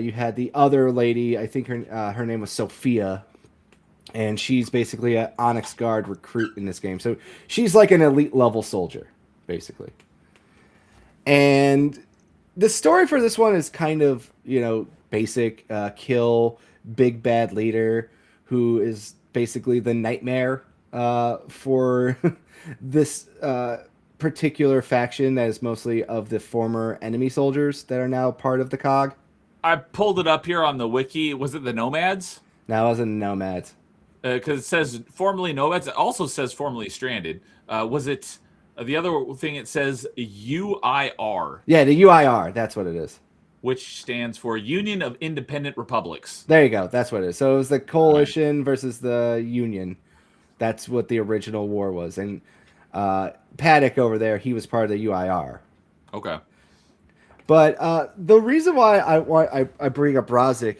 you had the other lady, I think her name was Sophia, and she's basically an Onyx Guard recruit in this game. So she's like an elite level soldier, basically. And the story for this one is kind of, basic. Kill big bad leader who is basically the nightmare for this particular faction that is mostly of the former enemy soldiers that are now part of the COG. I pulled it up here on the wiki. Was it the Nomads? Now, it wasn't Nomads. Because it says formerly Nomads. It also says formerly Stranded. Was it the other thing? It says UIR. Yeah, the UIR. That's what it is. Which stands for Union of Independent Republics. There you go. That's what it is. So it was the coalition versus the Union. That's what the original war was. And Paddock over there, he was part of the UIR. Okay. But the reason why I bring up Rodzik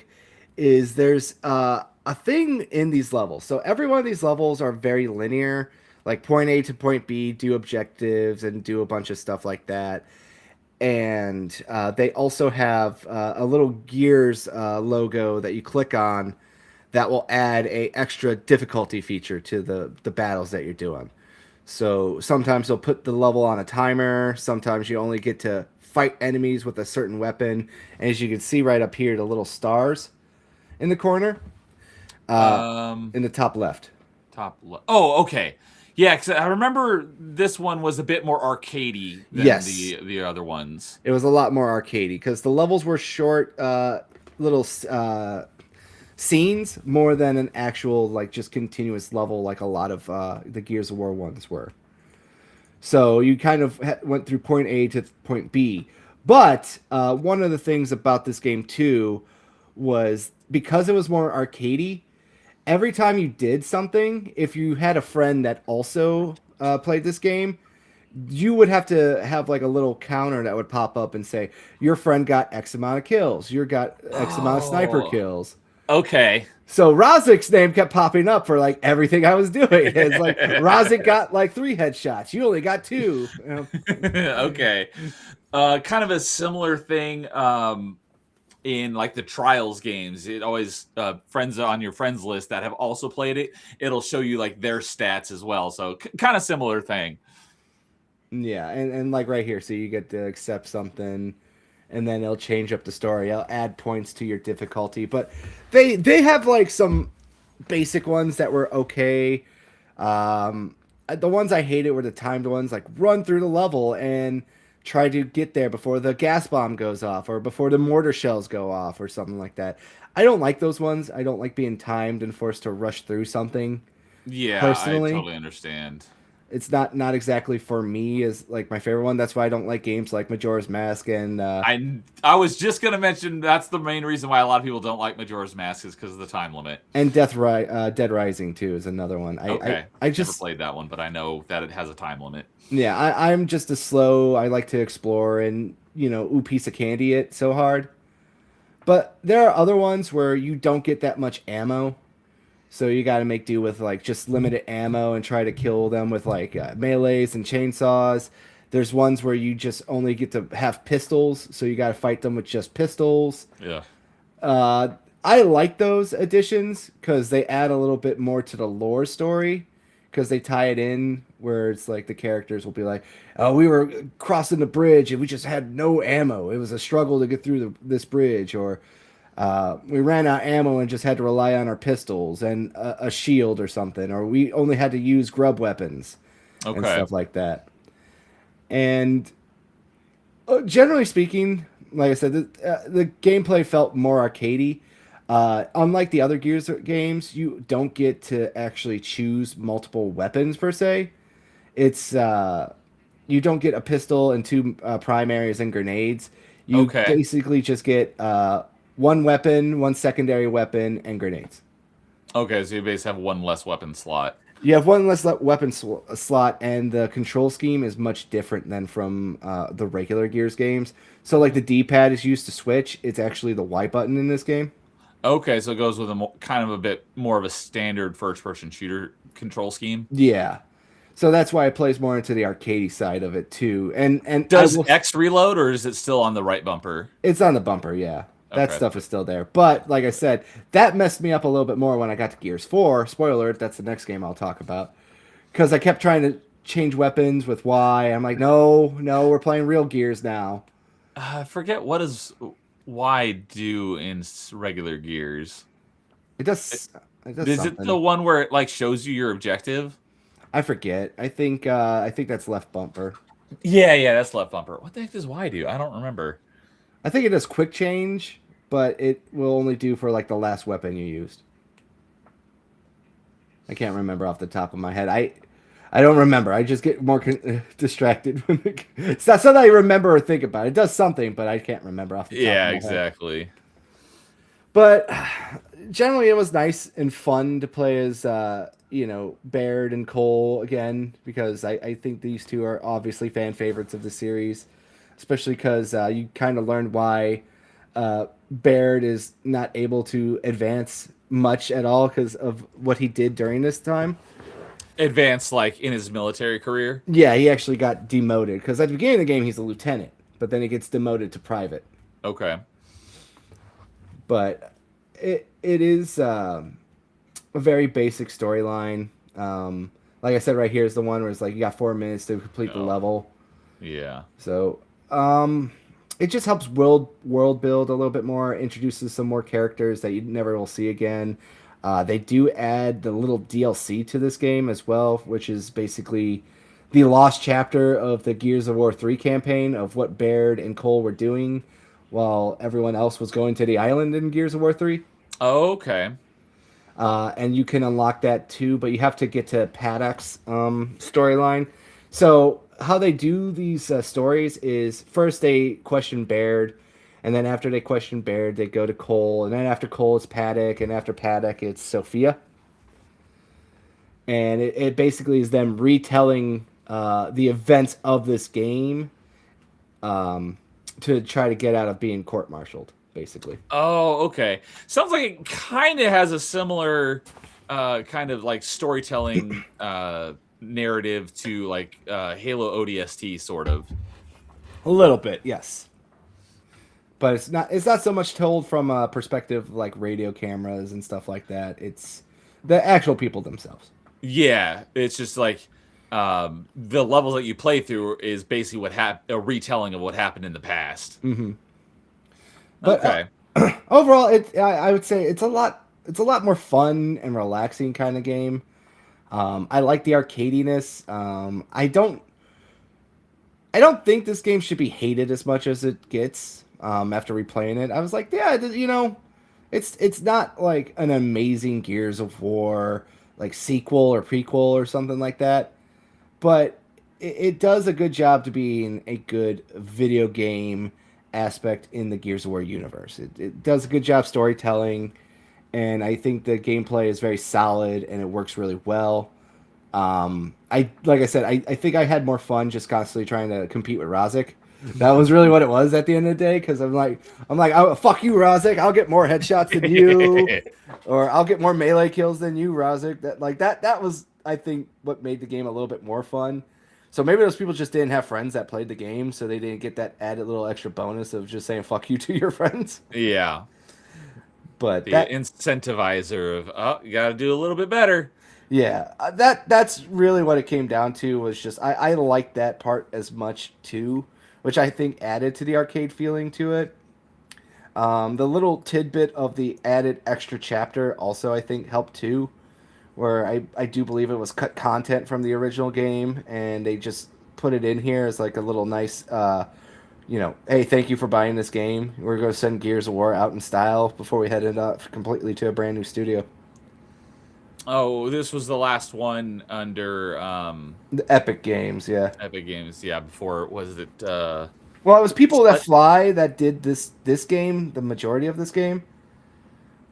is there's a thing in these levels. So every one of these levels are very linear, like point A to point B, do objectives and do a bunch of stuff like that. And they also have a little Gears logo that you click on that will add a extra difficulty feature to the battles that you're doing. So sometimes they'll put the level on a timer. Sometimes you only get to fight enemies with a certain weapon. And as you can see right up here, the little stars in the corner, in the top left. Oh, okay. Yeah, because I remember this one was a bit more arcadey than the other ones. It was a lot more arcadey because the levels were short, little scenes more than an actual like just continuous level like a lot of the Gears of War ones were. So you kind of went through point A to point B. But one of the things about this game too was because it was more arcadey, every time you did something, if you had a friend that also played this game, you would have to have like a little counter that would pop up and say, your friend got X amount of kills. You got X amount of sniper kills. Okay. So Rozzik's name kept popping up for like everything I was doing. It's like Rodzik got like 3 headshots. You only got 2. Okay. Kind of a similar thing in like the Trials games. It always friends on your friends list that have also played it. It'll show you like their stats as well. So kind of similar thing. Yeah, and like right here, so you get to accept something, and then it'll change up the story. It'll add points to your difficulty, but they have like some basic ones that were okay. The ones I hated were the timed ones, like run through the level and try to get there before the gas bomb goes off or before the mortar shells go off or something like that. I don't like those ones. I don't like being timed and forced to rush through something. Yeah, personally, I totally understand. It's not exactly for me as like my favorite one. That's why I don't like games like Majora's Mask and I was just gonna mention that's the main reason why a lot of people don't like Majora's Mask is because of the time limit. And Dead Rising too is another one. I just never played that one, but I know that it has a time limit. Yeah, I'm just a slow. I like to explore and piece of candy it so hard. But there are other ones where you don't get that much ammo. So you got to make do with like just limited ammo and try to kill them with like melees and chainsaws. There's ones where you just only get to have pistols, so you got to fight them with just pistols. Yeah. I like those additions because they add a little bit more to the lore story. because they tie it in where it's like the characters will be like, "Oh, we were crossing the bridge and we just had no ammo. It was a struggle to get through this bridge," or we ran out of ammo and just had to rely on our pistols and a shield or something, or we only had to use grub weapons and Okay. stuff like that. And generally speaking, like I said, the gameplay felt more arcadey. Unlike the other Gears games, you don't get to actually choose multiple weapons per se. It's you don't get a pistol and two primaries and grenades. You Okay. basically just get one weapon, one secondary weapon, and grenades. Okay. So you basically have one less weapon slot. You have one less weapon slot, and the control scheme is much different than from the regular Gears games. So, like the D-pad is used to switch, it's actually the Y button in this game. Okay, so it goes with kind of a bit more of a standard first-person shooter control scheme. Yeah, so that's why it plays more into the arcadey side of it too. And Does X reload, or is it still on the right bumper? it's on the bumper, yeah. That Okay. stuff is still there. But like I said, that messed me up a little bit more when I got to Gears 4. Spoiler alert, that's the next game I'll talk about. Because I kept trying to change weapons with Y. I'm like, no, we're playing real Gears now. I forget what does Y do in regular Gears. It does. It does Is it something. the one where it like shows you your objective? I forget. I think that's left bumper. Yeah, that's left bumper. What the heck does Y do? I don't remember. I think it does quick change, but it will only do for like the last weapon you used. I can't remember off the top of my head. I don't remember. I just get more distracted. It's not something I remember or think about. It does something, but I can't remember off the top of my head. Exactly. But generally, it was nice and fun to play as, Baird and Cole again, because I think these two are obviously fan favorites of the series, especially because you kind of learned why Baird is not able to advance much at all because of what he did during this time. Advanced like in his military career. Yeah, he actually got demoted because at the beginning of the game he's a lieutenant, but then he gets demoted to private. Okay. But it is a very basic storyline. Like I said, right here is the one where it's like you got 4 minutes to complete the level. Yeah. So it just helps world build a little bit more, introduces some more characters that you never will see again. They do add the little DLC to this game as well, which is basically the lost chapter of the Gears of War 3 campaign of what Baird and Cole were doing while everyone else was going to the island in Gears of War 3. Okay. And you can unlock that too, but you have to get to Paddock's storyline. So how they do these stories is first they question Baird, and then after they question Baird, they go to Cole, and then after Cole it's Paddock, and after Paddock it's Sophia. And it basically is them retelling the events of this game to try to get out of being court-martialed, basically. Oh, okay. Sounds like it kind of has a similar kind of like storytelling narrative to like Halo ODST, sort of. A little bit, yes. But it's not so much told from a perspective like radio cameras and stuff like that. It's the actual people themselves. Yeah, it's just like the levels that you play through is basically a retelling of what happened in the past. Mm-hmm. But Okay. Overall, I would say it's a lot more fun and relaxing kind of game. I like the arcadiness. I don't think this game should be hated as much as it gets after replaying it. I was like, yeah, it's not like an amazing Gears of War like sequel or prequel or something like that, but it does a good job to being a good video game aspect in the Gears of War universe. It does a good job storytelling, and I think the gameplay is very solid and it works really well. Like I said, I think I had more fun just constantly trying to compete with Razik. That was really what it was at the end of the day, because I'm like, oh, fuck you, Razik. I'll get more headshots than you, or I'll get more melee kills than you, Razik. That was, I think, what made the game a little bit more fun. So maybe those people just didn't have friends that played the game, so they didn't get that added little extra bonus of just saying fuck you to your friends. Yeah. But The incentivizer of, oh, you got to do a little bit better. Yeah, that's really what it came down to. Was just I liked that part as much too, which I think added to the arcade feeling to it. The little tidbit of the added extra chapter also I think helped too, where I do believe it was cut content from the original game and they just put it in here as like a little nice, hey, thank you for buying this game. We're going to send Gears of War out in style before we head it up completely to a brand new studio. Oh, this was the last one under The Epic Games, yeah. Epic Games. Yeah, before was it? Well, it was People That Fly that did this game, the majority of this game,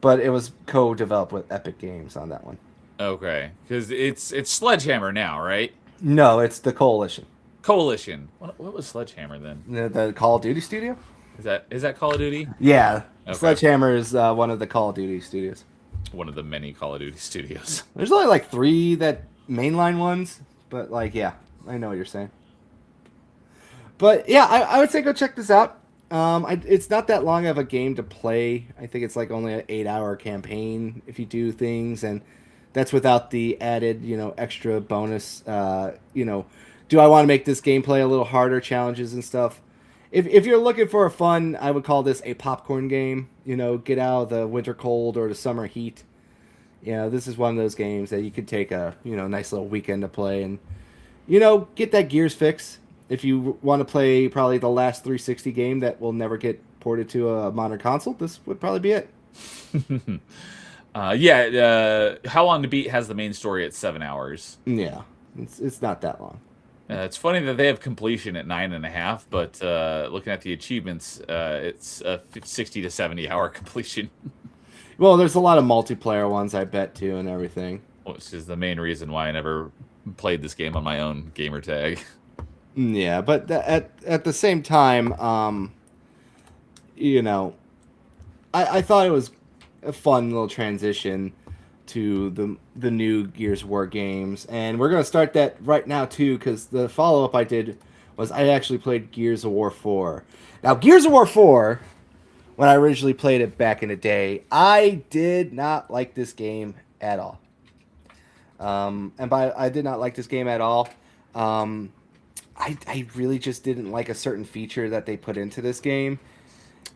but it was co-developed with Epic Games on that one. Okay, because it's Sledgehammer now, right? No, it's the Coalition. Coalition. What was Sledgehammer then? The Call of Duty studio? Is that Call of Duty? Yeah. Okay. Sledgehammer is one of the Call of Duty studios. One of the many Call of Duty studios. There's only like 3 that mainline ones, but like, yeah, I know what you're saying. But yeah, I would say go check this out. It's not that long of a game to play. I think it's like only an 8-hour campaign if you do things, and that's without the added, extra bonus. Do I want to make this gameplay a little harder, challenges and stuff? If you're looking for a fun, I would call this a popcorn game. Get out of the winter cold or the summer heat. This is one of those games that you could take a nice little weekend to play and get that Gears fix. If you want to play probably the last 360 game that will never get ported to a modern console, this would probably be it. How Long to Beat has the main story at 7 hours. Yeah, it's not that long. It's funny that they have completion at 9.5, but looking at the achievements, it's a 60 to 70 hour completion. Well, there's a lot of multiplayer ones, I bet, too, and everything. Which is the main reason why I never played this game on my own gamer tag. Yeah, but at the same time, I thought it was a fun little transition to the new Gears of War games, and we're gonna start that right now too, because the follow up I did was I actually played Gears of War 4. Now, Gears of War 4, when I originally played it back in the day, I did not like this game at all. And by I did not like this game at all. I really just didn't like a certain feature that they put into this game.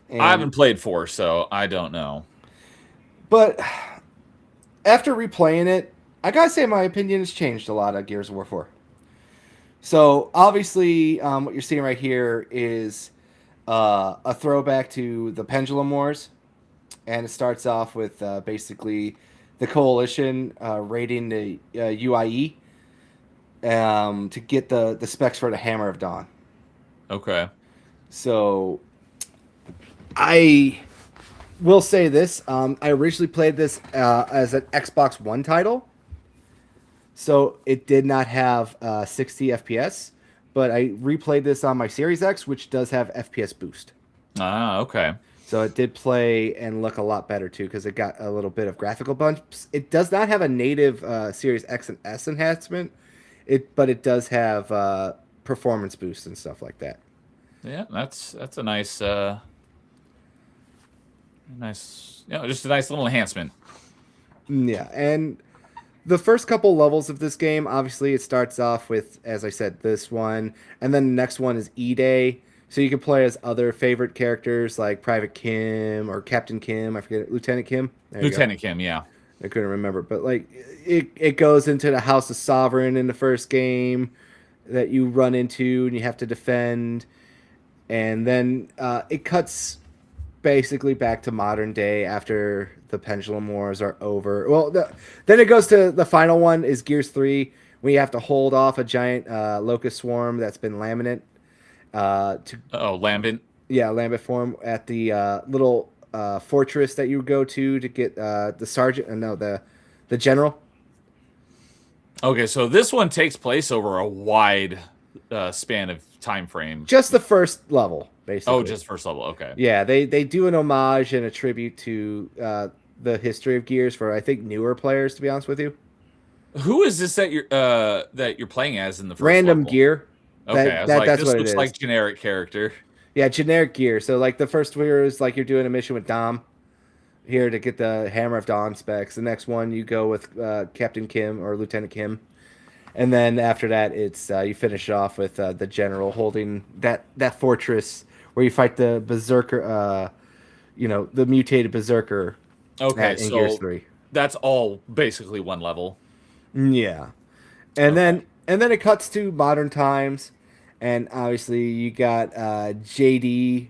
And, I haven't played 4, so I don't know. But after replaying it, I gotta say my opinion has changed a lot on Gears of War 4. So obviously, what you're seeing right here is a throwback to the Pendulum Wars, and it starts off with basically the Coalition raiding the UIE to get the specs for the Hammer of Dawn. Okay. So I will say this. I originally played this as an Xbox One title. So it did not have 60 FPS. But I replayed this on my Series X, which does have FPS boost. Ah, okay. So it did play and look a lot better, too, because it got a little bit of graphical bumps. It does not have a native Series X and S enhancement. But it does have performance boost and stuff like that. Yeah, that's a nice, just a nice little enhancement. Yeah, and the first couple levels of this game, obviously, it starts off with, as I said, this one, and then the next one is E-Day. So you can play as other favorite characters like Private Kim or Captain Kim. I forget, Lieutenant Kim. Lieutenant Kim, yeah. I couldn't remember, but like it goes into the House of Sovereign in the first game that you run into and you have to defend, and then it cuts basically back to modern day after the Pendulum Wars are over. Well, then it goes to the final one is Gears 3, when you have to hold off a giant locust swarm that's been lambent. Lambent. Yeah, lambent form at the little fortress that you go to get the sergeant. The general. Okay, so this one takes place over a wide span of time frame. Just the first level, basically. Oh, just first level. Okay. Yeah, they do an homage and a tribute to the history of Gears for I think newer players. To be honest with you, who is this that you're playing as in the first Random level? Gear. Okay, That's this what looks it is. like generic character. Yeah, generic Gear. So like the first one is like you're doing a mission with Dom, here to get the Hammer of Dawn specs. The next one you go with Captain Kim or Lieutenant Kim, and then after that it's you finish it off with the general holding that fortress where you fight the berserker, the mutated berserker. Okay, In Gears so 3. that's all basically one level. Yeah, and Okay. then it cuts to modern times, and obviously you got JD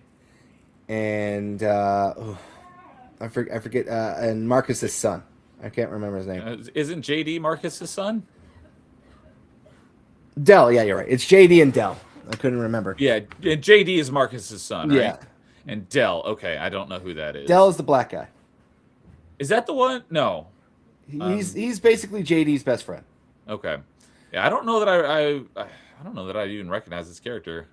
and I forget and Marcus's son. I can't remember his name. Isn't JD Marcus's son? Dell. Yeah, you're right. It's JD and Dell. I couldn't remember. Yeah, and JD is Marcus's son, right? Yeah, And Dell. Okay, I don't know who that is. Dell is the black guy. Is that the one? No. He's basically JD's best friend. Okay. Yeah, I don't know that I don't know that I even recognize this character.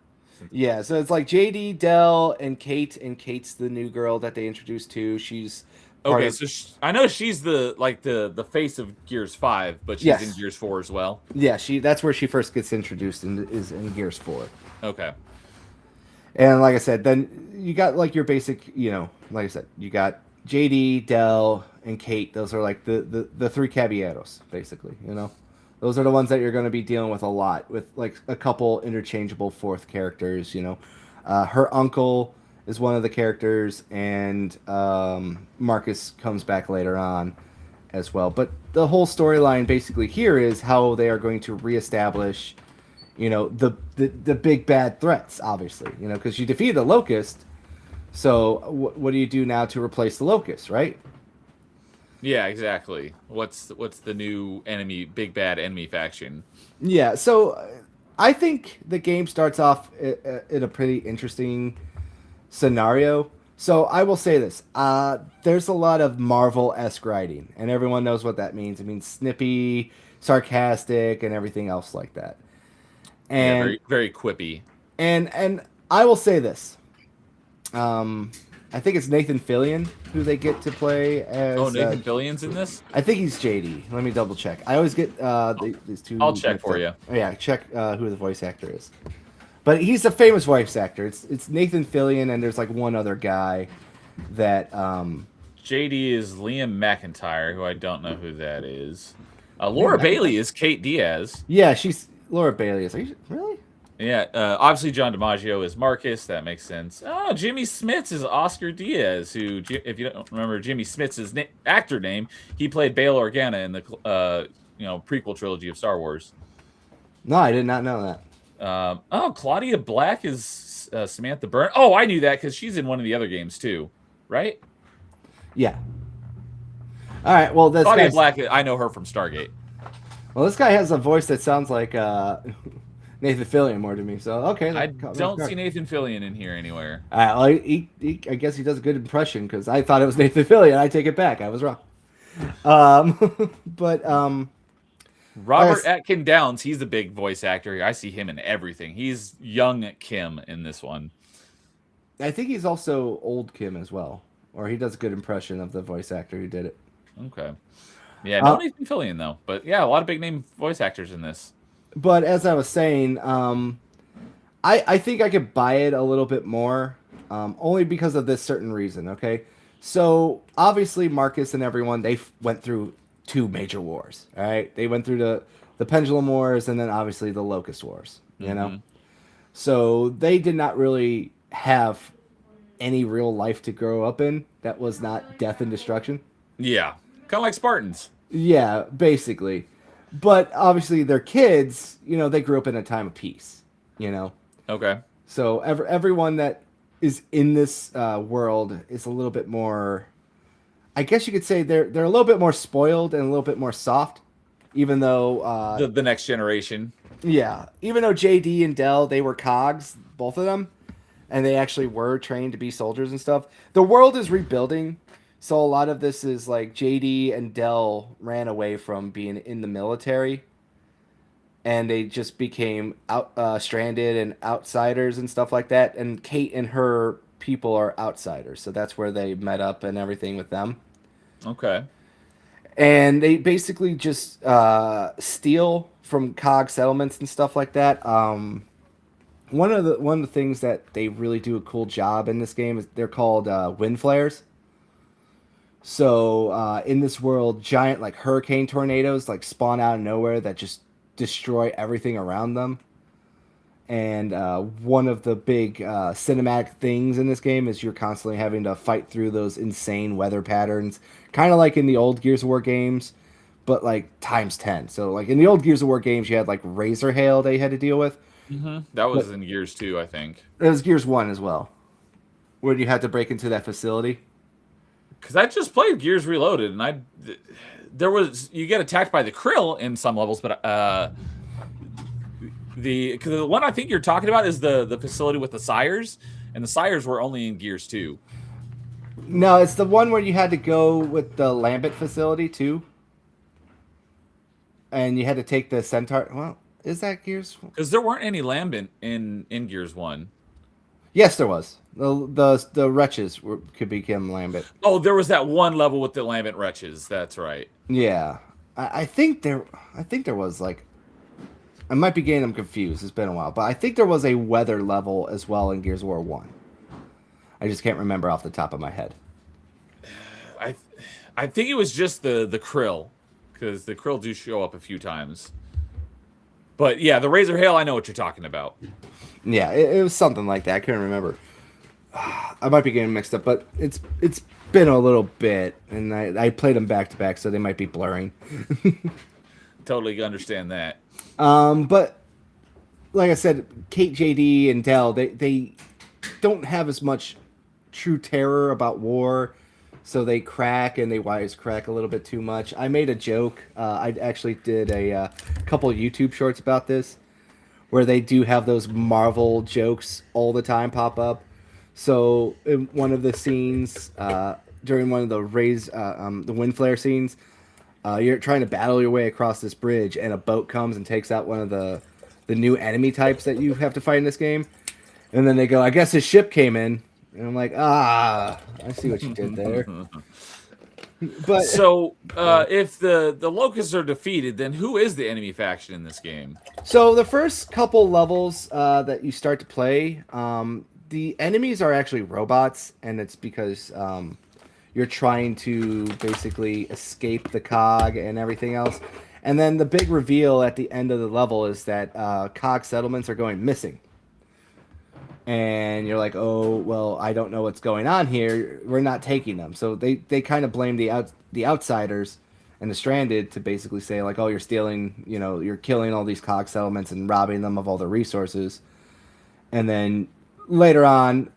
Yeah, so it's like JD, Dell, and Kate, and Kate's the new girl that they introduced to. She's okay. So I know she's the face of Gears 5, but she's in Gears 4 as well. Yeah, that's where she first gets introduced is in Gears 4. Okay. And like I said, then you got like your basic, like I said, you got JD, Dell, and Kate. Those are like the three caballeros, basically, Those are the ones that you're going to be dealing with a lot, with like a couple interchangeable fourth characters, Her uncle is one of the characters, and Marcus comes back later on as well. But the whole storyline basically here is how they are going to reestablish, the big bad threats, obviously, because you defeated the Locust. So what do you do now to replace the Locust, right? Yeah, exactly. What's the new enemy, big bad enemy faction? Yeah, so I think the game starts off in a pretty interesting scenario. So I will say this: there's a lot of Marvel-esque writing, and everyone knows what that means. It means snippy, sarcastic, and everything else like that. And yeah, very very quippy. And I will say this: I think it's Nathan Fillion who they get to play as. Oh, Nathan Fillion's in this? I think he's JD. Let me double check. I always get these two. I'll check for you. Oh, yeah, check who the voice actor is. But he's a famous voice actor. It's Nathan Fillion, and there's like one other guy that. JD is Liam McIntyre, who I don't know who that is. Laura Bailey is Kate Diaz. Yeah, she's Laura Bailey. Are you really? Yeah, obviously John DiMaggio is Marcus. That makes sense. Oh, Jimmy Smits is Oscar Diaz, who, if you don't remember Jimmy Smits' actor name, he played Bail Organa in the prequel trilogy of Star Wars. No, I did not know that. Claudia Black is Samantha Byrne. Oh, I knew that because she's in one of the other games too, right? Yeah. All right. Well, Claudia Black. I know her from Stargate. Well, this guy has a voice that sounds like Nathan Fillion more to me. So okay. I don't see Nathan Fillion in here anywhere. Well, I guess he does a good impression because I thought it was Nathan Fillion. I take it back. I was wrong. But Robert Atkin Downs, he's a big voice actor. I see him in everything. He's young Kim in this one. I think he's also old Kim as well, or he does a good impression of the voice actor who did it. Okay. Yeah, no Nathan Fillion though. But yeah, a lot of big name voice actors in this. But as I was saying, I think I could buy it a little bit more, only because of this certain reason. Okay, so obviously Marcus and everyone, they went through two major wars. All right, they went through the Pendulum Wars and then obviously the Locust Wars. So they did not really have any real life to grow up in that was not death and destruction. Yeah, kind of like Spartans. Yeah, basically. But obviously, their kids, they grew up in a time of peace, Okay. So everyone that is in this world is a little bit more. I guess you could say they're a little bit more spoiled and a little bit more soft, even though the next generation. Yeah, even though JD and Dell, they were cogs, both of them, and they actually were trained to be soldiers and stuff. The world is rebuilding. So a lot of this is like JD and Dell ran away from being in the military, and they just became stranded and outsiders and stuff like that. And Kate and her people are outsiders, so that's where they met up and everything with them. Okay. And they basically just steal from cog settlements and stuff like that. One of the things that they really do a cool job in this game is they're called wind flares. So in this world, giant like hurricane tornadoes like spawn out of nowhere that just destroy everything around them. And one of the big cinematic things in this game is you're constantly having to fight through those insane weather patterns, kind of like in the old Gears of War games, but like times 10. So like in the old Gears of War games, you had like razor hail that you had to deal with. That But was in Gears 2, I think. it was Gears 1 as well, where you had to break into that facility. Because I just played Gears Reloaded, and there was you get attacked by the krill in some levels, but cause the one I think you're talking about is the facility with the sires, and the sires were only in Gears 2. No, it's the one where you had to go with the Lambent facility too, and you had to take the Centaur. Well, is that Gears? Because there weren't any lambent in Gears 1. Yes, there was. The wretches could become Lambent. Oh, there was that one level with the lambent wretches. That's right. Yeah, I think there. I think there was like. I might be getting them confused. It's been a while, but I think there was a weather level as well in Gears of War 1. I just can't remember off the top of my head. I I think it was just the krill, because the krill do show up a few times. But yeah, the razor hail, I know what you're talking about. Yeah, it was something like that. I couldn't remember. I might be getting mixed up, but it's been a little bit, and I played them back to back, so they might be blurring. Totally understand that. But like I said, Kate, JD, and Dell, they don't have as much true terror about war, so they crack and they wisecrack a little bit too much. I made a joke. I actually did a couple YouTube shorts about this, where they do have those Marvel jokes all the time pop up. So in one of the scenes, during one of the wind flare scenes, you're trying to battle your way across this bridge, and a boat comes and takes out one of the new enemy types that you have to fight in this game. And then they go, "I guess his ship came in," and I'm like, "Ah, I see what you did there." But So, if the locusts are defeated, then who is the enemy faction in this game? so the first couple levels that you start to play, the enemies are actually robots, and it's because you're trying to basically escape the cog and everything else. And then the big reveal at the end of the level is that cog settlements are going missing. And you're like, oh, well, I don't know what's going on here. We're not taking them. So they kind of blame the outsiders and the stranded to basically say, like, oh, you're stealing, you're killing all these cog settlements and robbing them of all their resources. And then later on,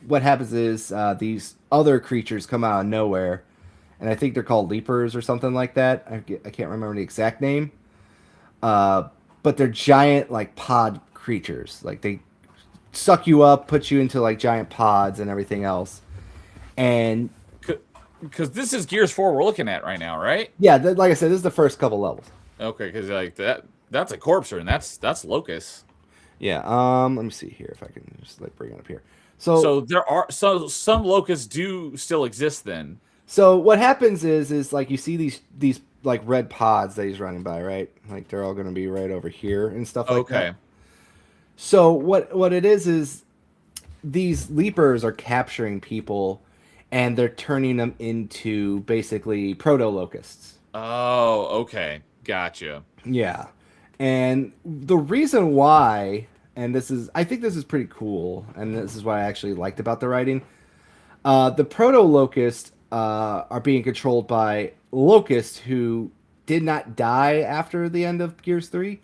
what happens is these other creatures come out of nowhere, and I think they're called leapers or something like that. I can't remember the exact name, but they're giant like pod creatures. Like they suck you up, put you into like giant pods and everything else. And Because this is Gears 4 we're looking at right now, right? yeah, like I said, this is the first couple levels. Okay, because like that's a corpser, and that's locusts. Yeah. Let me see here if I can just like bring it up here. So there are some locusts do still exist then. So what happens is like you see these like red pods that he's running by, right? Like they're all going to be right over here and stuff like that. Okay. So what it is these leapers are capturing people, and they're turning them into basically proto locusts. Oh, okay. Gotcha. Yeah. And the reason why, and I think this is pretty cool, and this is what I actually liked about the writing. The proto locusts are being controlled by locusts who did not die after the end of Gears 3.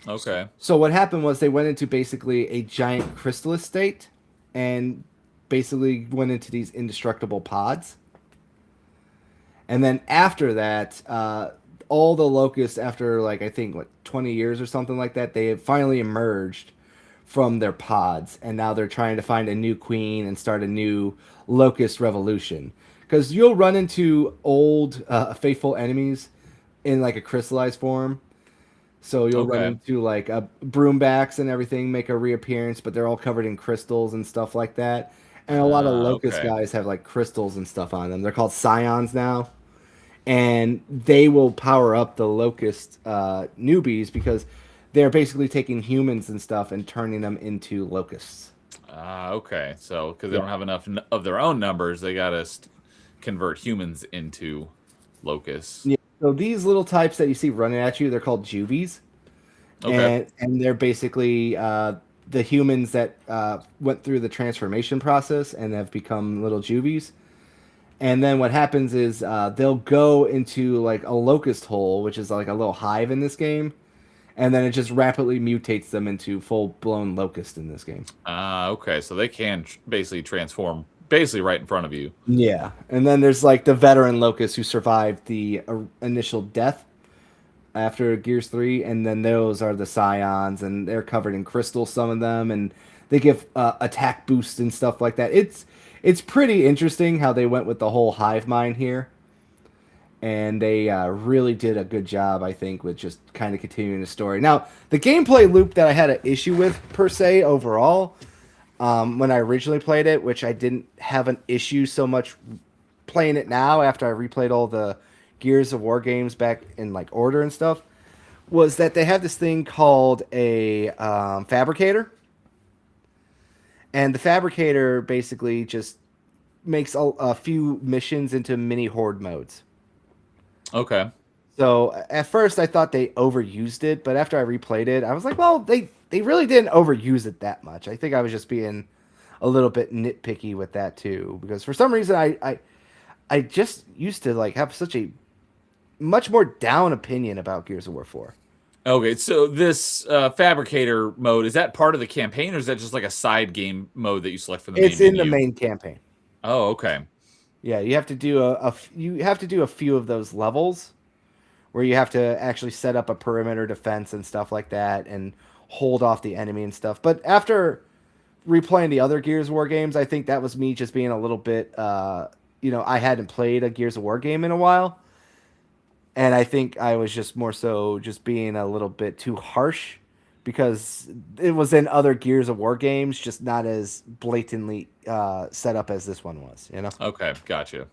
Okay. So what happened was they went into basically a giant chrysalis state, and basically went into these indestructible pods. And then after that, all the locusts, after like I think 20 years or something like that, they have finally emerged from their pods, and now they're trying to find a new queen and start a new locust revolution. Because you'll run into old faithful enemies in like a crystallized form. So you'll run into like broombacks and everything make a reappearance, but they're all covered in crystals and stuff like that. And a lot of locust guys have like crystals and stuff on them. They're called scions now, and they will power up the locust newbies because they're basically taking humans and stuff and turning them into locusts. Okay. So because they don't have enough of their own numbers, they gotta convert humans into locusts. Yeah. So these little types that you see running at you, they're called juvies, Okay. and they're basically the humans that went through the transformation process and have become little juvies. And then what happens is they'll go into like a locust hole, which is like a little hive in this game, and then it just rapidly mutates them into full blown locust in this game. Okay. So they can basically transform basically right in front of you. Yeah, and then there's like the veteran locusts who survived the initial death after Gears 3, and then those are the scions, and they're covered in crystal, some of them, and they give attack boosts and stuff like that. It's pretty interesting how they went with the whole hive mind here, and they really did a good job, I think, with just kind of continuing the story. Now, the gameplay loop that I had an issue with, per se, overall, when I originally played it, which I didn't have an issue so much playing it now after I replayed all the Gears of War games back in like order and stuff, was that they have this thing called a fabricator, and the fabricator basically just makes a few missions into mini horde modes. Okay. So at first I thought they overused it, but after I replayed it, I was like, well, they really didn't overuse it that much. I think I was just being a little bit nitpicky with that too, because for some reason I just used to like have such a much more down opinion about Gears of War 4. Okay, so this fabricator mode, is that part of the campaign, or is that just like a side game mode that you select from the It's main in the menu? main campaign. Oh, okay. Yeah, you have to do you have to do a few of those levels where you have to actually set up a perimeter defense and stuff like that and hold off the enemy and stuff. But after replaying the other Gears of War games, I think that was me just being a little bit I hadn't played a Gears of War game in a while. And I think I was just more so just being a little bit too harsh because it was in other Gears of War games, just not as blatantly set up as this one was, you know? Okay, gotcha.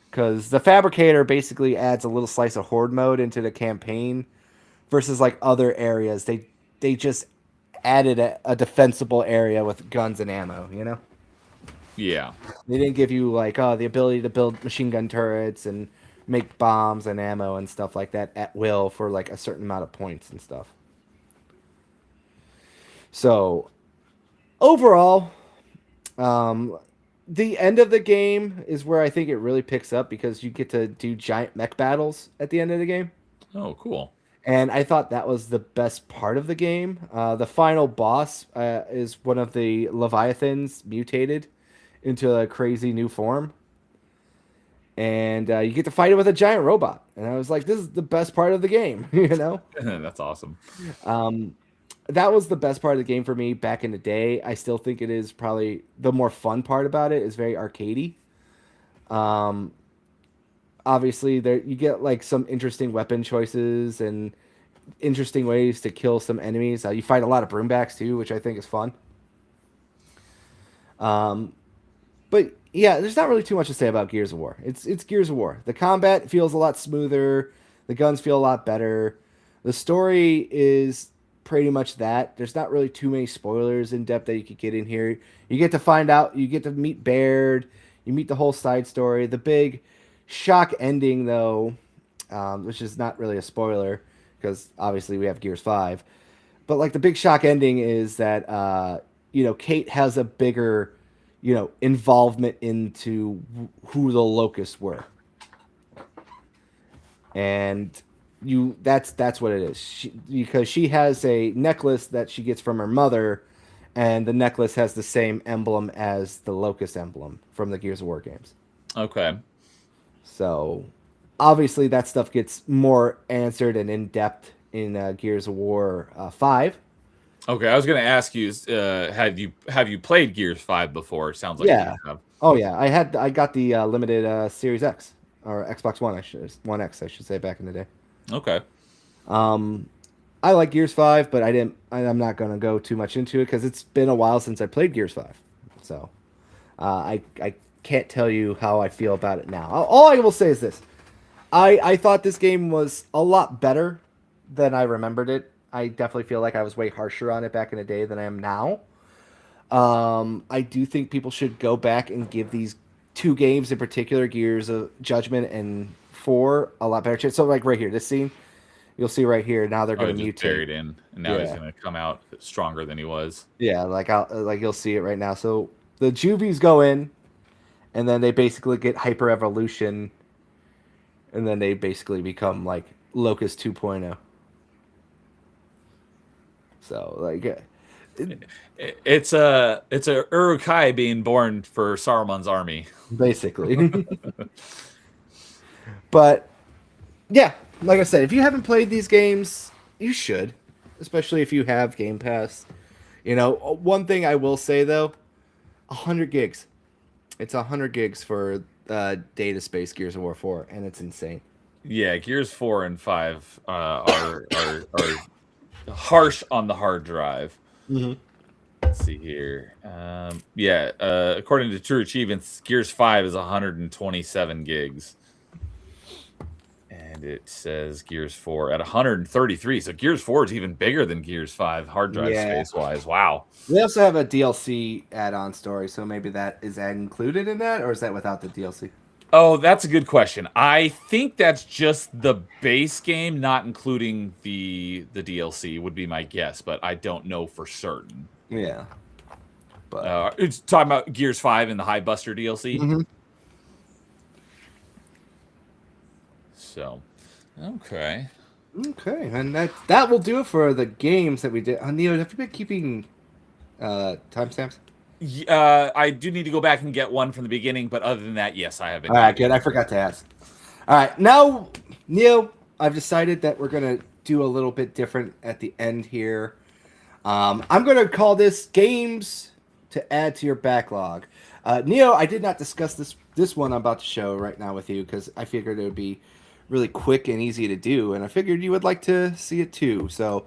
Because the Fabricator basically adds a little slice of Horde mode into the campaign versus like other areas. They just added a defensible area with guns and ammo, you know? Yeah. They didn't give you like the ability to build machine gun turrets and make bombs and ammo and stuff like that at will for like a certain amount of points and stuff. So overall, the end of the game is where I think it really picks up because you get to do giant mech battles at the end of the game. Oh, cool. And I thought that was the best part of the game. The final boss is one of the Leviathans mutated into a crazy new form. And you get to fight it with a giant robot. And I was like, this is the best part of the game, you know? That's awesome. That was the best part of the game for me back in the day. I still think it is probably the more fun part about it is very arcadey. Obviously, there you get like some interesting weapon choices and interesting ways to kill some enemies. You fight a lot of broombacks too, which I think is fun. But yeah, there's not really too much to say about Gears of War. It's Gears of War. The combat feels a lot smoother. The guns feel a lot better. The story is pretty much that. There's not really too many spoilers in depth that you could get in here. You get to find out. You get to meet Baird. You meet the whole side story. The big shock ending, though, which is not really a spoiler because obviously we have Gears 5. But like the big shock ending is that Kate has a bigger involvement into who the locusts were, and that's what it is. Because she has a necklace that she gets from her mother, and the necklace has the same emblem as the locust emblem from the Gears of War games. Okay. So obviously that stuff gets more answered and in depth in Gears of War 5. Okay, I was going to ask you, have you played Gears 5 before? It sounds like Yeah. you have. Oh yeah, I got the limited Series X or Xbox One. One X, I should say, back in the day. Okay. I like Gears 5, but I'm not gonna go too much into it because it's been a while since I played Gears 5. So I can't tell you how I feel about it now. All I will say is this: I thought this game was a lot better than I remembered it. I definitely feel like I was way harsher on it back in the day than I am now. I do think people should go back and give these two games in particular, Gears of Judgment and 4, a lot better chance. So like right here, this scene, you'll see right here. Now they're Oh, going he to just mutate. buried in, and now he's Yeah, going to come out stronger than he was. yeah. Like you'll see it right now. So the Juvies go in, and then they basically get hyper evolution, and then they basically become like Locust 2.0. So like, It's a Uruk-hai being born for Saruman's army. basically. But yeah, like I said, if you haven't played these games, you should, especially if you have Game Pass. You know, one thing I will say though, 100 gigs. It's 100 gigs for data space Gears of War 4, and it's insane. Yeah, Gears 4 and 5 are harsh on the hard drive. Mm-hmm. Let's see here. According to True Achievements, Gears 5 is 127 gigs. And it says Gears 4 at 133. So Gears 4 is even bigger than Gears 5 hard drive space-wise. Wow. They also have a DLC add-on story, so maybe that included in that, or is that without the DLC? Oh, that's a good question. I think that's just the base game, not including the DLC, would be my guess, but I don't know for certain. Yeah. But it's talking about Gears 5 and the High Buster DLC. Mm-hmm. So, okay. Okay, and that will do it for the games that we did. Neo, have you been keeping timestamps? I do need to go back and get one from the beginning, but other than that, yes, I have been. All right, good. I forgot to ask. All right, now, Neo, I've decided that we're going to do a little bit different at the end here. I'm going to call this games to add to your backlog. Neo, I did not discuss this one I'm about to show right now with you because I figured it would be really quick and easy to do, and I figured you would like to see it too. So,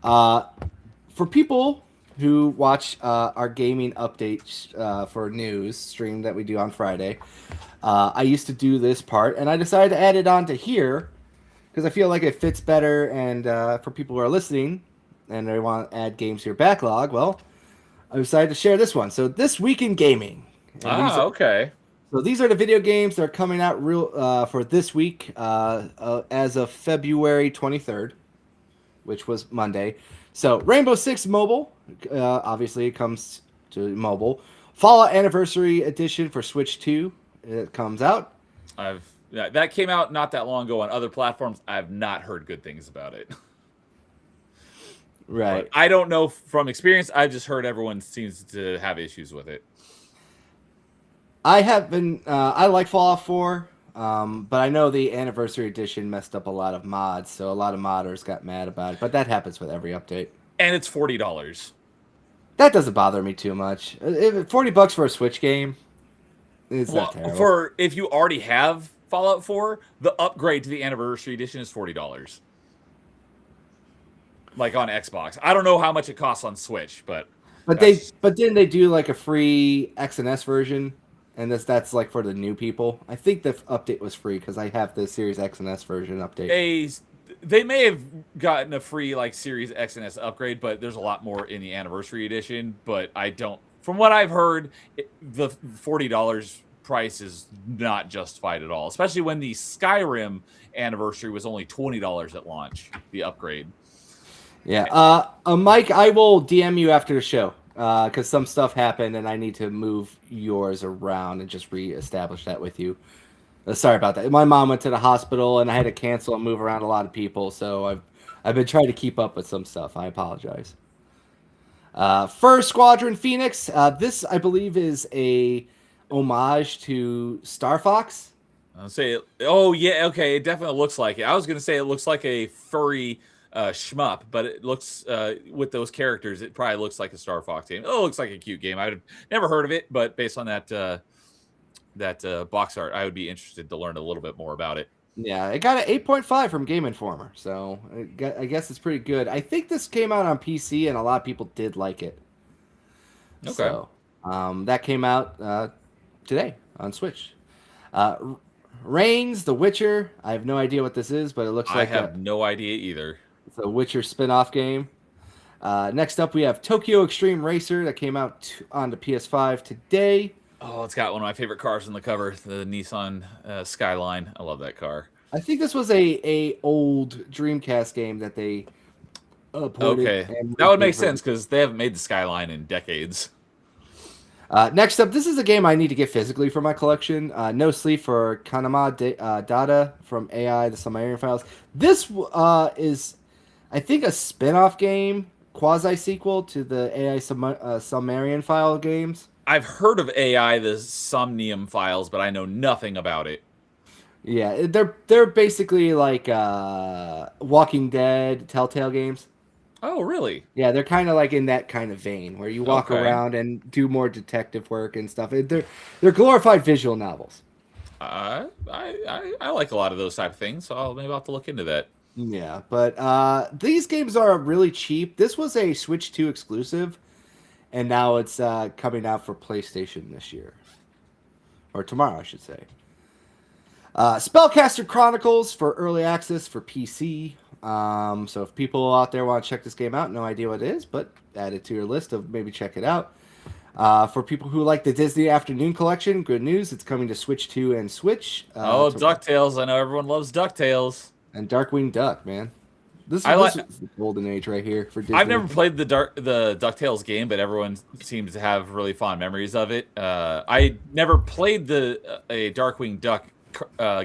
for people who watch our gaming updates for news stream that we do on Friday, I used to do this part, and I decided to add it on to here because I feel like it fits better. And for people who are listening and they want to add games to your backlog, well, I decided to share this one. So this week in gaming. Okay. So these are the video games that are coming out for this week as of February 23rd, which was Monday. So Rainbow Six Mobile, obviously it comes to mobile. Fallout Anniversary Edition for Switch 2, it comes out. That came out not that long ago on other platforms. I've not heard good things about it. Right. But I don't know from experience. I've just heard everyone seems to have issues with it. I have been. I like Fallout 4, but I know the Anniversary Edition messed up a lot of mods, so a lot of modders got mad about it. But that happens with every update. And it's $40. That doesn't bother me too much. $40 for a Switch game is not terrible. For if you already have Fallout 4, the upgrade to the Anniversary Edition is $40. Like on Xbox. I don't know how much it costs on Switch, but then they do like a free X and S version. And that's like for the new people. I think the update was free because I have the Series X and S version update. They may have gotten a free like Series X and S upgrade, but there's a lot more in the Anniversary Edition. But I don't. From what I've heard, the $40 price is not justified at all. Especially when the Skyrim Anniversary was only $20 at launch. The upgrade. Yeah. Mike, I will DM you after the show. Because some stuff happened and I need to move yours around and just reestablish that with you. Sorry about that. My mom went to the hospital and I had to cancel and move around a lot of people, so I've been trying to keep up with some stuff. I apologize. First Squadron Phoenix. This I believe is a homage to Star Fox. I'll say, oh yeah, okay, it definitely looks like it. I was gonna say it looks like a furry shmup, but it looks with those characters, it probably looks like a Star Fox game. Oh, it looks like a cute game. I've never heard of it, but based on that box art, I would be interested to learn a little bit more about it. Yeah, it got an 8.5 from Game Informer, so I guess it's pretty good. I think this came out on PC, and a lot of people did like it. Okay. So that came out today on Switch. Reigns, The Witcher. I have no idea what this is, but it looks like I have no idea either. It's a Witcher spin-off game. Next up, we have Tokyo Extreme Racer that came out on the PS5 today. Oh, it's got one of my favorite cars on the cover, the Nissan Skyline. I love that car. I think this was a old Dreamcast game that they ported Okay, and that would make remade for. sense because they haven't made the Skyline in decades. Next up, this is a game I need to get physically for my collection. No Sleep for Data from AI, the Sumerian Files. This is, I think, a spin-off game, quasi-sequel to the AI Sumerian File games. I've heard of AI, the Somnium Files, but I know nothing about it. Yeah, they're basically like Walking Dead, Telltale games. Oh, really? Yeah, they're kind of like in that kind of vein where you walk Okay. around and do more detective work and stuff. They're glorified visual novels. I like a lot of those type of things, so maybe I'll have to look into that. Yeah, but these games are really cheap. This was a Switch 2 exclusive, and now it's coming out for PlayStation this year. Or tomorrow, I should say. Spellcaster Chronicles for early access for PC. So if people out there want to check this game out, no idea what it is, but add it to your list of maybe check it out. For people who like the Disney Afternoon Collection, good news, it's coming to Switch 2 and Switch. Oh, DuckTales. I know everyone loves DuckTales. And Darkwing Duck, man. I like. This is the golden age right here for Disney. I've never played the DuckTales game, but everyone seems to have really fond memories of it. I never played a Darkwing Duck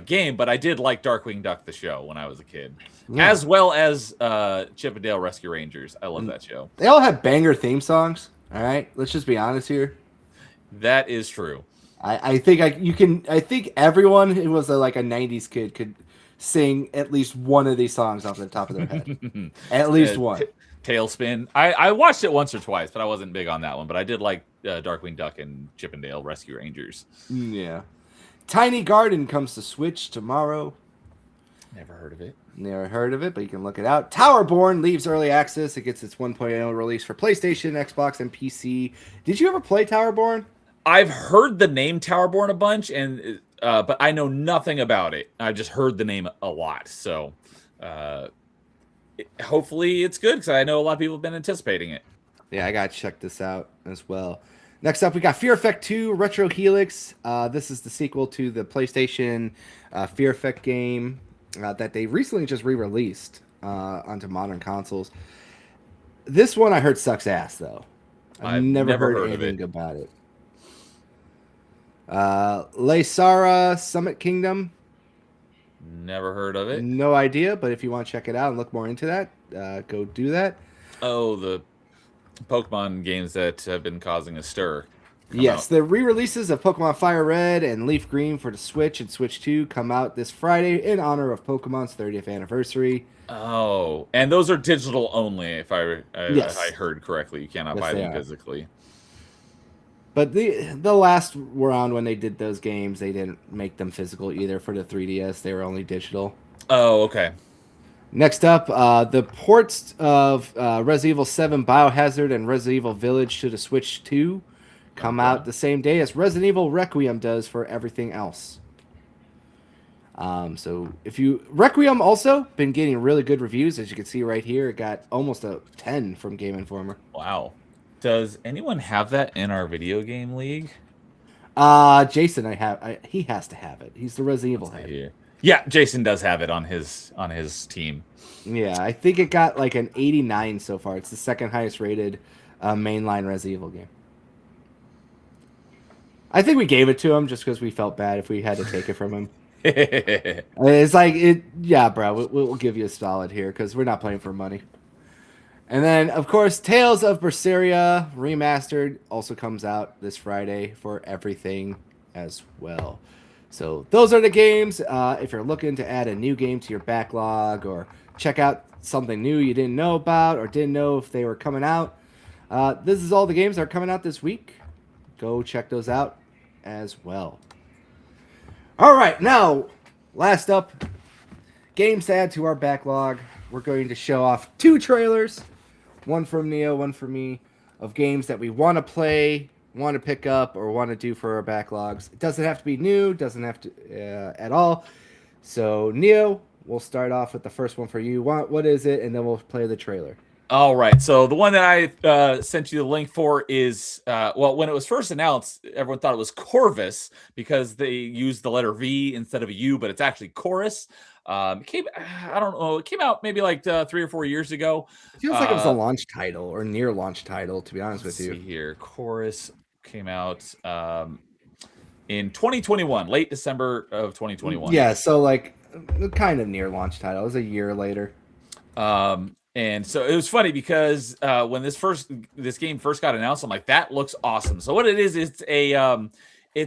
game, but I did like Darkwing Duck the show when I was a kid, Yeah. as well as Chip and Dale Rescue Rangers. I love that show. They all have banger theme songs. All right, let's just be honest here. That is true. I think you can. I think everyone who was like a '90s kid could sing at least one of these songs off the top of their head. At least one. Tailspin. I watched it once or twice, but I wasn't big on that one. But I did like Darkwing Duck and Chip and Dale Rescue Rangers. Yeah. Tiny Garden comes to Switch tomorrow. Never heard of it. Never heard of it, but you can look it out. Towerborn leaves early access. It gets its 1.0 release for PlayStation, Xbox, and PC. Did you ever play Towerborn? I've heard the name Towerborn a bunch, and but I know nothing about it. I just heard the name a lot. So hopefully it's good because I know a lot of people have been anticipating it. Yeah, I gotta check this out as well. Next up, we got Fear Effect 2 Retro Helix. This is the sequel to the PlayStation Fear Effect game that they recently just re-released onto modern consoles. This one I heard sucks ass, though. I've never heard anything about it. Leysara Summit Kingdom. Never heard of it. No idea, but if you want to check it out and look more into that, go do that. Oh, the Pokemon games that have been causing a stir. Yes, the re-releases of Pokemon Fire Red and Leaf Green for the Switch and Switch 2 come out this Friday in honor of Pokemon's 30th anniversary. Oh, and those are digital only, if I Yes. heard correctly. You cannot buy them physically. But the last round when they did those games, they didn't make them physical either for the 3DS. They were only digital. Oh, okay. Next up, the ports of Resident Evil 7 Biohazard and Resident Evil Village to the Switch 2 come out the same day as Resident Evil Requiem does for everything else. So if you Requiem also been getting really good reviews, as you can see right here. It got almost a 10 from Game Informer. Wow. Does anyone have that in our video game league? Jason, he has to have it. He's the Resident Evil head. Here. Yeah, Jason does have it on his team. Yeah, I think it got like an 89 so far. It's the second highest rated mainline Resident Evil game. I think we gave it to him just because we felt bad if we had to take it from him. It's like yeah, bro. We'll give you a solid here because we're not playing for money. And then, of course, Tales of Berseria Remastered also comes out this Friday for everything as well. So those are the games. If you're looking to add a new game to your backlog or check out something new you didn't know about or didn't know if they were coming out, this is all the games that are coming out this week. Go check those out as well. All right, now, last up, games to add to our backlog. We're going to show off 2 trailers. One from Neo, one from me, of games that we want to play, want to pick up, or want to do for our backlogs. It doesn't have to be new, doesn't have to at all. So, Neo, we'll start off with the first one for you. What is it? And then we'll play the trailer. All right. So the one that I sent you the link for is, well, when it was first announced, everyone thought it was Corvus because they used the letter V instead of a U, but it's actually Chorus. I don't know, it came out maybe like 3 or 4 years ago. It feels like it was a launch title or near launch title, to be honest with you. See here, Chorus came out in 2021, late December of 2021. Yeah, so like kind of near launch title. It was a year later. And so it was funny because when this game first got announced, I'm like, that looks awesome. So what it is, it's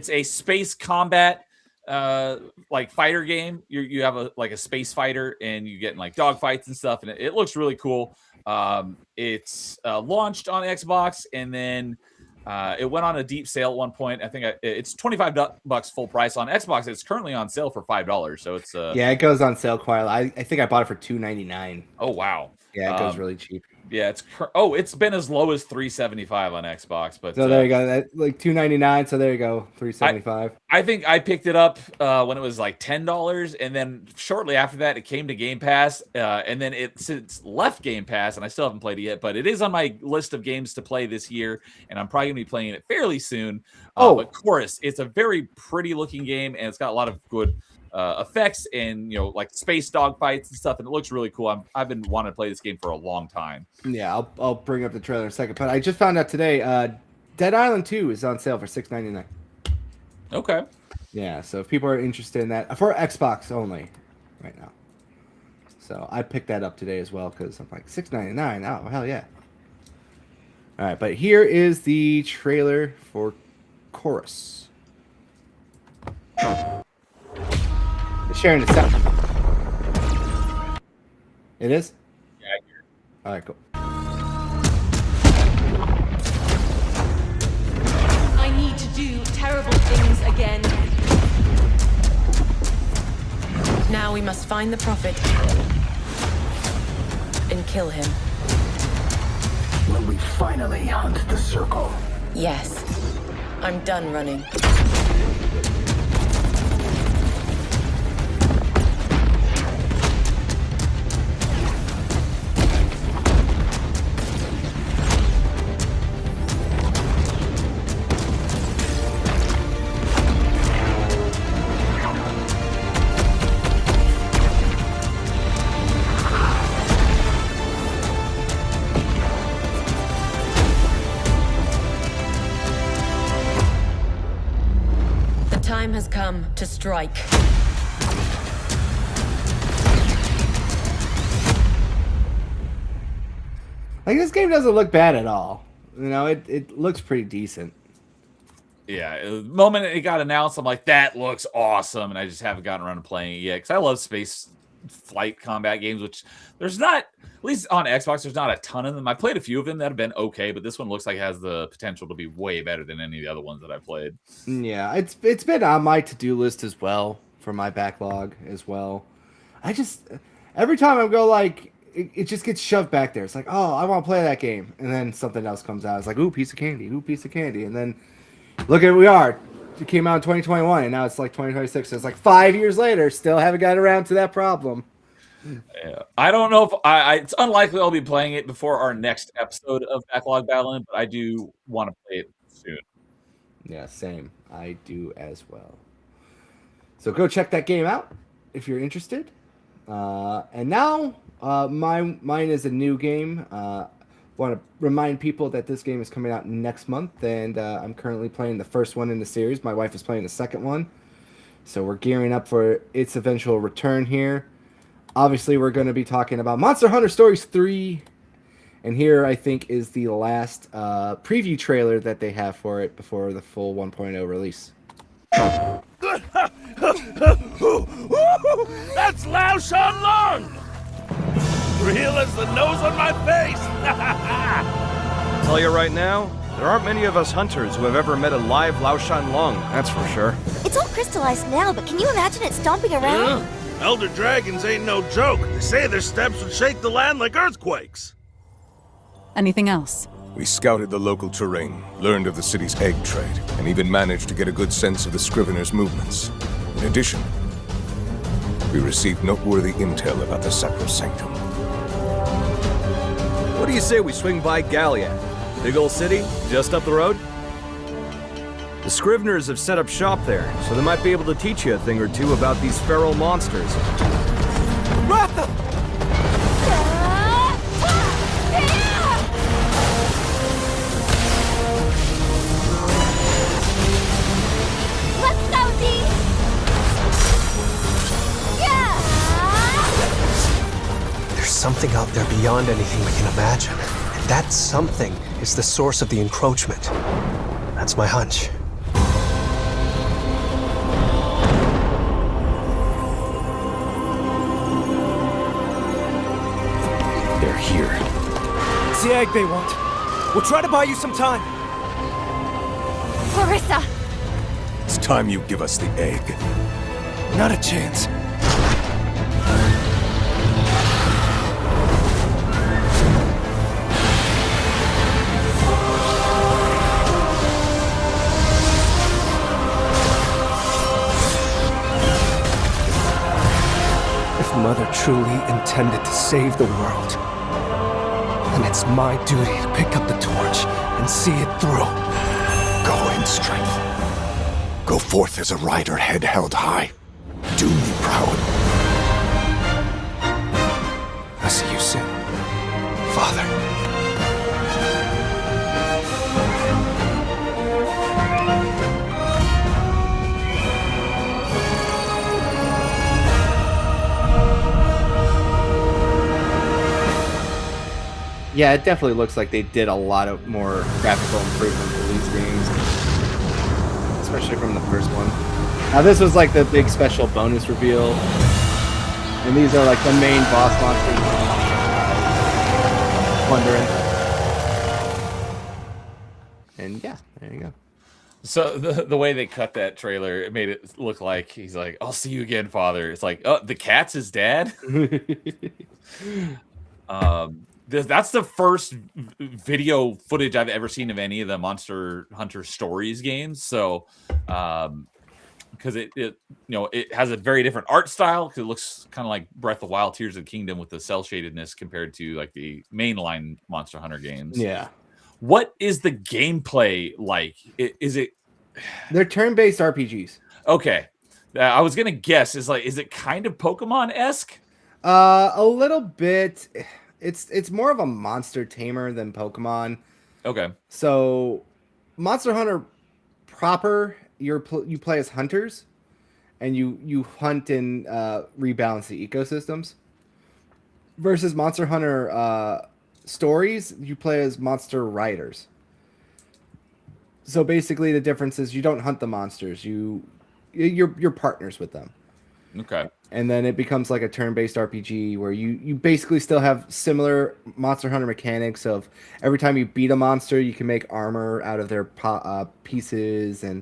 a space combat like fighter game. You have a space fighter and you get in like dogfights and stuff, and it looks really cool. It's launched on Xbox, and then it went on a deep sale at one point. I think it's $25 full price on Xbox. It's currently on sale for $5. So it's yeah, it goes on sale quite a lot. I think I bought it for $2.99. Oh wow. Yeah, it goes really cheap. Yeah, it's been as low as $3.75 on Xbox, but so there you go. That, like $2.99. So there you go, $3.75. I think I picked it up when it was like $10, and then shortly after that, it came to Game Pass, and then it's left Game Pass, and I still haven't played it yet. But it is on my list of games to play this year, and I'm probably gonna be playing it fairly soon. But Chorus, it's a very pretty looking game, and it's got a lot of good effects and like space dogfights and stuff, and it looks really cool. I've been wanting to play this game for a long time. Yeah, I'll bring up the trailer in a second, but I just found out today Dead Island 2 is on sale for $6.99. Okay. Yeah, so if people are interested in that, for Xbox only right now. So I picked that up today as well because I'm like $6.99. Oh hell yeah! All right, but here is the trailer for Chorus. Sharing the sound. It is? Yeah, I hear it. All right, cool. I need to do terrible things again. Now we must find the Prophet and kill him. Will we finally hunt the circle? Yes. I'm done running. Time has come to strike. Like, this game doesn't look bad at all. It looks pretty decent. Yeah, the moment it got announced, I'm like, that looks awesome, and I just haven't gotten around to playing it yet because I love space flight combat games, which there's not, at least on Xbox, there's not a ton of them. I played a few of them that have been okay, but this one looks like it has the potential to be way better than any of the other ones that I played. Yeah, it's been on my to-do list as well for my backlog as well. I just, every time I go like, it just gets shoved back there. It's like, oh, I want to play that game, and then something else comes out. It's like, ooh, piece of candy, and then look at where we are. It came out in 2021, and now it's like 2026. So it's like 5 years later, still haven't got around to that problem. Yeah. I don't know if it's unlikely I'll be playing it before our next episode of Backlog Battlin, but I do want to play it soon. Yeah, same. I do as well. So go check that game out if you're interested. And now, mine is a new game. Want to remind people that this game is coming out next month, and I'm currently playing the first one in the series. My wife is playing the second one, so we're gearing up for its eventual return here. Obviously, we're going to be talking about Monster Hunter Stories 3, and here I think is the last preview trailer that they have for it before the full 1.0 release. That's Lao Shan Long! Real as the nose on my face! Tell you right now, there aren't many of us hunters who have ever met a live Lao Shan Long, that's for sure. It's all crystallized now, but can you imagine it stomping around? Yeah. Elder dragons ain't no joke. They say their steps would shake the land like earthquakes. Anything else? We scouted the local terrain, learned of the city's egg trade, and even managed to get a good sense of the Scrivener's movements. In addition, we received noteworthy intel about the Sacrosanctum. What do you say we swing by Gallia? Big ol' city, just up the road? The Scriveners have set up shop there, so they might be able to teach you a thing or two about these feral monsters. Ratha! Let's go, Dee! Yeah! There's something out there beyond anything we can imagine. And that something is the source of the encroachment. That's my hunch. They're here. It's the egg they want. We'll try to buy you some time. Marissa! It's time you give us the egg. Not a chance. If Mother truly intended to save the world, then it's my duty to pick up the torch and see it through. Go in strength. Go forth as a rider, head held high. Do me proud. I'll see you soon, Father. Yeah, it definitely looks like they did a lot of more graphical improvement for these games, especially from the first one. Now this was like the big special bonus reveal, and these are like the main boss monsters. Wondering, and yeah, there you go. So the way they cut that trailer, it made it look like he's like, "I'll see you again, Father." It's like, oh, the cat's his dad. That's the first video footage I've ever seen of any of the Monster Hunter Stories games. So, because it has a very different art style, because it looks kind of like Breath of the Wild, Tears of the Kingdom with the cell shadedness compared to like the mainline Monster Hunter games. Yeah. What is the gameplay like? Is it? They're turn-based RPGs. Okay, I was gonna guess. Is it kind of Pokemon-esque? A little bit. It's more of a monster tamer than Pokemon. Okay. So, Monster Hunter proper, you play as hunters, and you hunt and rebalance the ecosystems. Versus Monster Hunter Stories, you play as monster riders. So basically, the difference is you don't hunt the monsters. You're partners with them. Okay. And then it becomes like a turn-based RPG where you basically still have similar Monster Hunter mechanics of every time you beat a monster, you can make armor out of their pieces, and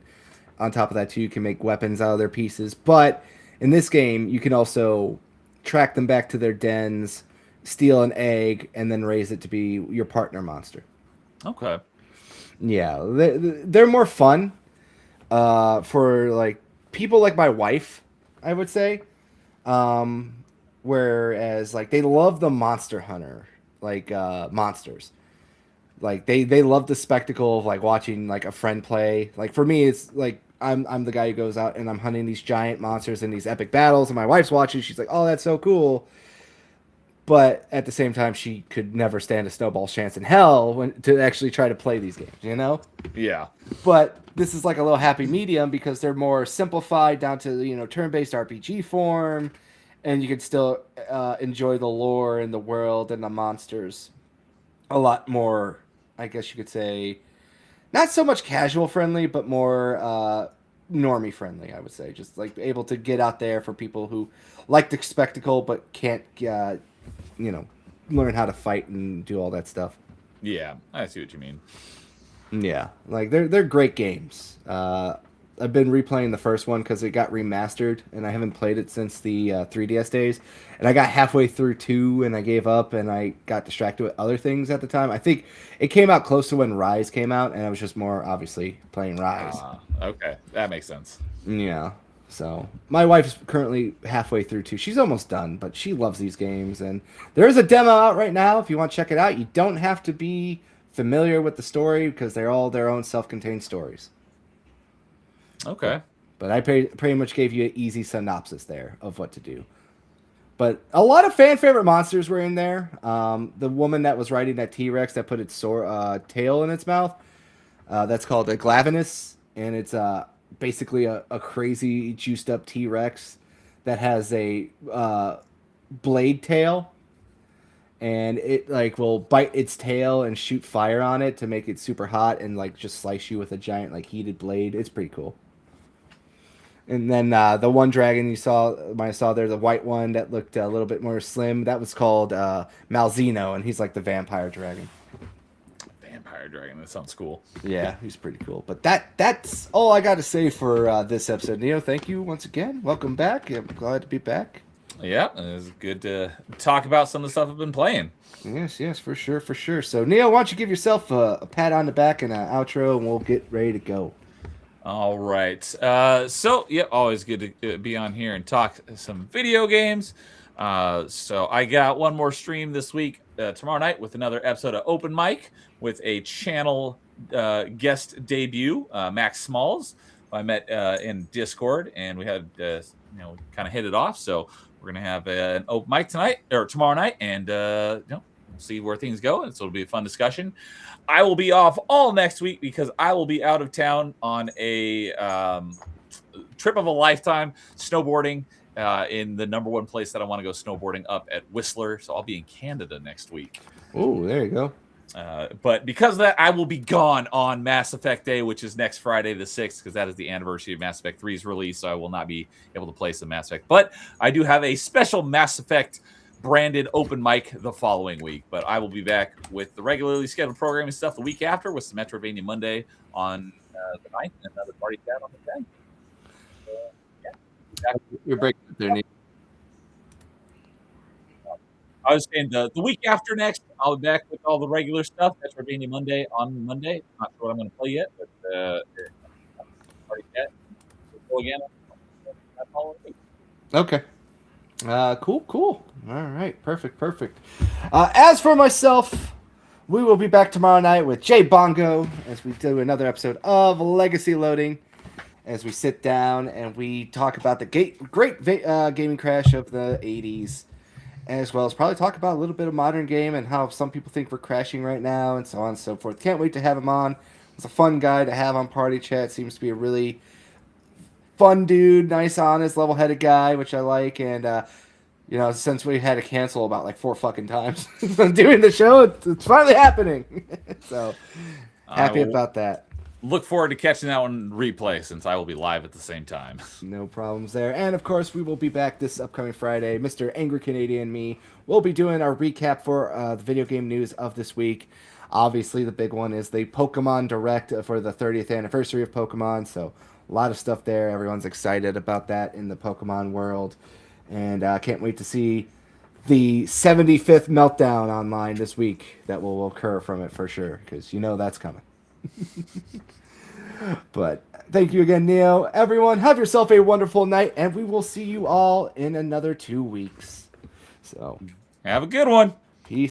on top of that too, you can make weapons out of their pieces. But in this game, you can also track them back to their dens, steal an egg, and then raise it to be your partner monster. Okay. Yeah, they're more fun for like people like my wife, I would say. Whereas like they love the Monster Hunter, like monsters. Like they love the spectacle of like watching like a friend play. Like for me, it's like I'm the guy who goes out and I'm hunting these giant monsters in these epic battles, and my wife's watching. She's like, "Oh, that's so cool." But at the same time, she could never stand a snowball's chance in hell to actually try to play these games, you know? Yeah. But this is like a little happy medium because they're more simplified down to, turn-based RPG form, and you can still enjoy the lore and the world and the monsters a lot more, I guess you could say, not so much casual friendly, but more normie friendly, I would say. Just like able to get out there for people who like the spectacle but can't learn how to fight and do all that stuff. Yeah, I see what you mean. Yeah, like they're great games. I've been replaying the first one because it got remastered, and I haven't played it since the 3DS days. And I got halfway through 2, and I gave up, and I got distracted with other things at the time. I think it came out close to when Rise came out, and I was just more obviously playing Rise. Okay, that makes sense. Yeah. So my wife's currently halfway through too. She's almost done, but she loves these games. And there is a demo out right now if you want to check it out. You don't have to be familiar with the story because they're all their own self-contained stories. Okay. But I pretty much gave you an easy synopsis there of what to do. But a lot of fan favorite monsters were in there. The woman that was riding that T-Rex that put its tail in its mouth, that's called a Glavenus, and it's basically a crazy juiced up T-Rex that has a blade tail, and it like will bite its tail and shoot fire on it to make it super hot and like just slice you with a giant like heated blade. It's pretty cool. And then the one dragon you might have saw there, the white one that looked a little bit more slim, that was called Malzeno, and he's like the vampire dragon. Vampire dragon, that sounds cool. Yeah, he's pretty cool. But that's all I got to say for this episode. Neo, thank you once again. Welcome back. I'm glad to be back. Yeah, it was good to talk about some of the stuff I've been playing. Yes, for sure. So, Neo, why don't you give yourself a pat on the back and an outro, and we'll get ready to go. All right. So, yeah, always good to be on here and talk some video games. So I got one more stream this week, tomorrow night, with another episode of Open Mic with a channel guest debut, Max Smalls. I met in Discord, and we had, kind of hit it off. So we're going to have an open mic tonight or tomorrow night, and, see where things go. And so it'll be a fun discussion. I will be off all next week because I will be out of town on a trip of a lifetime snowboarding in the number one place that I want to go snowboarding up at Whistler. So I'll be in Canada next week. Oh, there you go. But because of that, I will be gone on Mass Effect Day, which is next Friday the 6th, because that is the anniversary of Mass Effect 3's release. So I will not be able to play some Mass Effect. But I do have a special Mass Effect branded open mic the following week, but I will be back with the regularly scheduled programming stuff the week after with some Metroidvania Monday on the 9th and another party chat on the 10th. You're breaking up there, Neo. I was saying the week after next, I'll be back with all the regular stuff. Metroidvania Monday on Monday. Not sure what I'm going to play yet, but party chat. We'll go again. That following week. Okay. Cool. All right, perfect. As for myself, we will be back tomorrow night with Jay Bongo as we do another episode of Legacy Loading, as we sit down and we talk about the great gaming crash of the 80s, as well as probably talk about a little bit of modern game and how some people think we're crashing right now and so on and so forth. Can't wait to have him on. He's a fun guy to have on Party Chat. Seems to be a really fun dude, nice, honest, level-headed guy, which I like. And since we had to cancel about like 4 fucking times doing the show, it's finally happening. So happy about that. Look forward to catching that one replay since I will be live at the same time. No problems there. And of course, we will be back this upcoming Friday. Mr. Angry Canadian me will be doing our recap for the video game news of this week. Obviously, the big one is the Pokemon Direct for the 30th anniversary of Pokemon. So a lot of stuff there. Everyone's excited about that in the Pokemon world. And I can't wait to see the 75th meltdown online this week that will occur from it for sure, because that's coming. But thank you again, Neo. Everyone, have yourself a wonderful night, and we will see you all in another 2 weeks. So have a good one.